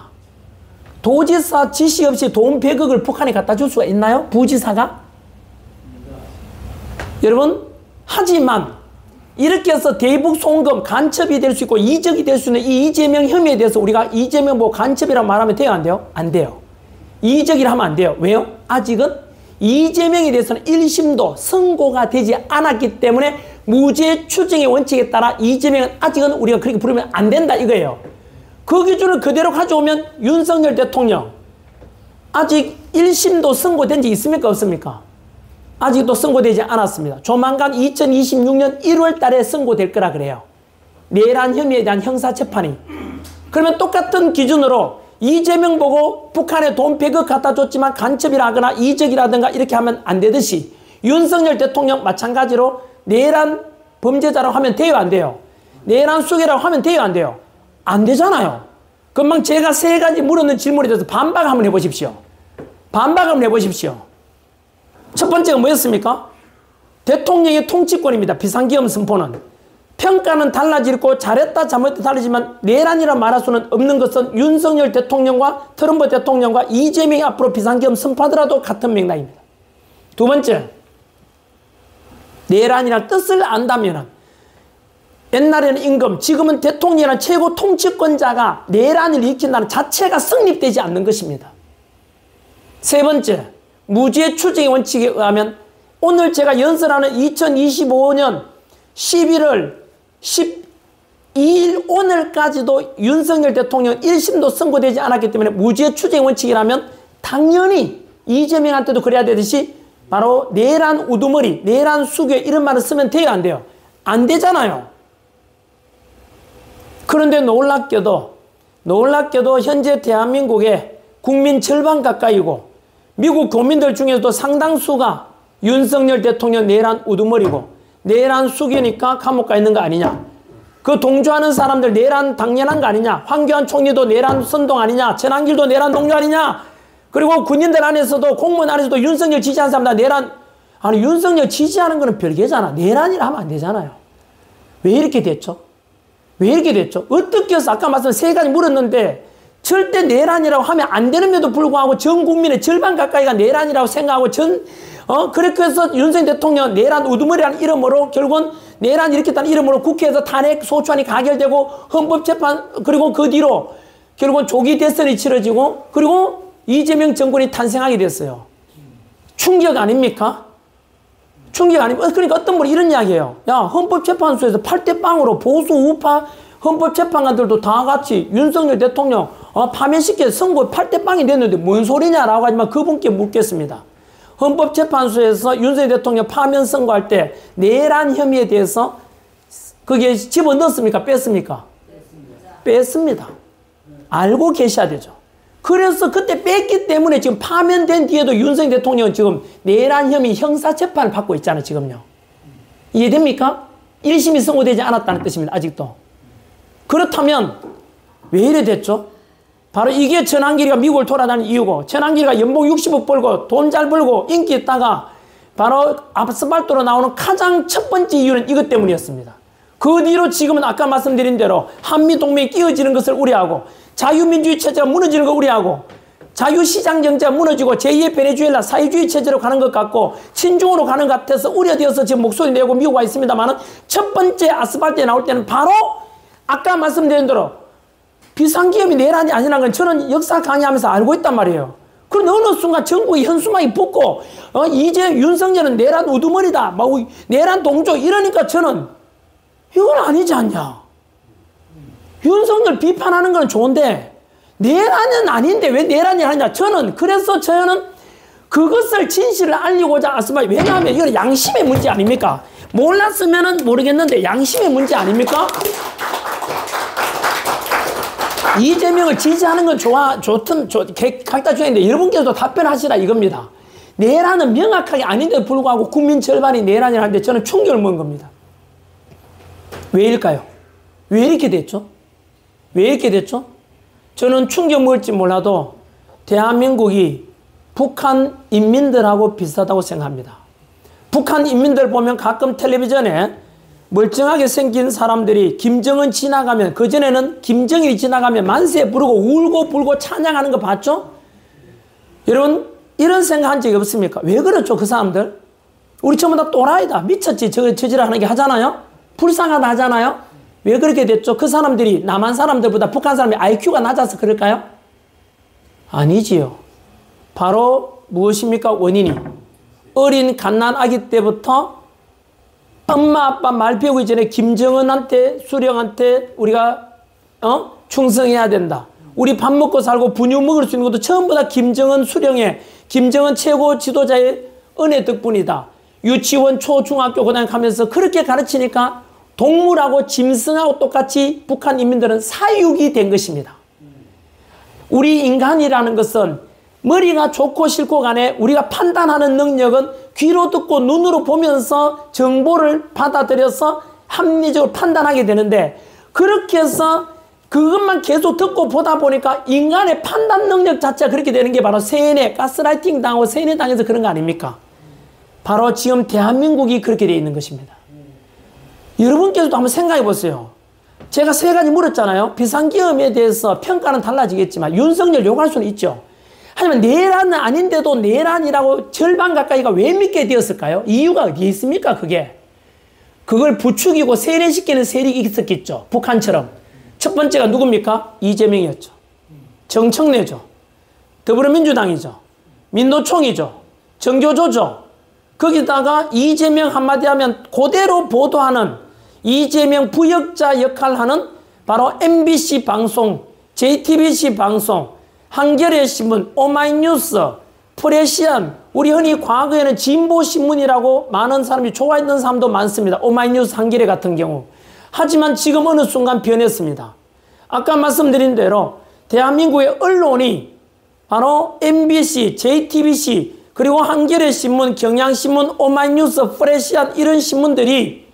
도지사 지시 없이 돈 100억을 북한에 갖다 줄 수가 있나요? 부지사가? 여러분, 하지만 이렇게 해서 대북 송금 간첩이 될 수 있고 이적이 될 수 있는 이 이재명 혐의에 대해서 우리가 이재명 뭐 간첩이라고 말하면 돼요? 안 돼요? 안 돼요. 이적이라 하면 안 돼요. 왜요? 아직은 이재명에 대해서는 1심도 선고가 되지 않았기 때문에 무죄 추정의 원칙에 따라 이재명은 아직은 우리가 그렇게 부르면 안 된다 이거예요. 그 기준을 그대로 가져오면 윤석열 대통령 아직 1심도 선고된 지 있습니까? 없습니까? 아직도 선고되지 않았습니다. 조만간 2026년 1월 달에 선고될 거라 그래요. 내란 혐의에 대한 형사재판이. 그러면 똑같은 기준으로 이재명 보고 북한에 돈 100억 갖다 줬지만 간첩이라 하거나 이적이라든가 이렇게 하면 안 되듯이 윤석열 대통령 마찬가지로 내란 범죄자라고 하면 돼요? 안 돼요? 내란 수괴라고 하면 돼요? 안 돼요? 안 되잖아요. 금방 제가 3가지 물었는 질문에 대해서 반박 한번 해보십시오. 반박을 해보십시오. 첫 번째가 뭐였습니까? 대통령의 통치권입니다. 비상계엄 선포는. 평가는 달라지고 잘했다 잘못했다 달라지만 내란이라 말할 수는 없는 것은 윤석열 대통령과 트럼프 대통령과 이재명이 앞으로 비상계엄 선포하더라도 같은 맥락입니다. 두 번째, 내란이라는 뜻을 안다면 옛날에는 임금, 지금은 대통령이라는 최고 통치권자가 내란을 일으킨다는 자체가 성립되지 않는 것입니다. 세 번째, 무죄 추정의 원칙에 의하면 오늘 제가 연설하는 2025년 11월 12일 오늘까지도 윤석열 대통령 1심도 선고되지 않았기 때문에 무죄 추정의 원칙이라면 당연히 이재명한테도 그래야 되듯이 바로 내란 우두머리, 내란 수괴 이런 말을 쓰면 돼요, 안 돼요? 안 되잖아요. 그런데 놀랍게도 현재 대한민국의 국민 절반 가까이고 미국 국민들 중에서도 상당수가 윤석열 대통령 내란 우두머리고 내란 수괴니까 감옥 가 있는 거 아니냐. 그 동조하는 사람들 내란 당연한 거 아니냐. 황교안 총리도 내란 선동 아니냐. 전한길도 내란 동조 아니냐. 그리고 군인들 안에서도 공무원 안에서도 윤석열 지지하는 사람 다 내란. 아니 윤석열 지지하는 거는 별개잖아. 내란이라 하면 안 되잖아요. 왜 이렇게 됐죠? 왜 이렇게 됐죠? 어떻게 해서 아까 말씀 세 가지 물었는데 절대 내란이라고 하면 안 되는데도 불구하고 전 국민의 절반 가까이가 내란이라고 생각하고 그렇게 해서 윤석열 대통령 내란 우두머리라는 이름으로 결국은 내란 일으켰다는 이름으로 국회에서 탄핵 소추안이 가결되고 헌법재판 그리고 그 뒤로 결국은 조기 대선이 치러지고 그리고 이재명 정권이 탄생하게 됐어요. 충격 아닙니까? 충격 아닙니까? 그러니까 어떤 분이 이런 이야기예요. 야, 헌법재판소에서 8대 0으로 보수 우파 헌법재판관들도 다 같이 윤석열 대통령 파면시켜 선고 8대 0이 됐는데 뭔 소리냐라고 하지만 그분께 묻겠습니다. 헌법재판소에서 윤석열 대통령 파면 선고할 때 내란 혐의에 대해서 그게 집어넣었습니까? 뺐습니까? 뺐습니다. 알고 계셔야 되죠. 그래서 그때 뺐기 때문에 지금 파면된 뒤에도 윤석열 대통령은 지금 내란 혐의 형사재판을 받고 있잖아요. 지금요. 이해됩니까? 1심이 선고되지 않았다는 뜻입니다. 아직도. 그렇다면 왜 이래 됐죠? 바로 이게 전한길이가 미국을 돌아다니는 이유고 전한길이가 연봉 60억 벌고 돈 잘 벌고 인기 있다가 바로 아스팔트로 나오는 가장 첫 번째 이유는 이것 때문이었습니다. 그 뒤로 지금은 아까 말씀드린 대로 한미동맹이 끼어지는 것을 우려하고 자유민주주의 체제가 무너지는 걸 우려하고 자유시장 경제가 무너지고 제2의 베네수엘라 사회주의 체제로 가는 것 같고 친중으로 가는 것 같아서 우려되어서 지금 목소리 내고 미국 와 있습니다만 첫 번째 아스팔트에 나올 때는 바로 아까 말씀드린 대로 비상계엄이 내란이 아니라는 건 저는 역사 강의하면서 알고 있단 말이에요. 그런데 어느 순간 전국이 현수막이 붙고 이제 윤석열은 내란 우두머리다 막 내란 동조 이러니까 저는 이건 아니지 않냐. 윤석열 비판하는 건 좋은데 내란은 아닌데 왜 내란이 하냐. 그래서 저는 그것을 진실을 알리고자 아스팔트 왜냐하면 이건 양심의 문제 아닙니까? 몰랐으면 모르겠는데 양심의 문제 아닙니까? 이재명을 지지하는 건 각자 중인데 여러분께서도 답변하시라 이겁니다. 내란은 명확하게 아닌데도 불구하고 국민 절반이 내란이라는데 저는 충격을 먹은 겁니다. 왜일까요? 왜 이렇게 됐죠? 왜 이렇게 됐죠? 저는 충격 먹을지 몰라도 대한민국이 북한 인민들하고 비슷하다고 생각합니다. 북한 인민들 보면 가끔 텔레비전에 멀쩡하게 생긴 사람들이 김정은 지나가면 그전에는 김정일이 지나가면 만세 부르고 울고 불고 찬양하는 거 봤죠? 여러분 이런 생각한 적이 없습니까? 왜 그렇죠 그 사람들? 우리 전부 다 또라이다 미쳤지 저지랄하는 게 하잖아요? 불쌍하다 하잖아요? 왜 그렇게 됐죠? 그 사람들이 남한 사람들보다 북한 사람이 IQ가 낮아서 그럴까요? 아니지요. 바로 무엇입니까 원인이? 어린 갓난 아기 때부터 엄마 아빠 말 배우기 전에 김정은한테 수령한테 우리가 충성해야 된다. 우리 밥 먹고 살고 분유 먹을 수 있는 것도 전부 다 김정은 수령의 김정은 최고 지도자의 은혜 덕분이다. 유치원 초중학교 고등학교 가면서 그렇게 가르치니까 동물하고 짐승하고 똑같이 북한 인민들은 사육이 된 것입니다. 우리 인간이라는 것은 머리가 좋고 싫고 간에 우리가 판단하는 능력은 귀로 듣고 눈으로 보면서 정보를 받아들여서 합리적으로 판단하게 되는데 그렇게 해서 그것만 계속 듣고 보다 보니까 인간의 판단 능력 자체가 그렇게 되는 게 바로 세뇌, 가스라이팅 당하고 세뇌 당해서 그런 거 아닙니까? 바로 지금 대한민국이 그렇게 되어 있는 것입니다. 여러분께서도 한번 생각해 보세요. 제가 세 가지 물었잖아요. 비상계엄에 대해서 평가는 달라지겠지만 윤석열 욕할 수는 있죠. 하지만 내란은 아닌데도 내란이라고 절반 가까이가 왜 믿게 되었을까요? 이유가 어디에 있습니까? 그걸 부추기고 세뇌시키는 세력이 있었겠죠. 북한처럼. 첫 번째가 누굽니까? 이재명이었죠. 정청래죠. 더불어민주당이죠. 민노총이죠. 정교조죠. 거기다가 이재명 한마디 하면 그대로 보도하는 이재명 부역자 역할을 하는 바로 MBC 방송, JTBC 방송, 한겨레 신문, 오마이뉴스, 프레시안, 우리 흔히 과거에는 진보신문이라고 많은 사람이 좋아했던 사람도 많습니다. 오마이뉴스, 한겨레 같은 경우. 하지만 지금 어느 순간 변했습니다. 아까 말씀드린 대로 대한민국의 언론이 바로 MBC, JTBC, 그리고 한겨레 신문, 경향신문, 오마이뉴스, 프레시안 이런 신문들이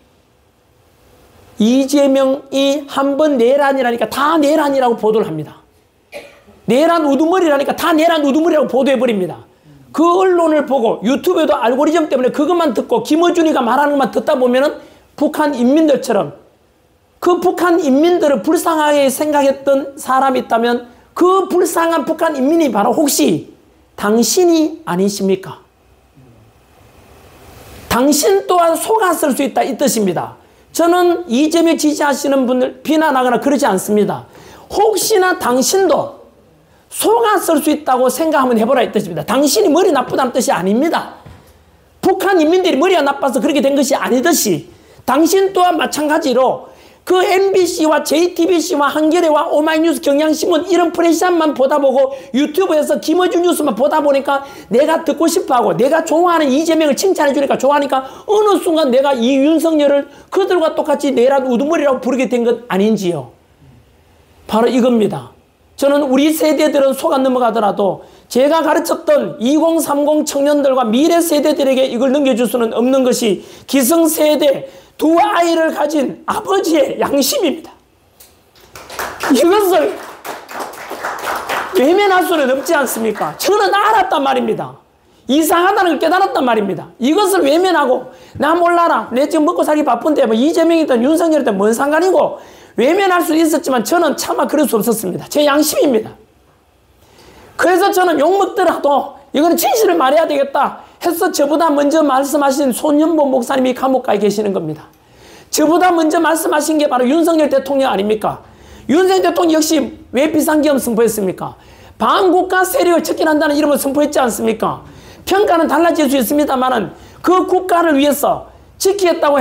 이재명이 한번 내란이라니까 다 내란이라고 보도를 합니다. 내란 우두머리라니까 다 내란 우두머리라고 보도해버립니다. 그 언론을 보고 유튜브에도 알고리즘 때문에 그것만 듣고 김어준이가 말하는 것만 듣다 보면은 북한 인민들처럼 그 북한 인민들을 불쌍하게 생각했던 사람이 있다면 그 불쌍한 북한 인민이 바로 혹시 당신이 아니십니까? 당신 또한 속았을 수 있다 이 뜻입니다. 저는 이재명 지지하시는 분들 비난하거나 그러지 않습니다. 혹시나 당신도 속았을 수 있다고 생각 한번 해보라 이 뜻입니다. 당신이 머리 나쁘다는 뜻이 아닙니다. 북한 인민들이 머리가 나빠서 그렇게 된 것이 아니듯이 당신 또한 마찬가지로 그 MBC와 JTBC와 한겨레와 오마이뉴스, 경향신문 이런 프레시안만 보다 보고 유튜브에서 김어준 뉴스만 보다 보니까 내가 듣고 싶어하고 내가 좋아하는 이재명을 칭찬해 주니까 좋아하니까 어느 순간 내가 이 윤석열을 그들과 똑같이 내란 우두머리라고 부르게 된 것 아닌지요. 바로 이겁니다. 저는 우리 세대들은 속안 넘어가더라도 제가 가르쳤던 2030 청년들과 미래 세대들에게 이걸 넘겨줄 수는 없는 것이 기성세대 두 아이를 가진 아버지의 양심입니다. 이것을 외면할 수는 없지 않습니까? 저는 알았단 말입니다. 이상하다는 걸 깨달았단 말입니다. 이것을 외면하고 나 몰라라. 내 지금 먹고 살기 바쁜데 뭐 이재명이든 윤석열이든 뭔 상관이고 외면할 수 있었지만 저는 차마 그럴 수 없었습니다. 제 양심입니다. 그래서 저는 욕먹더라도 이거는 진실을 말해야 되겠다 해서 저보다 먼저 말씀하신 손연보 목사님이 감옥가에 계시는 겁니다. 저보다 먼저 말씀하신 게 바로 윤석열 대통령 아닙니까? 윤석열 대통령 역시 왜 비상계엄 선포했습니까? 반국가 세력을 척결한다는 이름을 선포했지 않습니까? 평가는 달라질 수 있습니다만 그 국가를 위해서 지키겠다고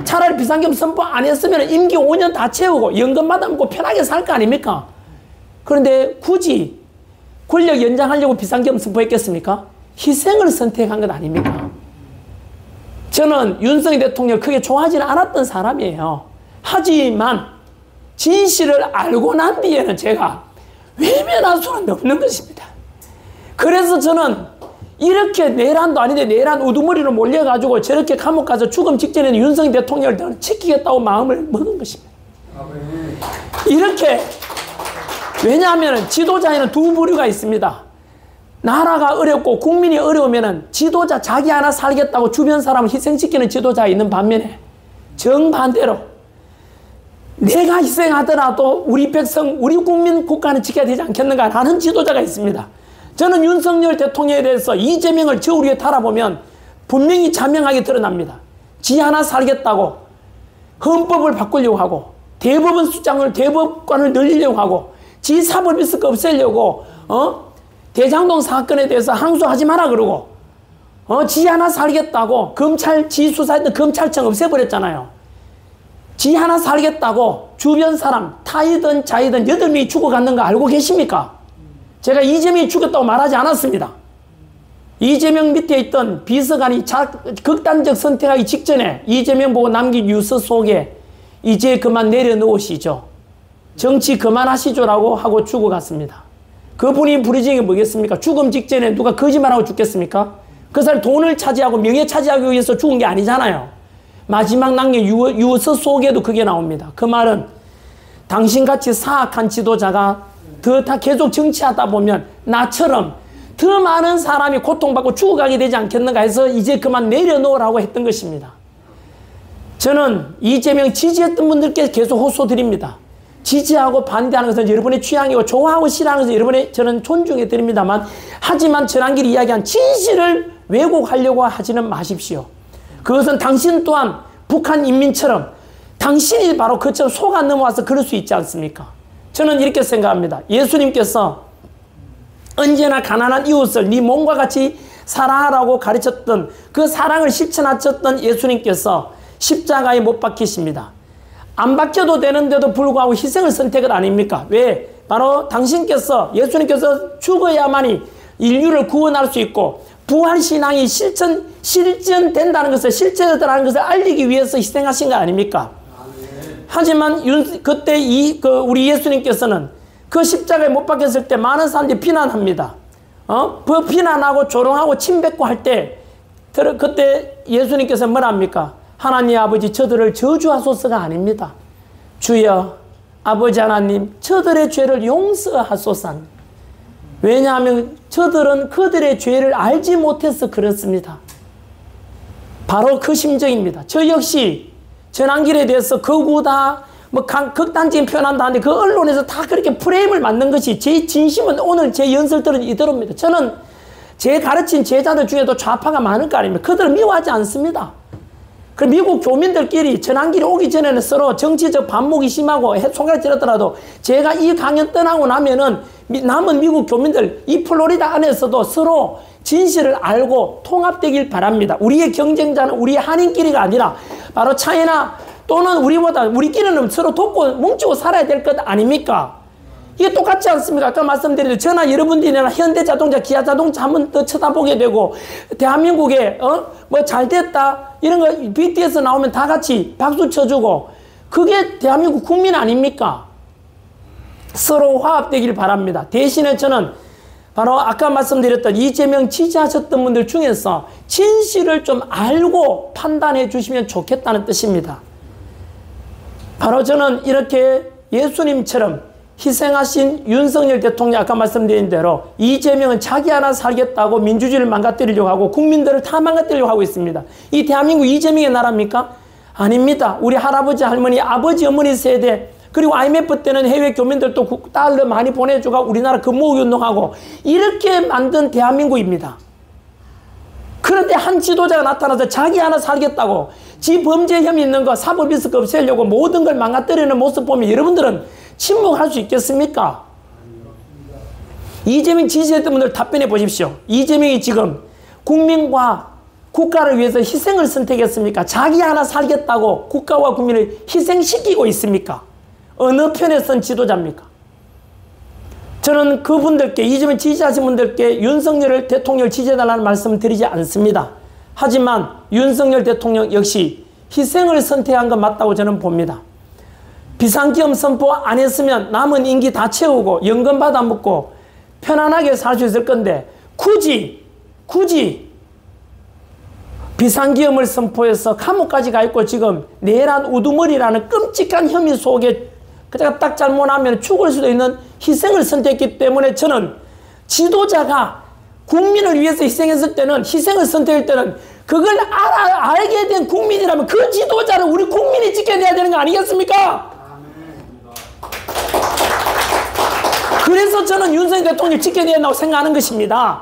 차라리 비상계엄 선포 안 했으면 임기 5년 다 채우고 연금 받아먹고 편하게 살 거 아닙니까? 그런데 굳이 권력 연장하려고 비상계엄 선포했겠습니까? 희생을 선택한 것 아닙니까? 저는 윤석열 대통령을 크게 좋아하지는 않았던 사람이에요. 하지만 진실을 알고 난 뒤에는 제가 외면할 수는 없는 것입니다. 그래서 저는 이렇게 내란도 아닌데 내란 우두머리로 몰려가지고 저렇게 감옥 가서 죽음 직전에는 윤석열 대통령을 지키겠다고 마음을 먹은 것입니다. 이렇게 왜냐하면 지도자에는 두 부류가 있습니다. 나라가 어렵고 국민이 어려우면 지도자 자기 하나 살겠다고 주변 사람을 희생시키는 지도자가 있는 반면에 정반대로 내가 희생하더라도 우리 백성, 우리 국민 국가는 지켜야 되지 않겠는가 하는 지도자가 있습니다. 저는 윤석열 대통령에 대해서 이재명을 저울 위에 달아보면 분명히 자명하게 드러납니다. 지 하나 살겠다고 헌법을 바꾸려고 하고 대법원 수장을 대법관을 늘리려고 하고 지 사법리스크 없애려고 대장동 사건에 대해서 항소하지 마라 그러고 지 하나 살겠다고 검찰 지 수사했던 검찰청 없애버렸잖아요. 지 하나 살겠다고 주변 사람 타이든 자이든 8명이 죽어갔는 거 알고 계십니까? 제가 이재명이 죽였다고 말하지 않았습니다. 이재명 밑에 있던 비서관이 극단적 선택하기 직전에 이재명 보고 남긴 뉴스 속에 이제 그만 내려놓으시죠. 정치 그만하시죠라고 하고 죽어갔습니다. 그분이 부르짖은 게 뭐겠습니까? 죽음 직전에 누가 거짓말하고 죽겠습니까? 그 사람이 돈을 차지하고 명예 차지하기 위해서 죽은 게 아니잖아요. 마지막 남긴 유서 속에도 그게 나옵니다. 그 말은 당신같이 사악한 지도자가 더 다 계속 정치하다 보면 나처럼 더 많은 사람이 고통받고 죽어가게 되지 않겠는가 해서 이제 그만 내려놓으라고 했던 것입니다. 저는 이재명 지지했던 분들께 계속 호소드립니다. 지지하고 반대하는 것은 여러분의 취향이고 좋아하고 싫어하는 것은 여러분의 저는 존중해 드립니다만, 하지만 전한길이 이야기한 진실을 왜곡하려고 하지는 마십시오. 그것은 당신 또한 북한 인민처럼 당신이 바로 그처럼 속아 넘어와서 그럴 수 있지 않습니까? 저는 이렇게 생각합니다. 예수님께서 언제나 가난한 이웃을 네 몸과 같이 사랑하라고 가르쳤던 그 사랑을 실천하셨던 예수님께서 십자가에 못 박히십니다. 안 박혀도 되는데도 불구하고 희생을 선택을 아닙니까? 왜? 바로 당신께서, 예수님께서 죽어야만이 인류를 구원할 수 있고 부활신앙이 실천된다는 것을, 실체되다는 것을 알리기 위해서 희생하신 거 아닙니까? 하지만 그때 우리 예수님께서는 그 십자가에 못 박혔을 때 많은 사람들이 비난합니다. 그 비난하고 조롱하고 침뱉고 할 때, 그때 예수님께서 뭐랍니까? 하나님 아버지, 저들을 저주하소서가 아닙니다. 주여 아버지 하나님, 저들의 죄를 용서하소서. 왜냐하면 저들은 그들의 죄를 알지 못해서 그렇습니다. 바로 그 심정입니다. 저 역시 전한길에 대해서 거구다, 극단적인 표현한다 하는데 그 언론에서 다 그렇게 프레임을 만든 것이, 제 진심은 오늘 제 연설들은 이대로입니다. 저는 제 가르친 제자들 중에도 좌파가 많을 거 아닙니까? 그들을 미워하지 않습니다. 그 미국 교민들끼리 전한길이 오기 전에는 서로 정치적 반목이 심하고 손가락 찌르더라도, 제가 이 강연 떠나고 나면은 남은 미국 교민들, 이 플로리다 안에서도 서로 진실을 알고 통합되길 바랍니다. 우리의 경쟁자는 우리 한인끼리가 아니라 바로 차이나 또는 우리끼리는 서로 돕고 뭉치고 살아야 될 것 아닙니까? 이게 똑같지 않습니까? 아까 말씀드린 저나 여러분들이나 현대자동차, 기아자동차 한번 더 쳐다보게 되고, 대한민국에 잘 됐다 이런 거 BTS 나오면 다 같이 박수 쳐주고, 그게 대한민국 국민 아닙니까? 서로 화합되길 바랍니다. 대신에 저는 바로 아까 말씀드렸던 이재명 지지하셨던 분들 중에서 진실을 좀 알고 판단해 주시면 좋겠다는 뜻입니다. 바로 저는 이렇게 예수님처럼 희생하신 윤석열 대통령, 아까 말씀드린 대로 이재명은 자기 하나 살겠다고 민주주의를 망가뜨리려고 하고 국민들을 다 망가뜨리려고 하고 있습니다. 이 대한민국 이재명의 나라입니까? 아닙니다. 우리 할아버지, 할머니, 아버지, 어머니 세대, 그리고 IMF 때는 해외 교민들도 달러 많이 보내주고 우리나라 근무기 운동하고 이렇게 만든 대한민국입니다. 그런데 한 지도자가 나타나서 자기 하나 살겠다고 지 범죄 혐의 있는 거 사법 리스크 없애려고 모든 걸 망가뜨리는 모습 보면 여러분들은 침묵할 수 있겠습니까? 이재명 지지했던 분들 답변해 보십시오. 이재명이 지금 국민과 국가를 위해서 희생을 선택했습니까? 자기 하나 살겠다고 국가와 국민을 희생시키고 있습니까? 어느 편에 선 지도자입니까? 저는 그분들께, 이재명 지지하신 분들께 윤석열 대통령을 지지해달라는 말씀을 드리지 않습니다. 하지만 윤석열 대통령 역시 희생을 선택한 건 맞다고 저는 봅니다. 비상계엄 선포 안 했으면 남은 임기 다 채우고 연금 받아 먹고 편안하게 살 수 있을 건데, 굳이 비상계엄을 선포해서 감옥까지 가 있고 지금 내란 우두머리라는 끔찍한 혐의 속에 그냥 딱 잘못하면 죽을 수도 있는 희생을 선택했기 때문에, 저는 지도자가 국민을 위해서 희생했을 때는, 희생을 선택할 때는 그걸 알게 된 국민이라면 그 지도자를 우리 국민이 지켜내야 되는 거 아니겠습니까? 그래서 저는 윤석열 대통령을 지켜내야 된다고 생각하는 것입니다.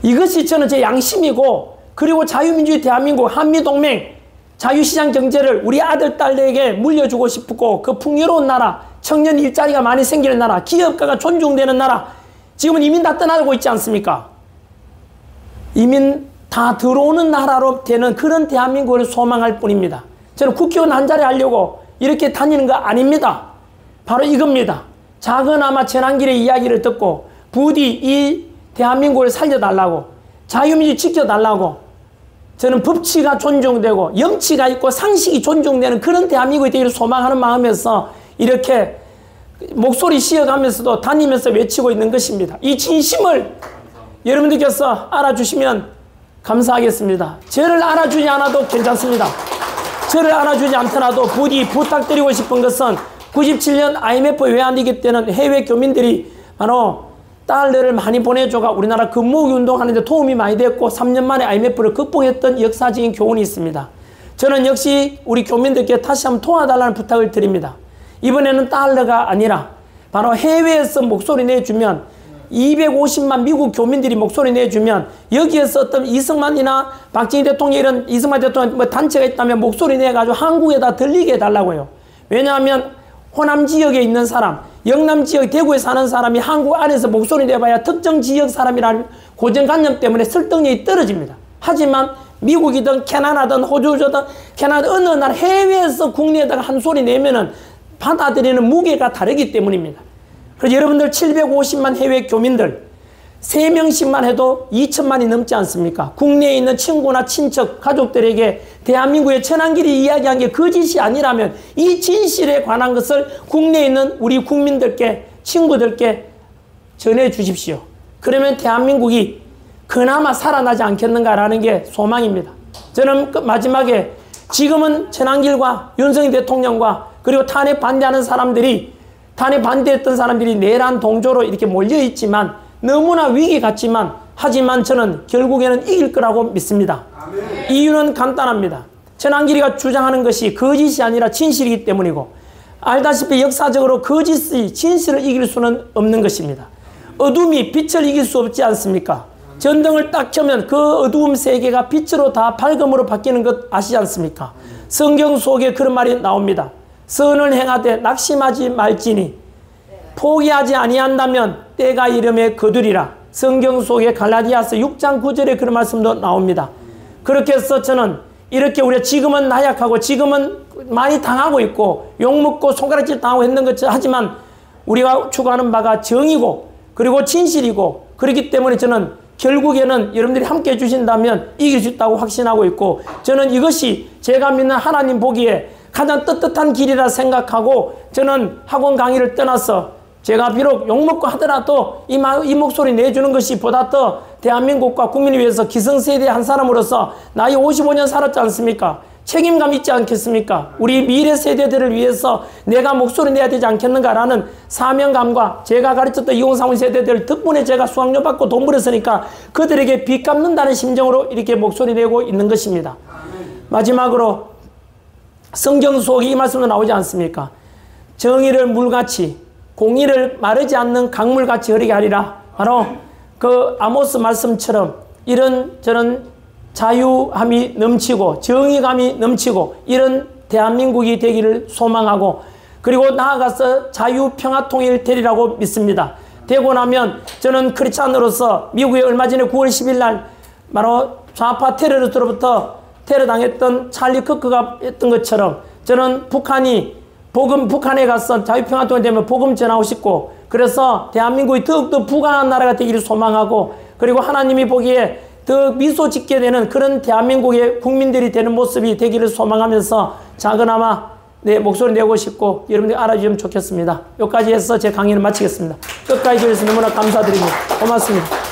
이것이 저는 제 양심이고, 그리고 자유민주주의 대한민국, 한미동맹, 자유시장 경제를 우리 아들, 딸에게 물려주고 싶고, 그 풍요로운 나라, 청년 일자리가 많이 생기는 나라, 기업가가 존중되는 나라, 지금은 이민 다 떠나고 있지 않습니까? 이민 다 들어오는 나라로 되는 그런 대한민국을 소망할 뿐입니다. 저는 국회의원 한 자리 하려고 이렇게 다니는 거 아닙니다. 바로 이겁니다. 작은아마 전한길의 이야기를 듣고 부디 이 대한민국을 살려달라고, 자유민주 지켜달라고, 저는 법치가 존중되고 염치가 있고 상식이 존중되는 그런 대한민국이 되기를 소망하는 마음에서 이렇게 목소리 씌어가면서도 다니면서 외치고 있는 것입니다. 이 진심을 여러분들께서 알아주시면 감사하겠습니다. 저를 알아주지 않아도 괜찮습니다. 저를 알아주지 않더라도 부디 부탁드리고 싶은 것은 97년 IMF 외환위기 때는 해외 교민들이 바로 달러를 많이 보내줘가 우리나라 근무기 운동하는 데 도움이 많이 됐고 3년 만에 IMF를 극복했던 역사적인 교훈이 있습니다. 저는 역시 우리 교민들께 다시 한번 도와달라는 부탁을 드립니다. 이번에는 달러가 아니라 바로 해외에서 목소리 내주면 250만 미국 교민들이 목소리 내주면 여기에서 어떤 이승만이나 박정희 대통령 이런 이승만 대통령 뭐 단체가 있다면 목소리 내가지고 한국에다 들리게 해달라고요. 왜냐하면 호남 지역에 있는 사람, 영남 지역 대구에 사는 사람이 한국 안에서 목소리 내봐야 특정 지역 사람이라는 고정관념 때문에 설득력이 떨어집니다. 하지만 미국이든 캐나다든 호주든 캐나다 어느 나라 해외에서 국내에다가 한 소리 내면은 받아들이는 무게가 다르기 때문입니다. 그래서 여러분들 750만 해외 교민들 3명씩만 해도 2천만이 넘지 않습니까? 국내에 있는 친구나 친척, 가족들에게 대한민국의 천안길이 이야기한 게 거짓이 아니라면 이 진실에 관한 것을 국내에 있는 우리 국민들께, 친구들께 전해 주십시오. 그러면 대한민국이 그나마 살아나지 않겠는가라는 게 소망입니다. 저는 마지막에 지금은 천안길과 윤석열 대통령과 그리고 탄핵 반대하는 사람들이 탄핵 반대했던 사람들이 내란 동조로 이렇게 몰려있지만 너무나 위기 같지만 하지만 저는 결국에는 이길 거라고 믿습니다. 아멘. 이유는 간단합니다. 천안길이가 주장하는 것이 거짓이 아니라 진실이기 때문이고 알다시피 역사적으로 거짓이 진실을 이길 수는 없는 것입니다. 어둠이 빛을 이길 수 없지 않습니까? 전등을 딱 켜면 그 어두움 세계가 빛으로 다 밝음으로 바뀌는 것 아시지 않습니까? 성경 속에 그런 말이 나옵니다. 선을 행하되 낙심하지 말지니 포기하지 아니한다면 때가 이름에 거두리라. 성경 속에 갈라디아서 6장 9절에 그런 말씀도 나옵니다. 그렇게 해서 저는 이렇게 우리가 지금은 나약하고 지금은 많이 당하고 있고 욕먹고 손가락질 당하고 했는 것처럼 하지만 우리가 추구하는 바가 정이고 그리고 진실이고 그렇기 때문에 저는 결국에는 여러분들이 함께 해주신다면 이길 수 있다고 확신하고 있고 저는 이것이 제가 믿는 하나님 보기에 가장 떳떳한 길이라 생각하고 저는 학원 강의를 떠나서 제가 비록 욕먹고 하더라도 이 목소리 내주는 것이 보다 더 대한민국과 국민을 위해서 기성세대의 한 사람으로서 나이 55년 살았지 않습니까? 책임감 있지 않겠습니까? 우리 미래 세대들을 위해서 내가 목소리 내야 되지 않겠는가라는 사명감과 제가 가르쳤던 2030 세대들 덕분에 제가 수학료 받고 돈 벌었으니까 그들에게 빚 갚는다는 심정으로 이렇게 목소리 내고 있는 것입니다. 마지막으로 성경 속에 이 말씀도 나오지 않습니까? 정의를 물같이 공의를 마르지 않는 강물같이 흐르게 하리라. 바로 그 아모스 말씀처럼 이런 저런 자유함이 넘치고 정의감이 넘치고 이런 대한민국이 되기를 소망하고 그리고 나아가서 자유평화통일 되리라고 믿습니다. 되고 나면 저는 크리스찬으로서 미국에 얼마 전에 9월 10일 날 바로 좌파 테러리스트로부터 테러당했던 찰리 커크가 했던 것처럼 저는 북한에 가서 자유평화통일 되면 복음 전하고 싶고 그래서 대한민국이 더욱더 부강한 나라가 되기를 소망하고 그리고 하나님이 보기에 더 미소 짓게 되는 그런 대한민국의 국민들이 되는 모습이 되기를 소망하면서 작은아마 내 목소리 내고 싶고 여러분들이 알아주시면 좋겠습니다. 여기까지 해서 제 강의를 마치겠습니다. 끝까지 해주셔서 너무나 감사드립니다. 고맙습니다.